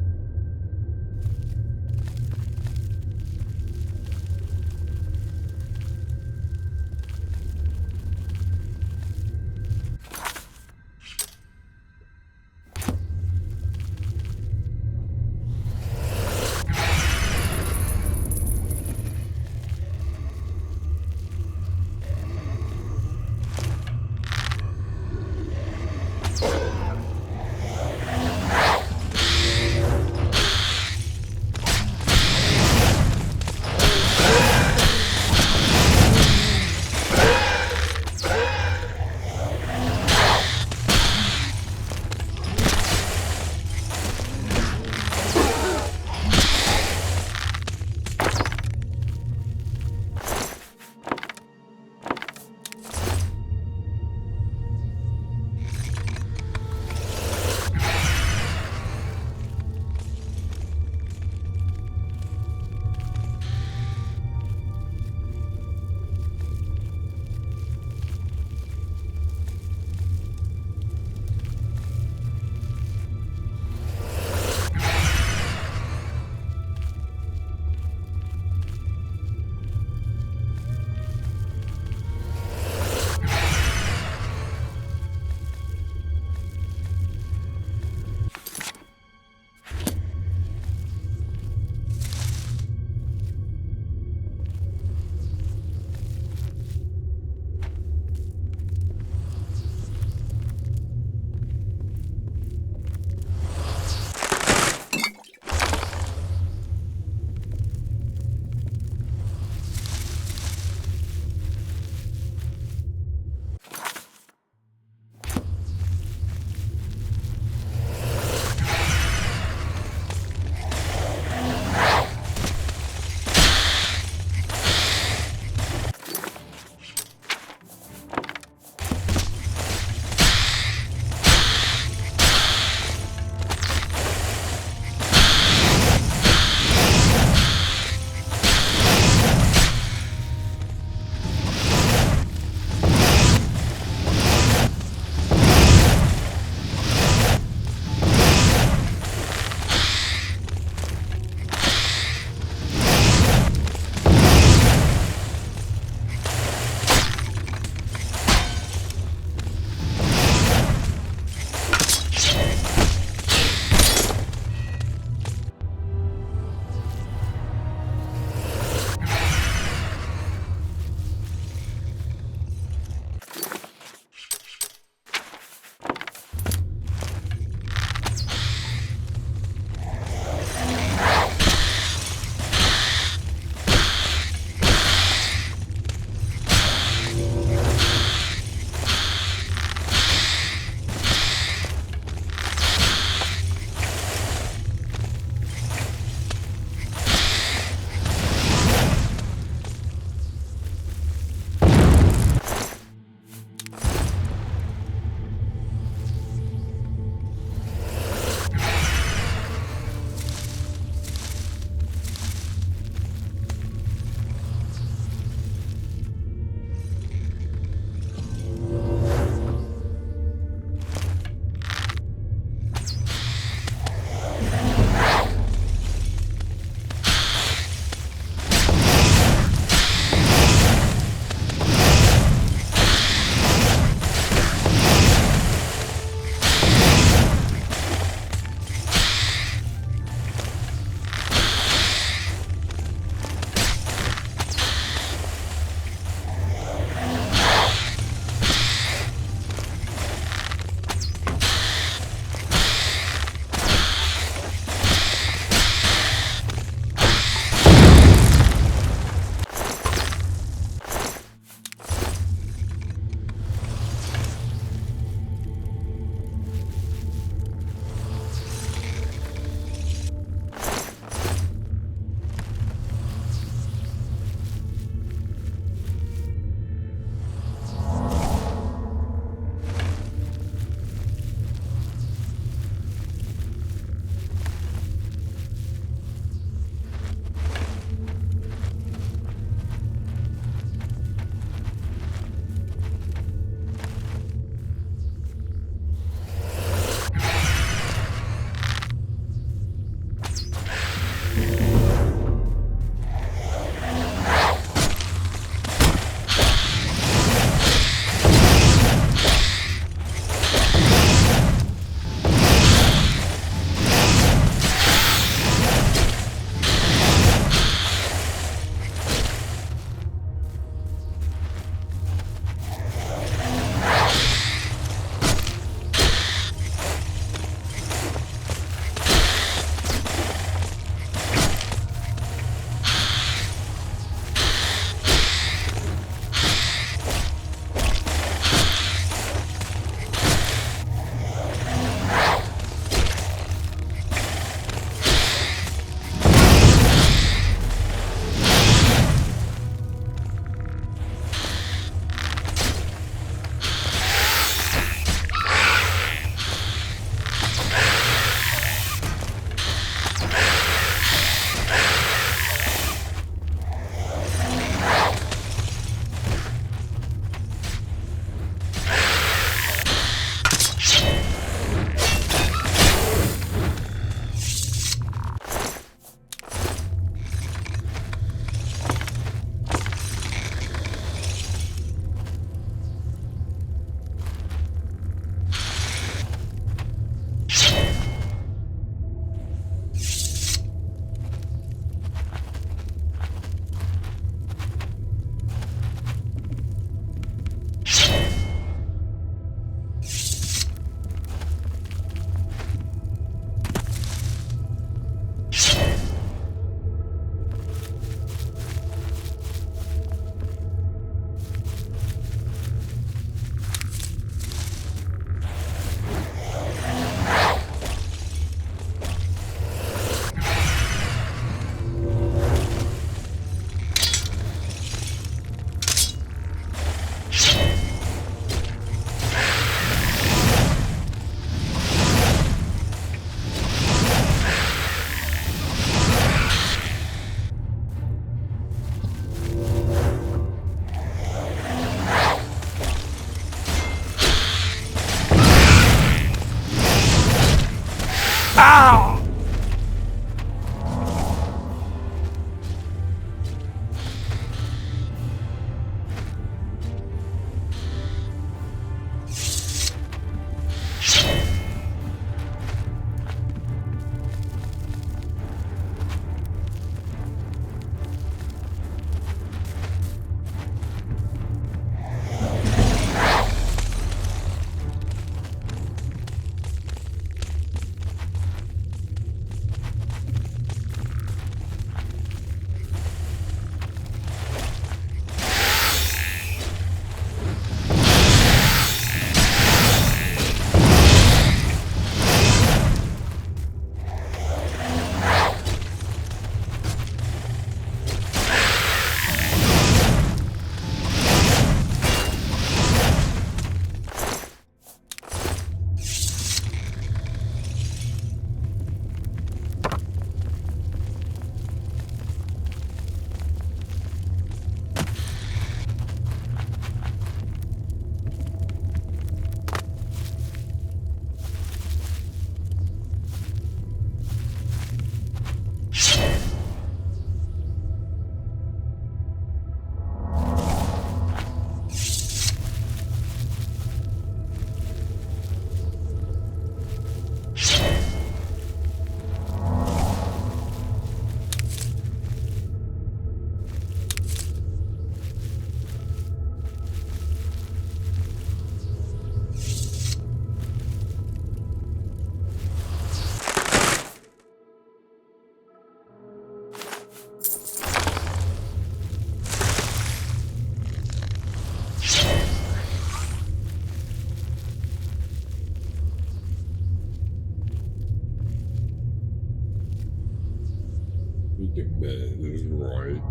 Speaker 1: The man is right.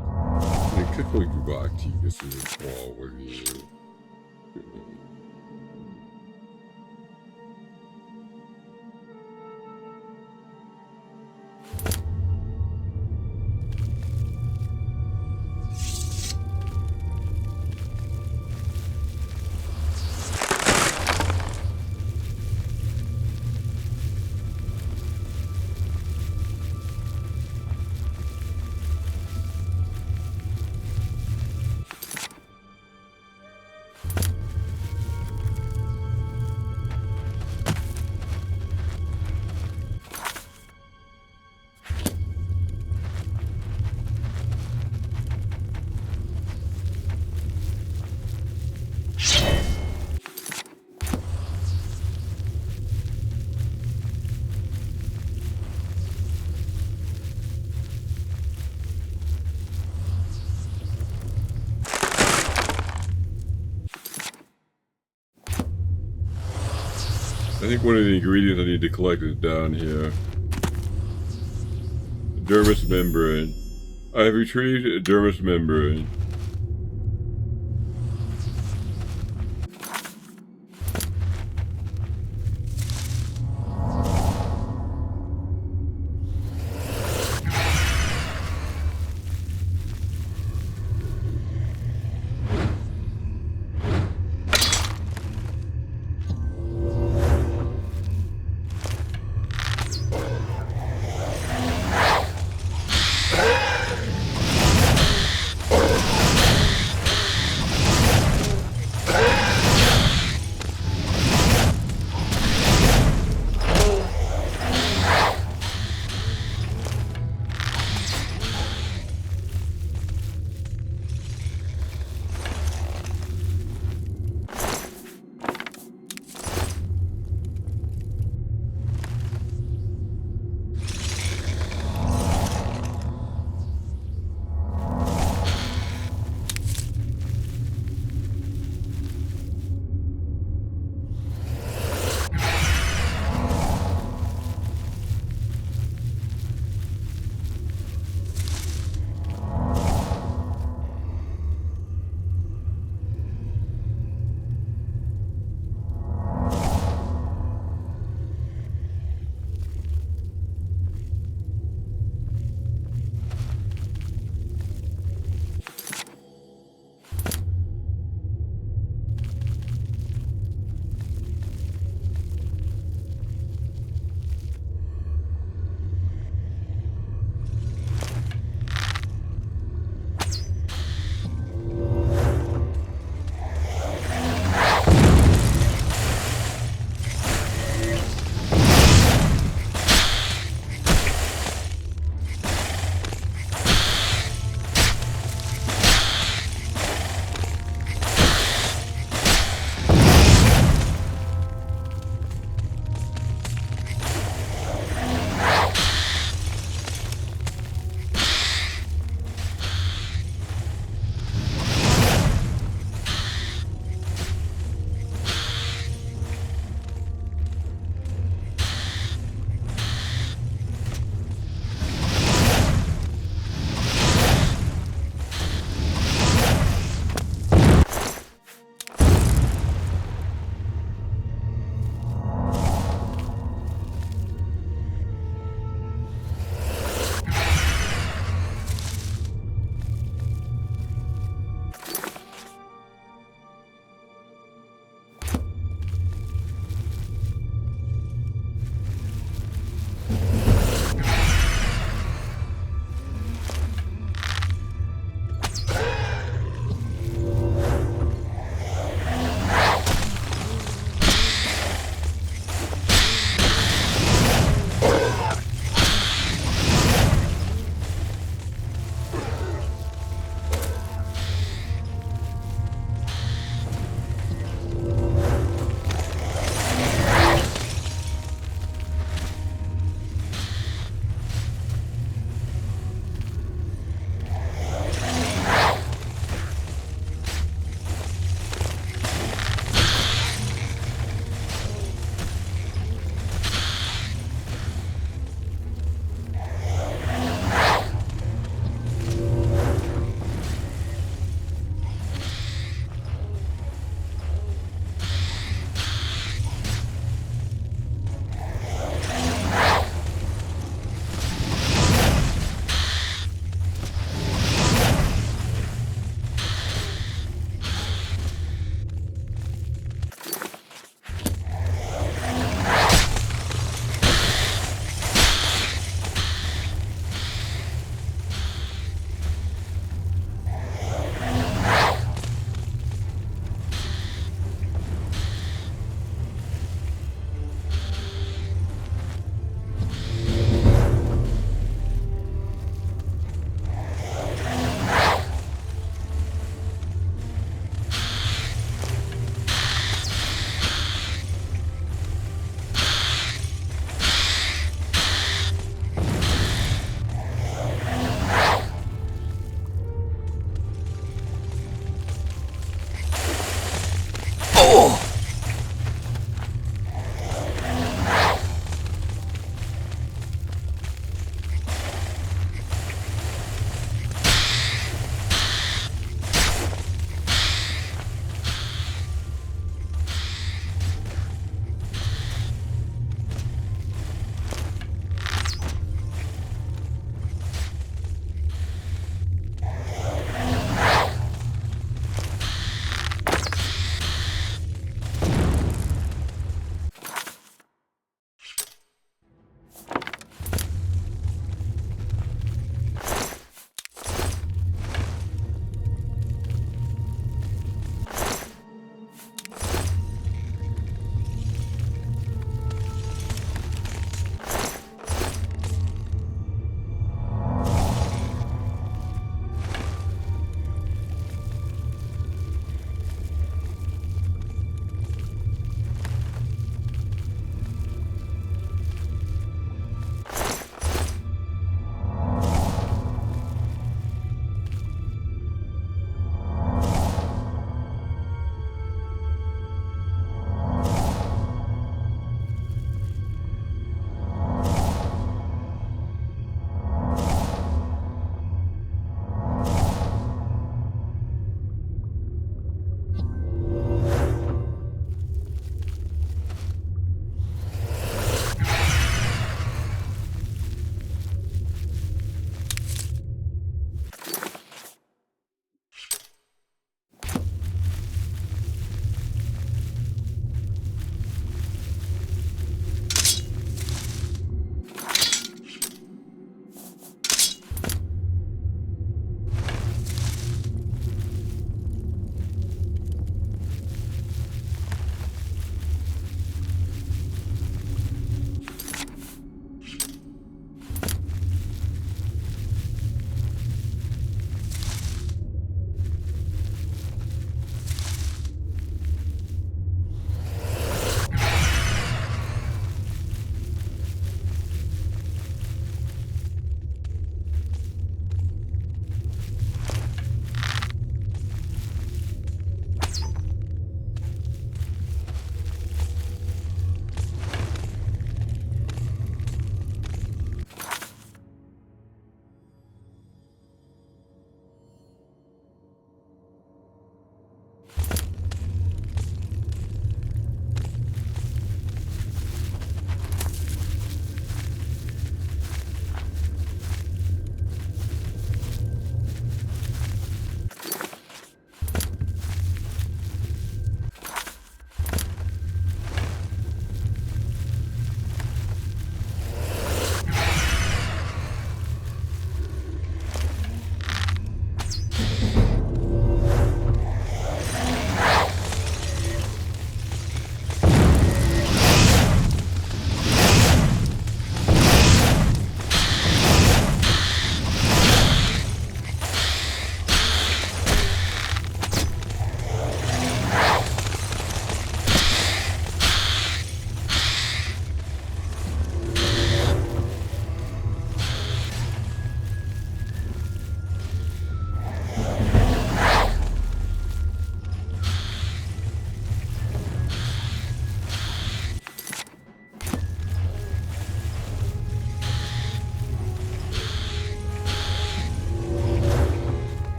Speaker 1: Jag kan få ju bara kika sig kvar vad vi gör. I think one of the ingredients I need to collect is down here. Dermis membrane. I have retrieved a dermis membrane.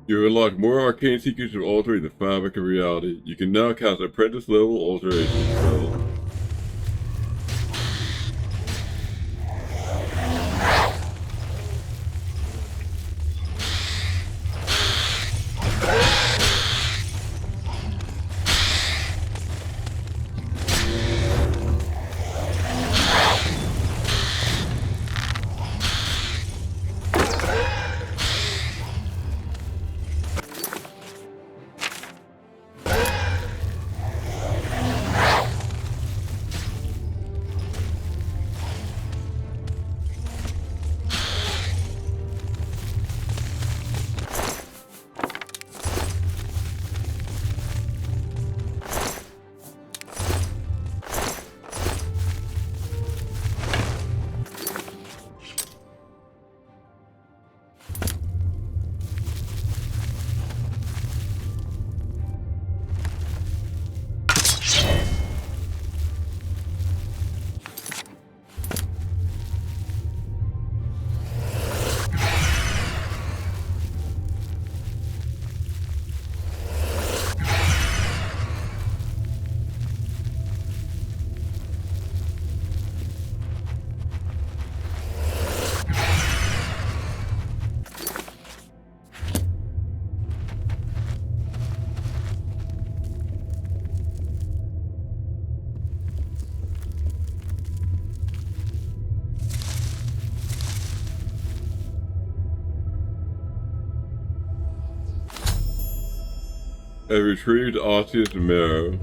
Speaker 1: You unlock more arcane secrets of altering the fabric of reality. You can now cast apprentice-level alteration spells. I retrieved Osiris marrow.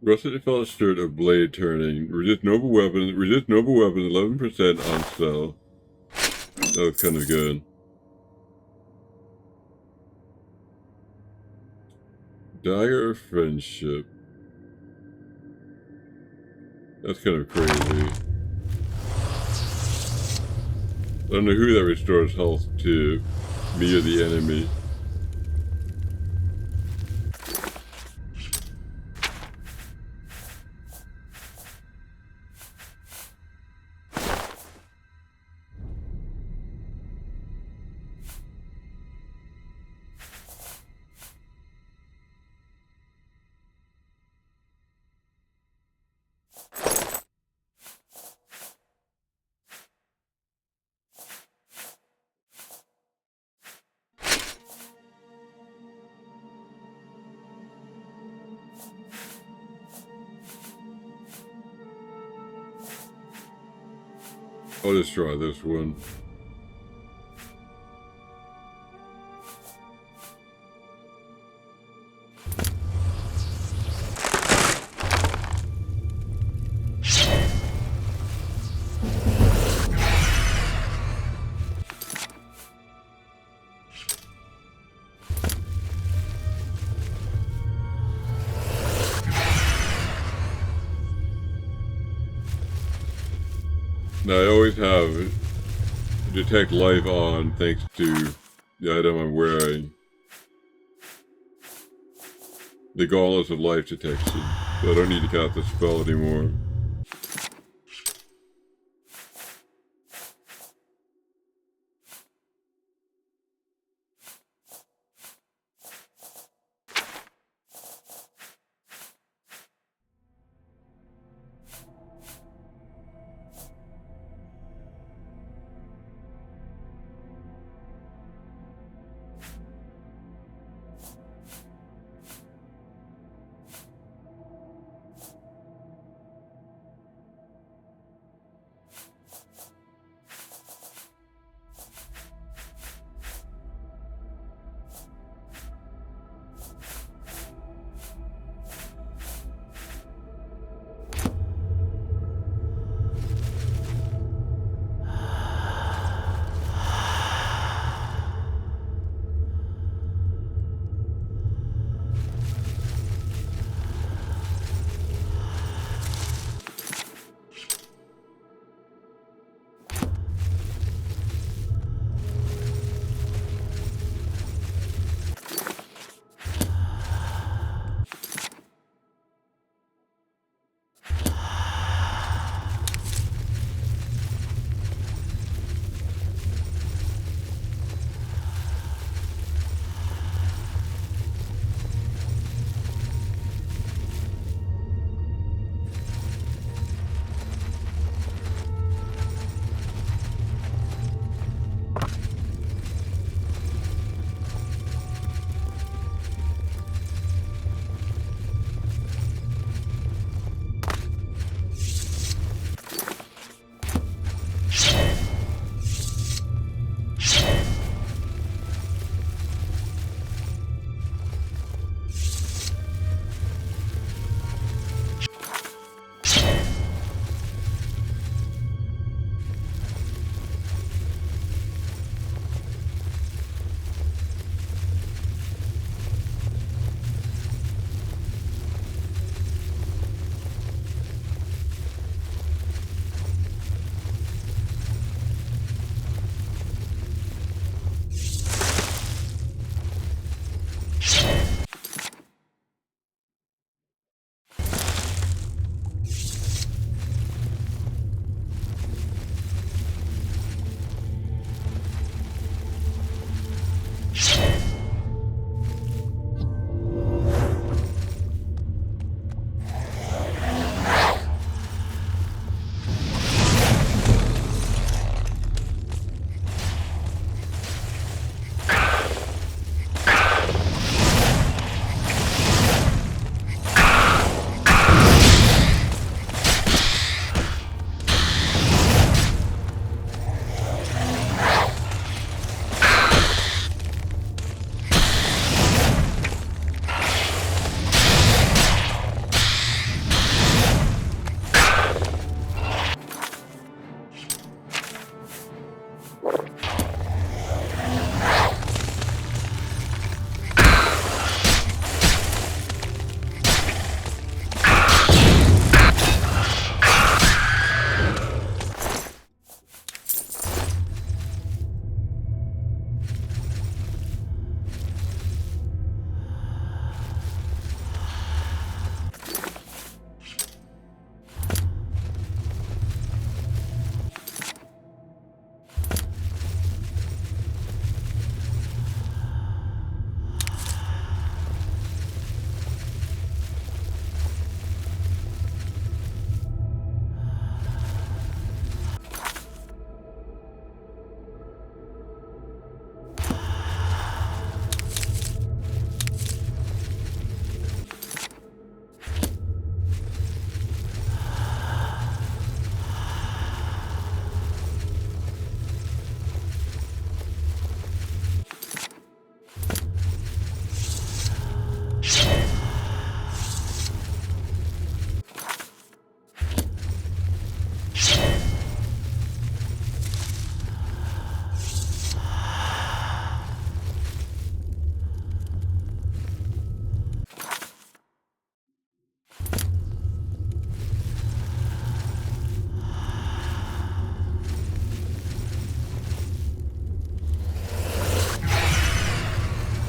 Speaker 1: Rusted felt shirt of blade turning. Resist noble weapons. Resist noble weapons 11% on spell. That was kind of good. Dagger of friendship. That's kind of crazy. I don't know who that restores health to. Me or the enemy. I'll just try this one. Now, I always have detect life on thanks to the item I'm wearing. The gauntlets of life detection. So I don't need to cast the spell anymore.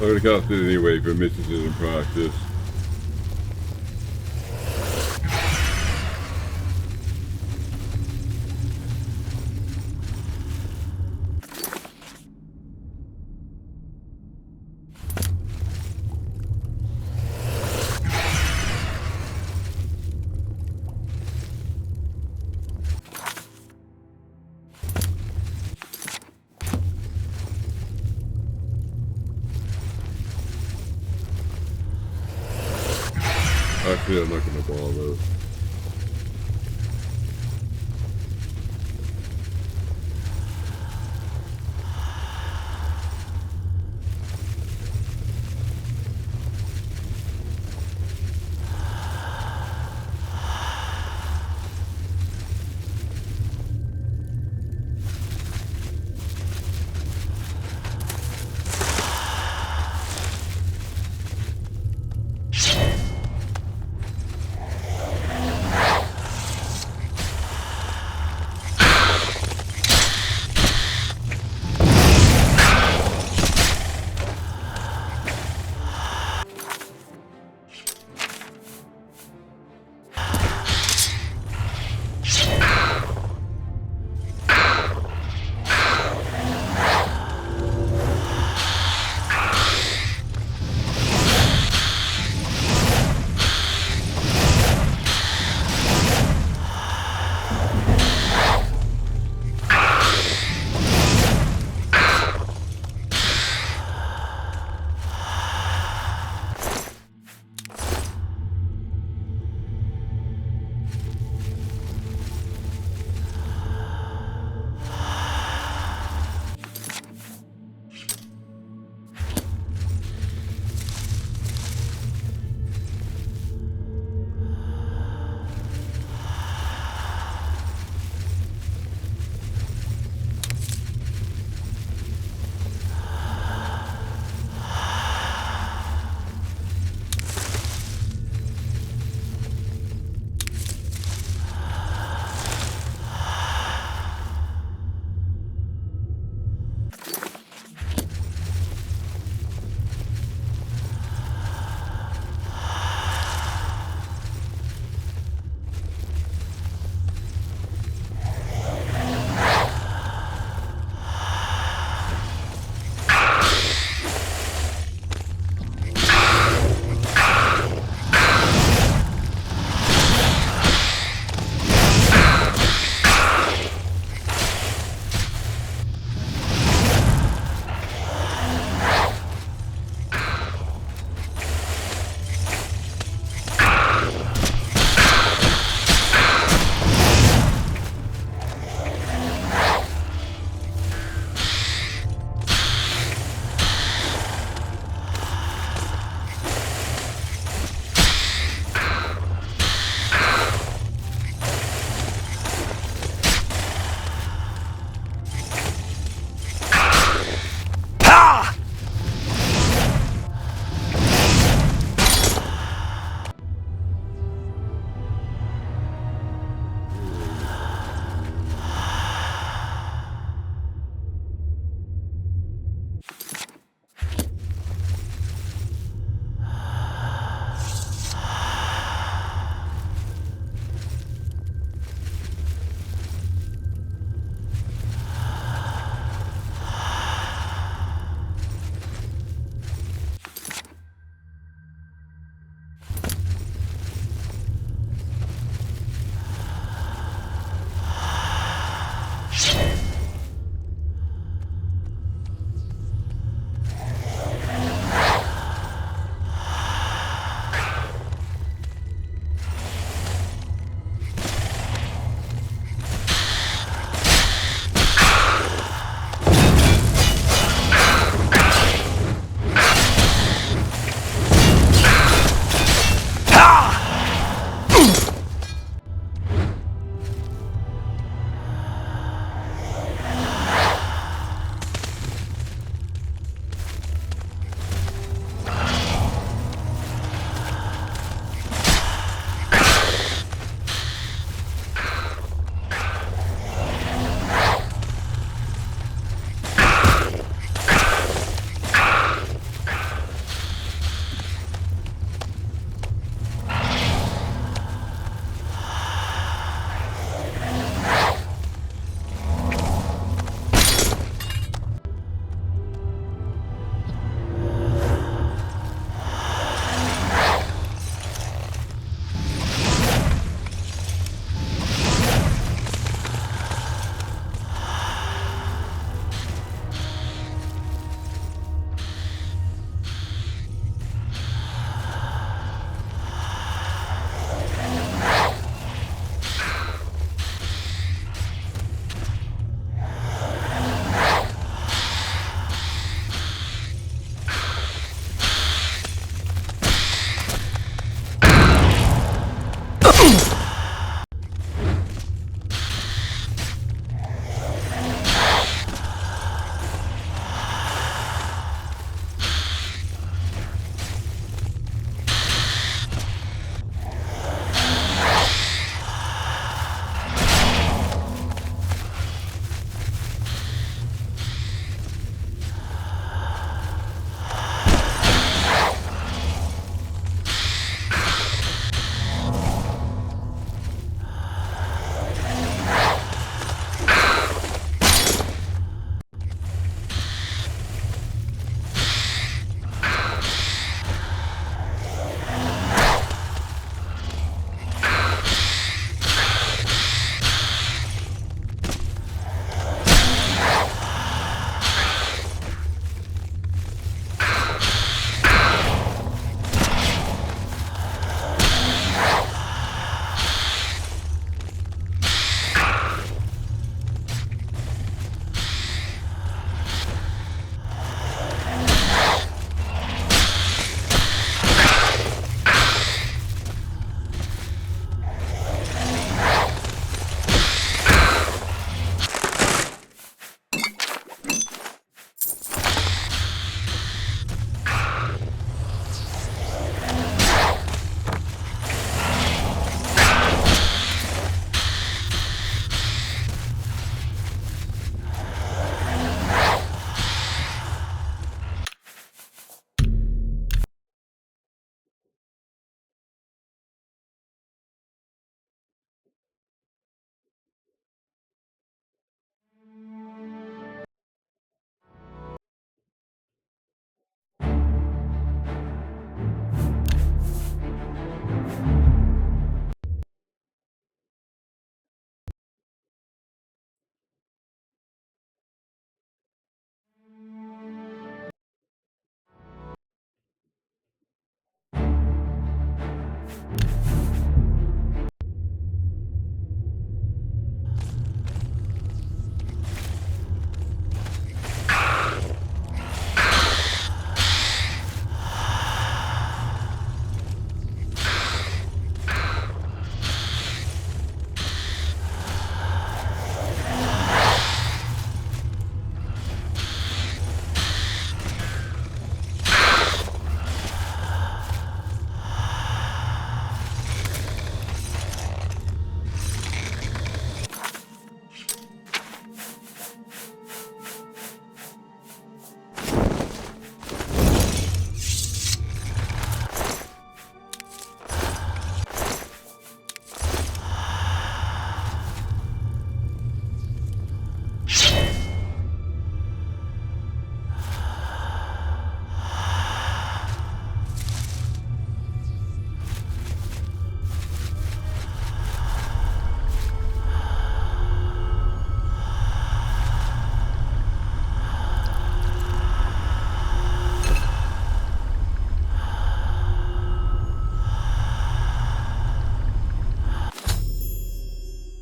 Speaker 1: I'm gonna cast it anyway for misses in practice. Actually, I'm not gonna bother.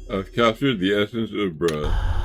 Speaker 1: I've captured the essence of breath.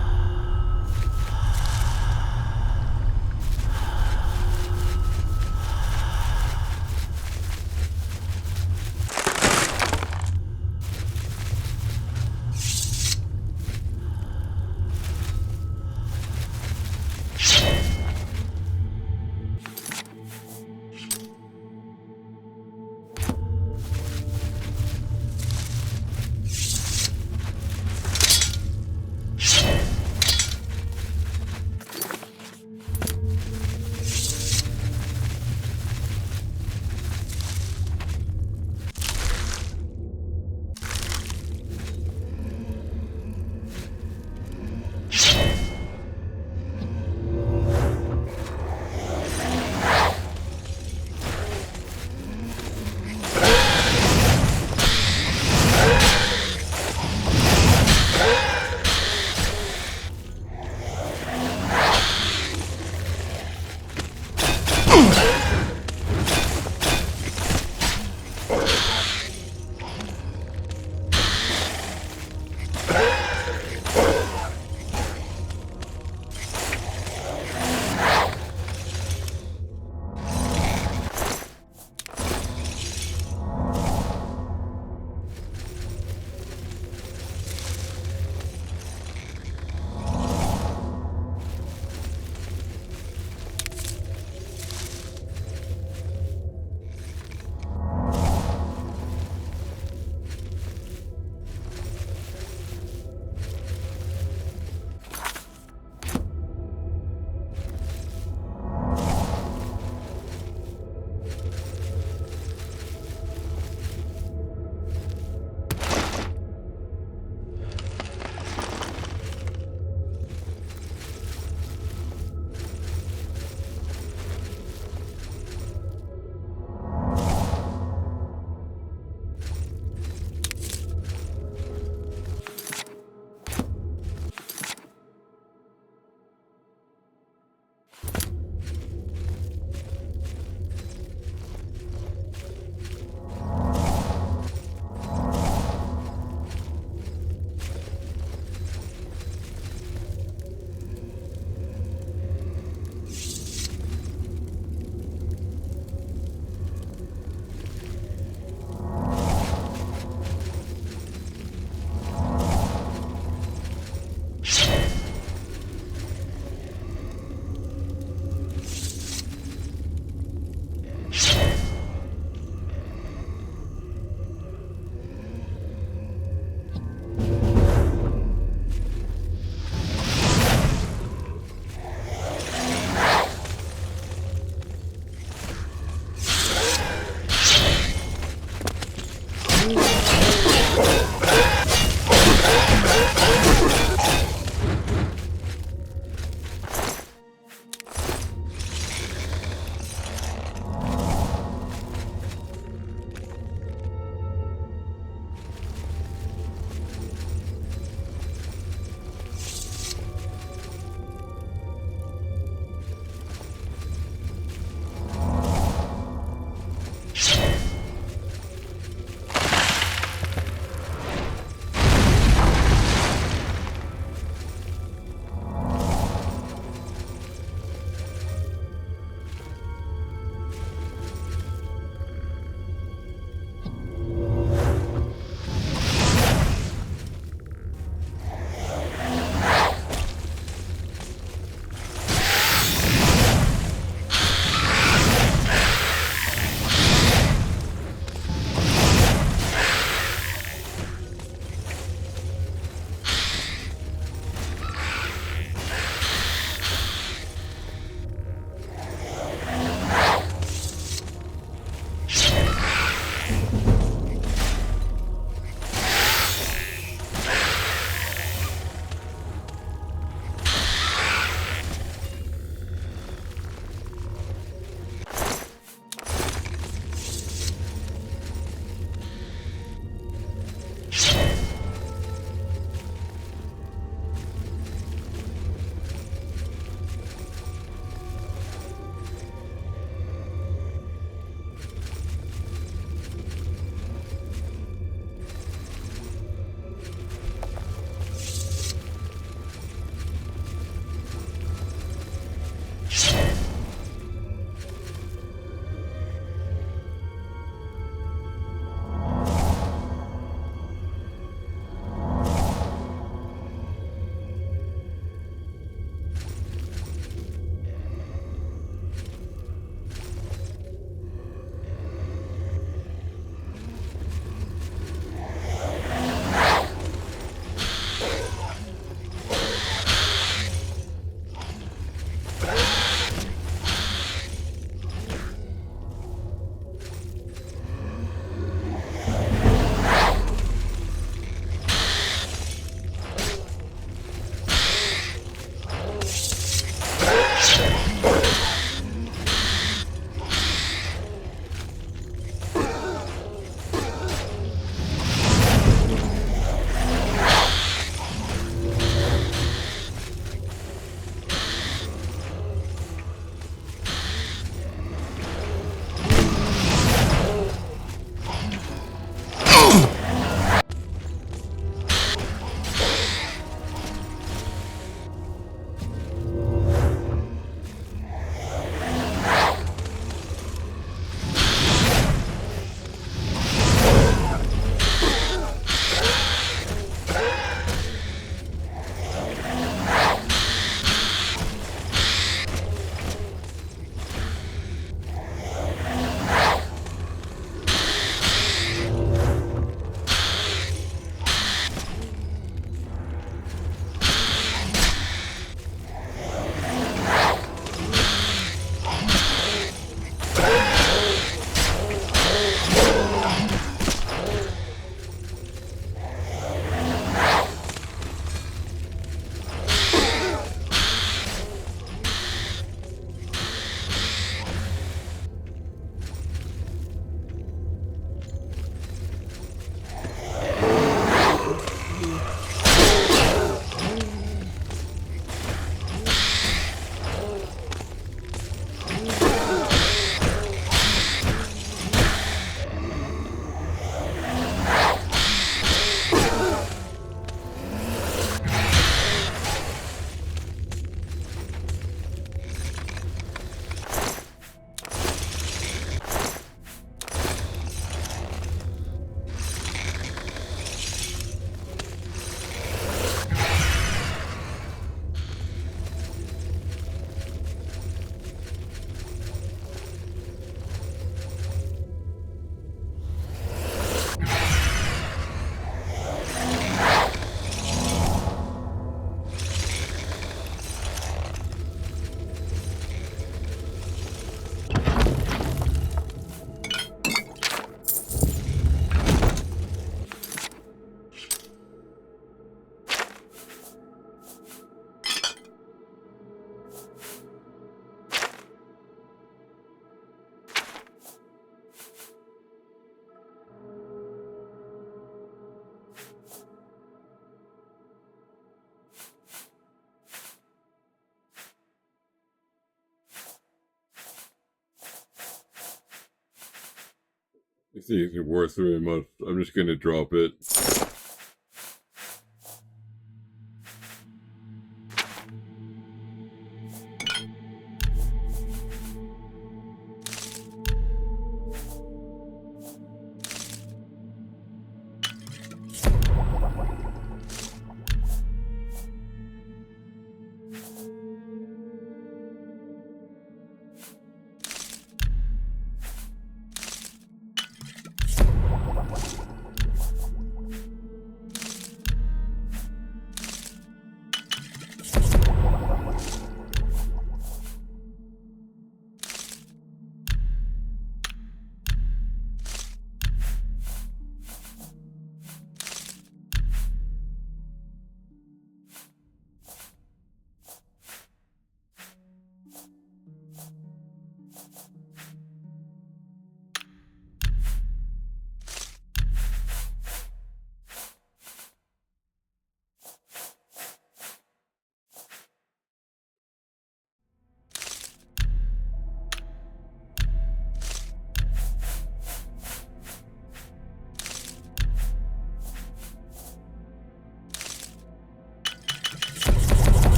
Speaker 1: It's easy worth 3 months. I'm just gonna drop it.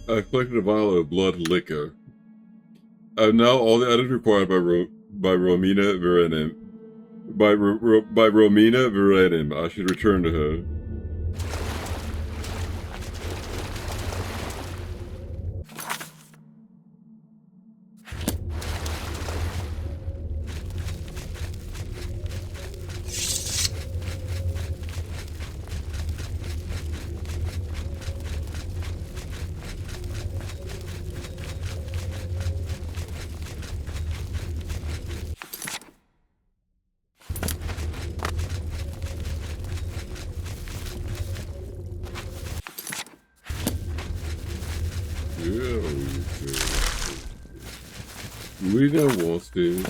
Speaker 1: I've collected a vial of blood liquor. I have now all the items required by Romina Verenim. By Romina Verenim. I should return to her. We don't want to.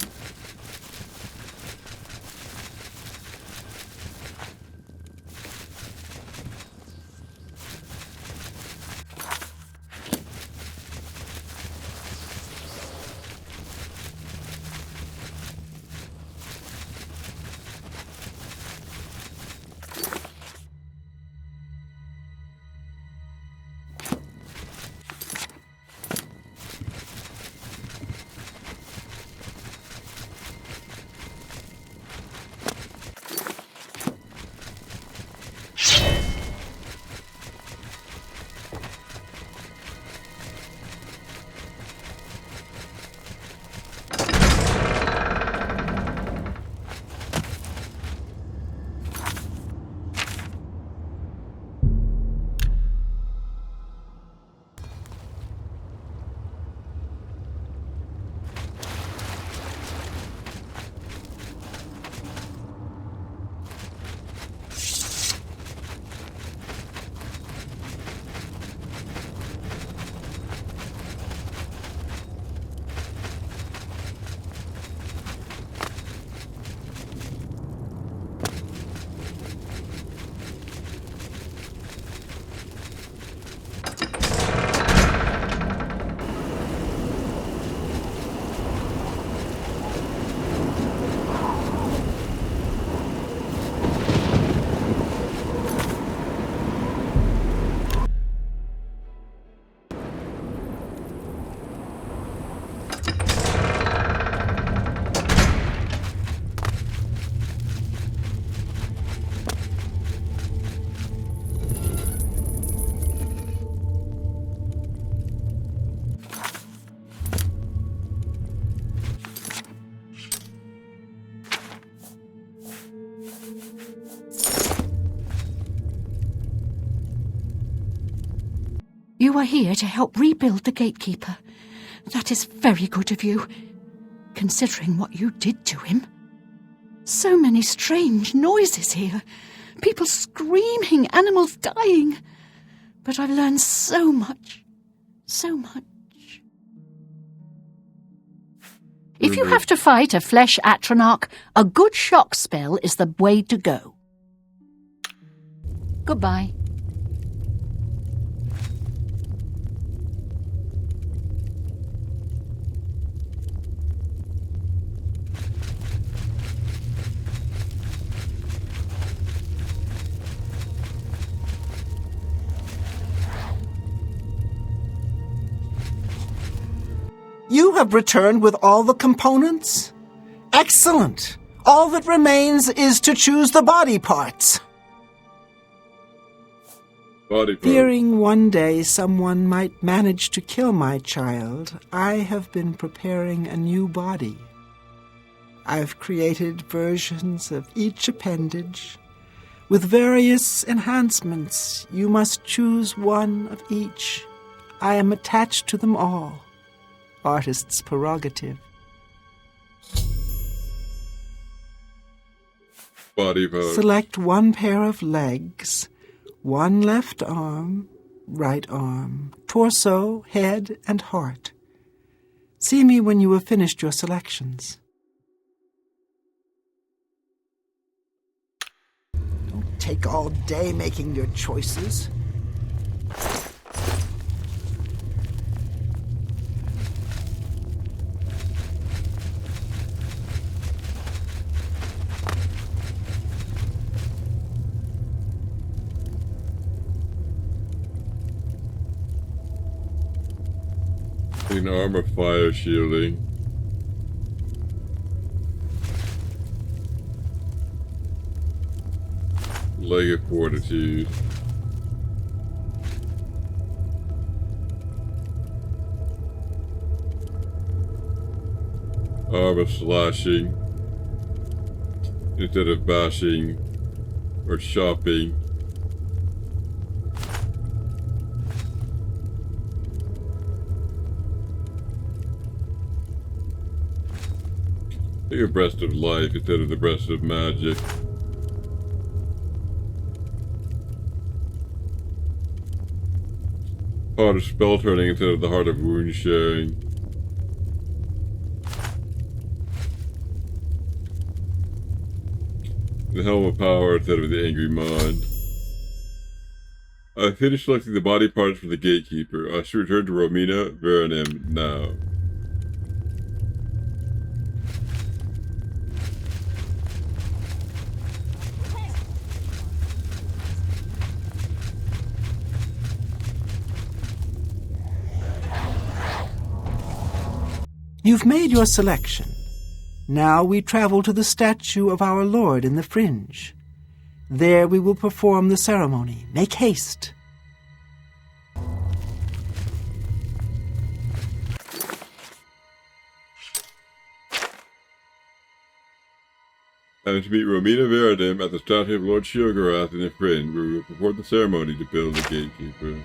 Speaker 8: You are here to help rebuild the gatekeeper. That is very good of you, considering what you did to him. So many strange noises here. People screaming, animals dying. But I've learned so much. So much. If you have to fight a flesh Atronach, a good shock spell is the way to go. Goodbye.
Speaker 9: You have returned with all the components? Excellent! All that remains is to choose the body parts. Fearing one day someone might manage to kill my child, I have been preparing a new body. I've created versions of each appendage. With various enhancements, you must choose one of each. I am attached to them all. Artist's prerogative.
Speaker 1: Body part.
Speaker 9: Select one pair of legs, one left arm, right arm, torso, head, and heart. See me when you have finished your selections. Don't take all day making your choices.
Speaker 1: Selecting armor fire shielding. Leg of fortitude. Armor slashing instead of bashing or chopping. Take a breast of life instead of the breast of magic. Heart of spell turning instead of the heart of wound sharing. The helm of power instead of the angry mind. I finished selecting the body parts for the gatekeeper. I should return to Romina Veranem now.
Speaker 9: You've made your selection. Now we travel to the statue of our Lord in the Fringe. There we will perform the ceremony. Make haste.
Speaker 1: I am to meet Romina Veradim at the statue of Lord Shiogorath in the Fringe, where we will perform the ceremony to build the gatekeeper.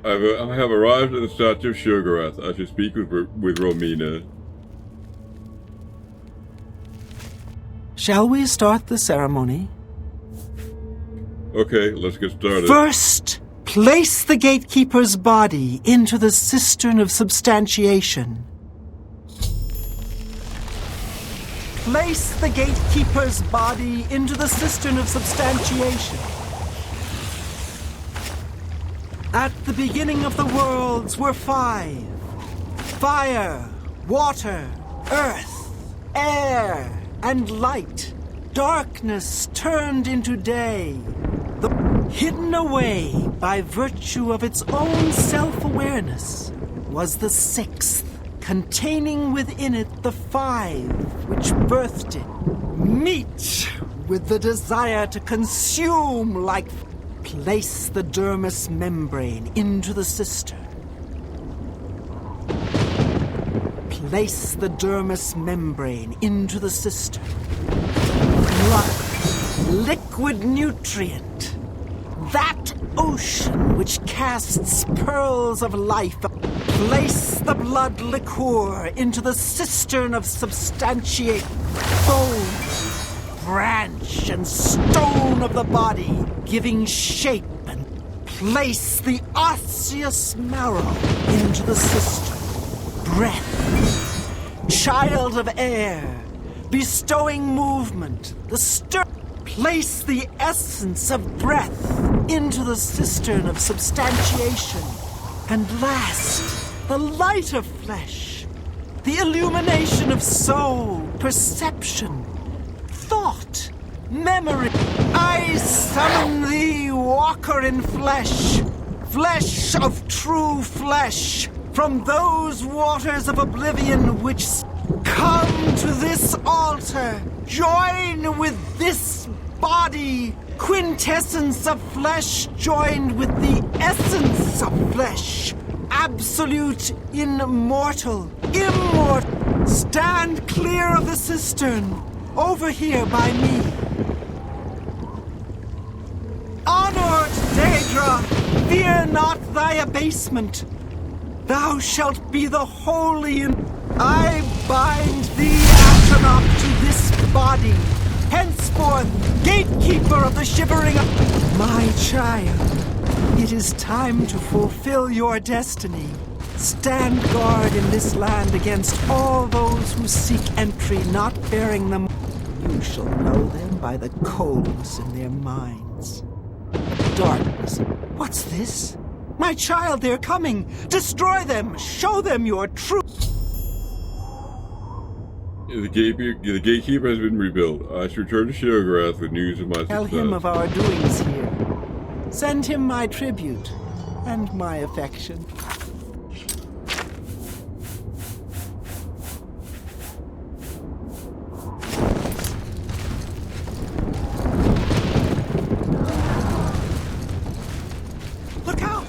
Speaker 1: I have arrived at the statue of Shiogorath. I should speak with Romina.
Speaker 9: Shall we start the ceremony?
Speaker 1: Okay, let's get started.
Speaker 9: First, place the gatekeeper's body into the cistern of substantiation. Place the gatekeeper's body into the cistern of substantiation. At the beginning of the worlds were 5. Fire, water, earth, air, and light. Darkness turned into day. Hidden away by virtue of its own self-awareness was the 6th, containing within it the 5, which birthed it. Meat with the desire to consume like... Place the dermis membrane into the cistern. Place the dermis membrane into the cistern. Blood, liquid nutrient. That ocean which casts pearls of life. Place the blood liquor into the cistern of substantiate. Bone, branch, and stone of the body, giving shape, and place the osseous marrow into the cistern. Breath, child of air, bestowing movement, the stir. Place the essence of breath into the cistern of substantiation. And last, the light of flesh, the illumination of soul, perception, thought, memory. I summon thee, walker in flesh, flesh of true flesh, from those waters of oblivion which come to this altar. Join with this body, quintessence of flesh joined with the essence of flesh. Absolute, immortal, immortal. Stand clear of the cistern, over here by me. Honored dead Hydra, fear not thy abasement. Thou shalt be the holy and I bind thee, Astronaut, to this body. Henceforth, gatekeeper of the shivering... My child, it is time to fulfill your destiny. Stand guard in this land against all those who seek entry, not bearing them. You shall know them by the coldness in their minds. Darkness. What's this? My child, they're coming! Destroy them! Show them your truth!
Speaker 1: The gatekeeper has been rebuilt. I shall return to Sheogorath with news of my success.
Speaker 9: Tell him of our doings here. Send him my tribute and my affection. Look out!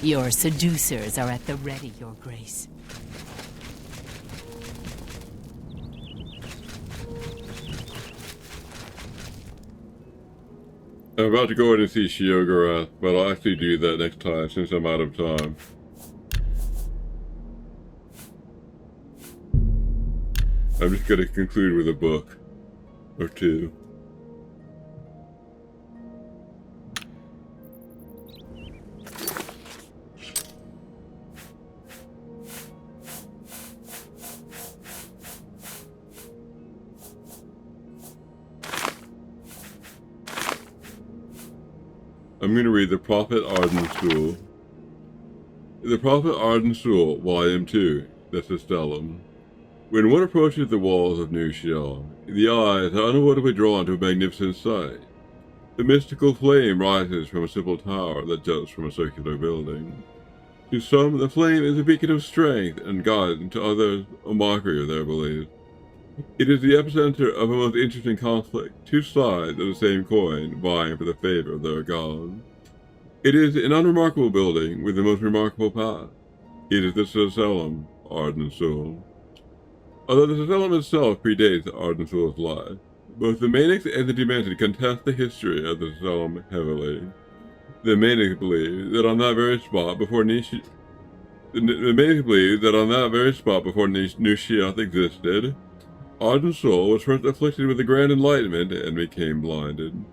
Speaker 2: Your seducers are at the ready, Your Grace.
Speaker 1: I'm about to go in and see Sheogorath, but I'll actually do that next time since I'm out of time. I'm just going to conclude with a book or two. I'm going to read The Prophet Ardensul. The Prophet Ardensul, Volume 2, the Stellum. When one approaches the walls of New Shell, the eyes are unavoidably drawn to a magnificent sight. The mystical flame rises from a simple tower that juts from a circular building. To some, the flame is a beacon of strength and guide, to others, a mockery of their beliefs. It is the epicenter of a most interesting conflict, two sides of the same coin vying for the favor of their god. It is an unremarkable building with the most remarkable path. It is the Stellum, Ardensul. Although the Stellum itself predates Ardensul's life, both the Manics and the Demented contest the history of the Stellum heavily. The Manics believe that on that very spot before New Sheoth existed, Ardensul was first afflicted with a grand enlightenment and became blinded.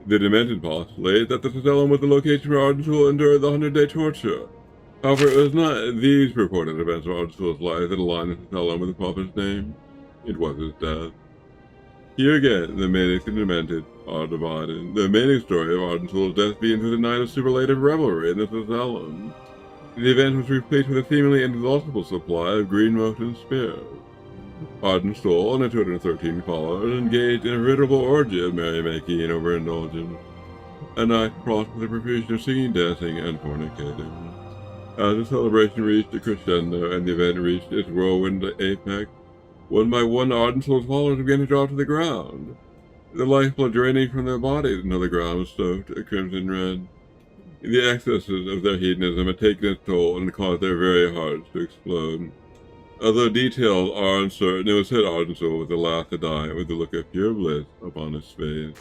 Speaker 1: The Demented postulate that the Stellum was the location where Ardensul endured the 100-day torture. However, it was not these purported events of Ardensul's life that aligned the Stellum with the prophet's name. It was his death. Here again, the Manics and Demented are divided. The Manic story of Ardensul's death begins with a night of superlative revelry in the Stellum. The event was replaced with a seemingly inexhaustible supply of green moten spears. Ardensul and the 213 followers engaged in a veritable orgy of merrymaking and overindulgence. A night fraught with a profusion of singing, dancing, and fornicating. As the celebration reached a crescendo and the event reached its whirlwind apex, one by one Ardensul's followers began to drop to the ground, the lifeblood draining from their bodies until the ground was soaked a crimson red. The excesses of their hedonism had taken its toll and caused their very hearts to explode. Although details are uncertain, it was said Ardensoul was the last to die with the look of pure bliss upon his face.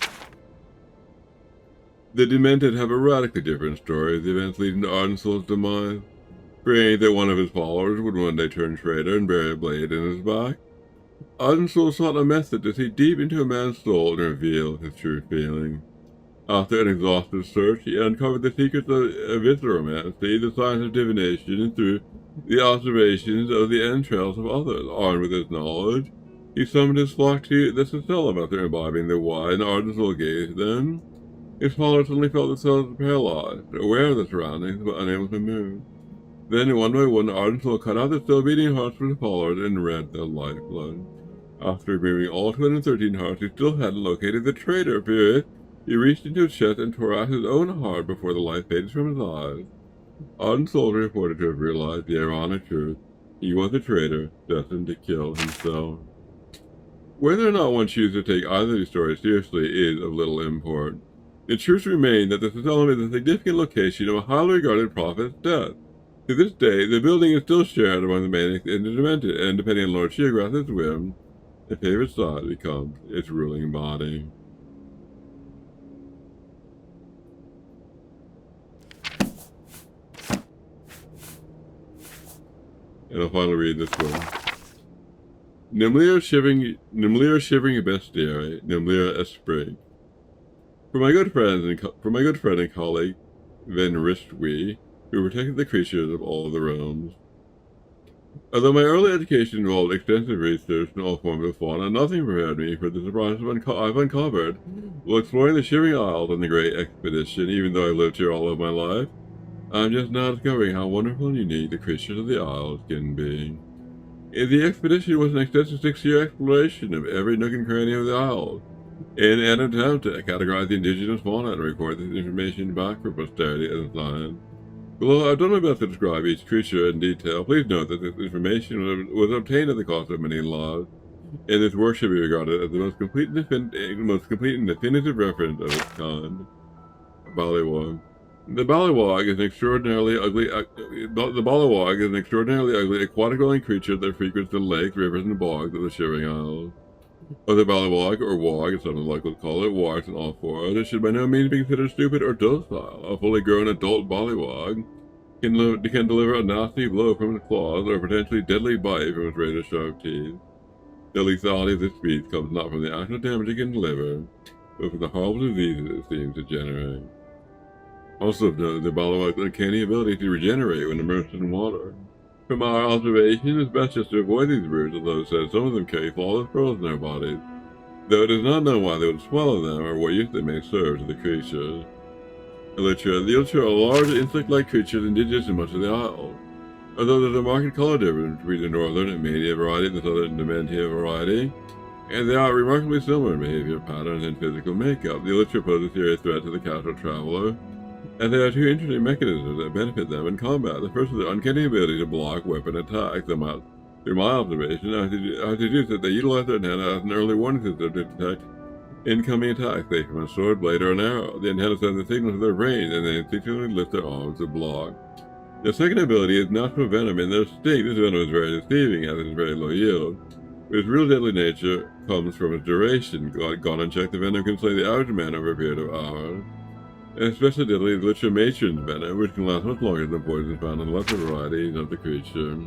Speaker 1: The Demented have a radically different story of the events leading to Ardensoul's demise, praying that one of his followers would one day turn traitor and bury a blade in his back. Ardensoul sought a method to see deep into a man's soul and reveal his true feelings. After an exhaustive search, he uncovered the secrets of visceromancy, the science of divination, and through the observations of the entrails of others. Armed with his knowledge, he summoned his flock to the Sicellum after imbibing their wine. Ardensoul gazed them. His followers suddenly felt themselves paralyzed, aware of the surroundings, but unable to move. Then, one by one, Ardensoul cut out the still beating hearts from his followers and read their lifeblood. After removing all 213 hearts, he still hadn't located the traitor. Furious, he reached into his chest and tore out his own heart before the light faded from his eyes. Ardensoul reported to have realized the ironic truth. He was a traitor, destined to kill himself. Whether or not one chooses to take either of these stories seriously is of little import. The truth remains that the Sicellum is a significant location of a highly regarded prophet's death. To this day, the building is still shared among the Manics and the Demented, and depending on Lord Sheograth's whim, the favorite side becomes its ruling body. And I'll finally read this one. Nimlira shivering bestiary, Nimlira esprit. For my good friend and colleague, Van Ristwe, who protected the creatures of all the realms. Although my early education involved extensive research in all forms of fauna, nothing prepared me for the surprises I've uncovered while exploring the Shivering Isles on the Great Expedition. Even though I've lived here all of my life, I'm just now discovering how wonderful and unique the creatures of the Isles can be. The expedition was an extensive 6-year exploration of every nook and cranny of the Isles, in an attempt to categorize the indigenous fauna and record this information back for posterity as a science. Although I've done my best to describe each creature in detail, please note that this information was obtained at the cost of many lives, and this work should be regarded as the most complete and definitive reference of its kind. Ballywog. The Ballywog is an extraordinarily ugly. Aquatic-dwelling creature that frequents the lakes, rivers, and bogs of the Shivering Isles. Whether Ballywog or Wog, as some like to call it, walks on all fours, it should by no means be considered stupid or docile. A fully grown adult Ballywog can deliver a nasty blow from its claws or a potentially deadly bite from its razor-sharp teeth. The lethality of this beast comes not from the actual damage it can deliver, but from the horrible diseases it seems to generate. Also of note, the Ballywog's uncanny ability to regenerate when immersed in water. From our observation, it's best just to avoid these brutes, although it says some of them carry flawless pearls in their bodies, though it is not known why they would swallow them or what use they may serve to the creatures. Elytra. The Elytra are large insect-like creatures indigenous in much of the Isles. Although there's a marked color difference between the northern and Mania variety and the southern Dementia variety, and they are remarkably similar in behavior patterns and physical makeup, the Elytra pose a serious threat to the casual traveler, and there are two interesting mechanisms that benefit them in combat. The first is their uncanny ability to block weapon attacks. Through my observation, I've deduced that they utilize their antenna as an early warning system to detect incoming attacks, say from a sword, blade, or an arrow. The antenna sends a signal to their brain, and they instinctively lift their arms to block. Their second ability is natural venom. In their sting, this venom is very deceiving, as it is very low yield. But its real deadly nature comes from its duration. Gone unchecked, the venom can slay the average man over a period of hours. And especially deadly is Elytra matron's venom, which can last much longer than poison found in lesser varieties of the creature.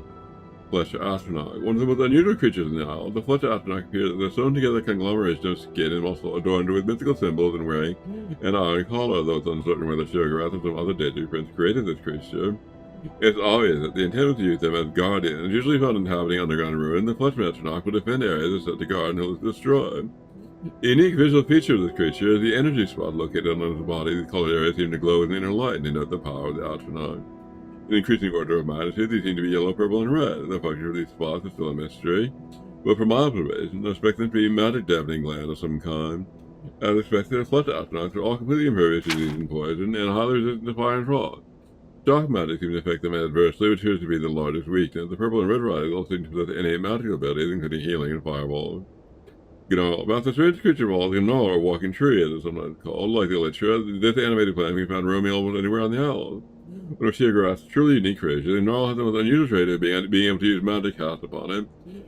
Speaker 1: Flesher Astronaut. One of the most unusual creatures in the Isle, the Flesher Astronaut appears as a sewn-together conglomeration of skin and muscle adorned with mythical symbols and wearing an iron collar, though it's uncertain whether Sheograth or some other deity prince created this creature. It's obvious that the intent was to use them as guardians, usually found inhabiting underground ruins. The Flesher Astronaut will defend areas set to guard until it's destroyed. The unique visual feature of this creature is the energy spot located on his body. These colored areas seem to glow with inner light and denote the power of the astronaut. In increasing order of magnitude, these seem to be yellow, purple, and red. The function of these spots is still a mystery, but from my observation, I expect them to be magic dampening gland of some kind. As expected, the Flesher astronauts are all completely impervious to disease and poison, and highly resistant to fire and frost. Dark magic seems to affect them adversely, which appears to be the largest weakness. The purple and red varieties also seem to possess innate magical abilities, including healing and fireballs. Gnoll. About the strange creature of all, the Gnoll, or walking tree, as it's sometimes called, like the Elytra, this animated plant can be found roaming almost anywhere on the Isles. One of Sheogorath's truly unique creations, and Gnarl has the most unusual trait of being able to use magic cast upon it,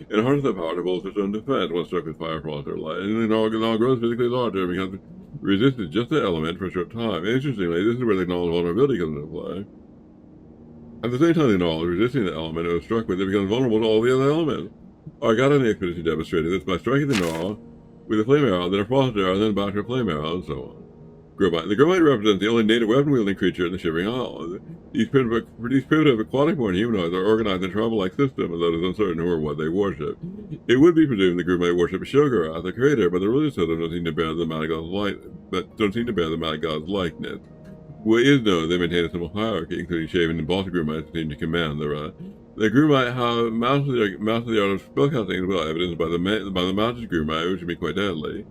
Speaker 1: and harness that power to bolster its own defense when struck with fire, frost, or light. And Gnarl grows physically larger and becomes resistant just the element for a short time. And interestingly, this is where the Gnarl's vulnerability comes into play. At the same time the Gnarl is resisting the element it was struck with, it becomes vulnerable to all the other elements. Our god on the expedition demonstrated this by striking the Gnarl with a flame arrow, then a frost arrow, then back to a flame arrow, and so on. Gromite. The Gromite represents the only native weapon-wielding creature in the Shivering Isle. These primitive aquatic-born humanoids are organized in a tribal-like system, although it is uncertain who or what they worship. It would be presumed the Gromite worship Sheogorath, the creator, but the religious system don't seem to bear the Mad God's likeness. What is known, they maintain a simple hierarchy, including shaven and bossy Gromites who seem to command the rest. The Gromite have mastered the art of spellcasting as well, evidenced by the Master's Gromite, which can be quite deadly.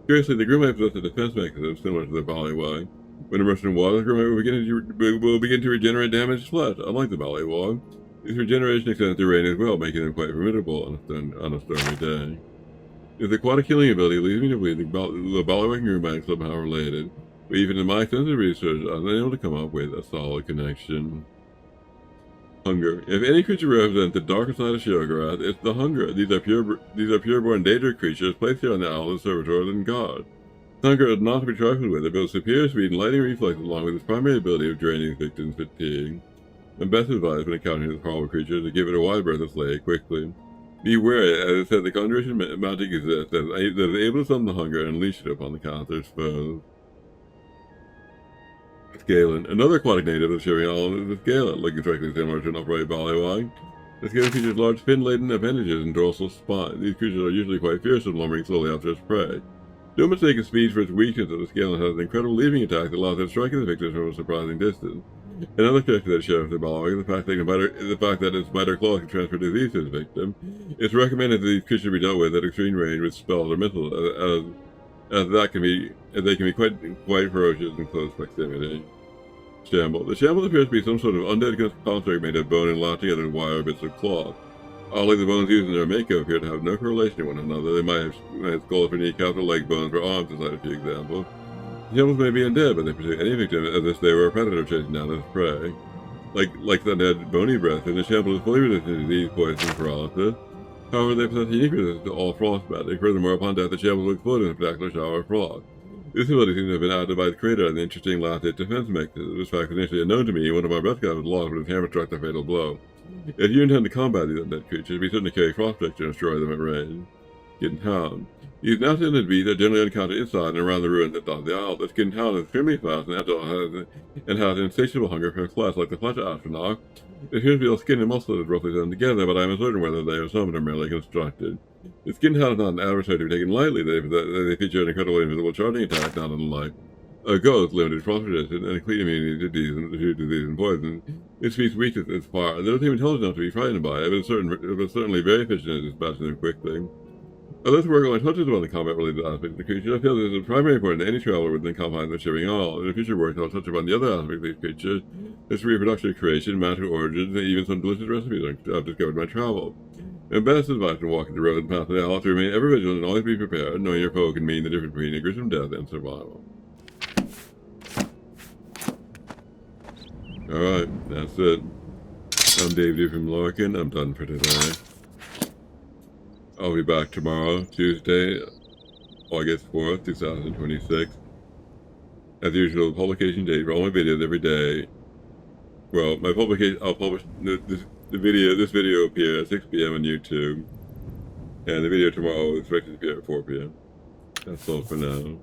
Speaker 1: Curiously, the Gromite possess a defense mechanism similar to the Ballywog. When immersed in water, the Gromite will begin to regenerate damaged flesh, unlike the Ballywog. This regeneration extends to rain as well, making them quite formidable on a stormy day. Its aquatic healing ability leads me to believe the Ballywog and Gromite are somehow related, but even in my extensive research, I was unable to come up with a solid connection. Hunger. If any creature represents the darker side of Sheogorath, it's the Hunger. These are pureborn dangerous creatures placed here on the isle as servitors and gods. Hunger is not to be trifled with. It builds superior speed and lightning reflexes along with its primary ability of draining victims' fatigue. My best advice when encountering this horrible creature is to give it a wide berth and slay it quickly. Be wary, as it said, the conjuration magic exists that is able to summon the Hunger and unleash it upon the caster's foes. Scalen. Another aquatic native of the Shivering Isle is the Scalen, looking strikingly similar to an upright Ballywog. The Scalen features large fin-laden appendages and dorsal spine. These creatures are usually quite fierce and lumbering slowly after its prey. Don't mistake its speed for its weakness, as the Scalen has an incredible leaping attack that allows it to strike the victims from a surprising distance. Another character that shares the Ballywog is the fact that its bite or claws can transfer disease to its victim. It's recommended that these creatures be dealt with at extreme range with spells or missiles, as they can be quite ferocious in close proximity. Shamble. The Shamble appears to be some sort of undead construct made of bone and lashed together with wire or bits of cloth. Oddly, the bones used in their makeup appear to have no correlation to one another. They might have skulls for kneecaps or leg bones for arms, to cite a few examples. The Shambles may be undead, but they pursue any victim as if they were a predator chasing down its prey. Like the undead bony breath, and the Shamble is fully resistant to disease, poison, and paralysis. However, they possess unique resistance to all frost magic. Furthermore, upon death, the Shambles will explode in a spectacular shower of frost. This ability seems to have been added by the creator and the interesting last-hit defense mechanism. This fact was initially unknown to me. One of our best guys was lost when his hammer struck the fatal blow. If you intend to combat these undead creatures, be certain to carry frost protection and destroy them at range. Kitten Hound. These now-sentient beasts are generally encountered inside and around the ruins that dot the isle. This Kitten Hound is extremely fast and agile and has an insatiable hunger for flesh like the flesh astronaut. It appears to be all skin and muscle that is roughly sewn together, but I am uncertain whether they are summoned or merely constructed. The Skin Hound is not an adversary to be taken lightly. They feature an incredibly invisible charging attack, not unlike a ghost, limited frost resistance, and a complete immunity to disease and poison. Its speed's weakness is fire. They don't seem intelligent enough to be frightened by it, but certainly very efficient at dispatching them quickly. Although this work only touches upon the combat-related aspects of the creature, I feel this is primarily important to any traveler within the confines of the Shivering Isle. In the future work, I'll touch upon the other aspects of these creatures, history, reproduction, creation, magical origins, and even some delicious recipes I've discovered in my travels. And best advice when walking the road and past the isle to remain ever vigilant and always be prepared, knowing your foe can mean the difference between a gruesome death and survival. Alright, that's it. I'm Dave from Larkin. I'm done for today. I'll be back tomorrow, Tuesday, August 4th, 2026. As usual, publication date for all my videos every day. Well, I'll publish this video will appear at 6 p.m. on YouTube. And the video tomorrow is expected to appear at 4 p.m. That's all for now.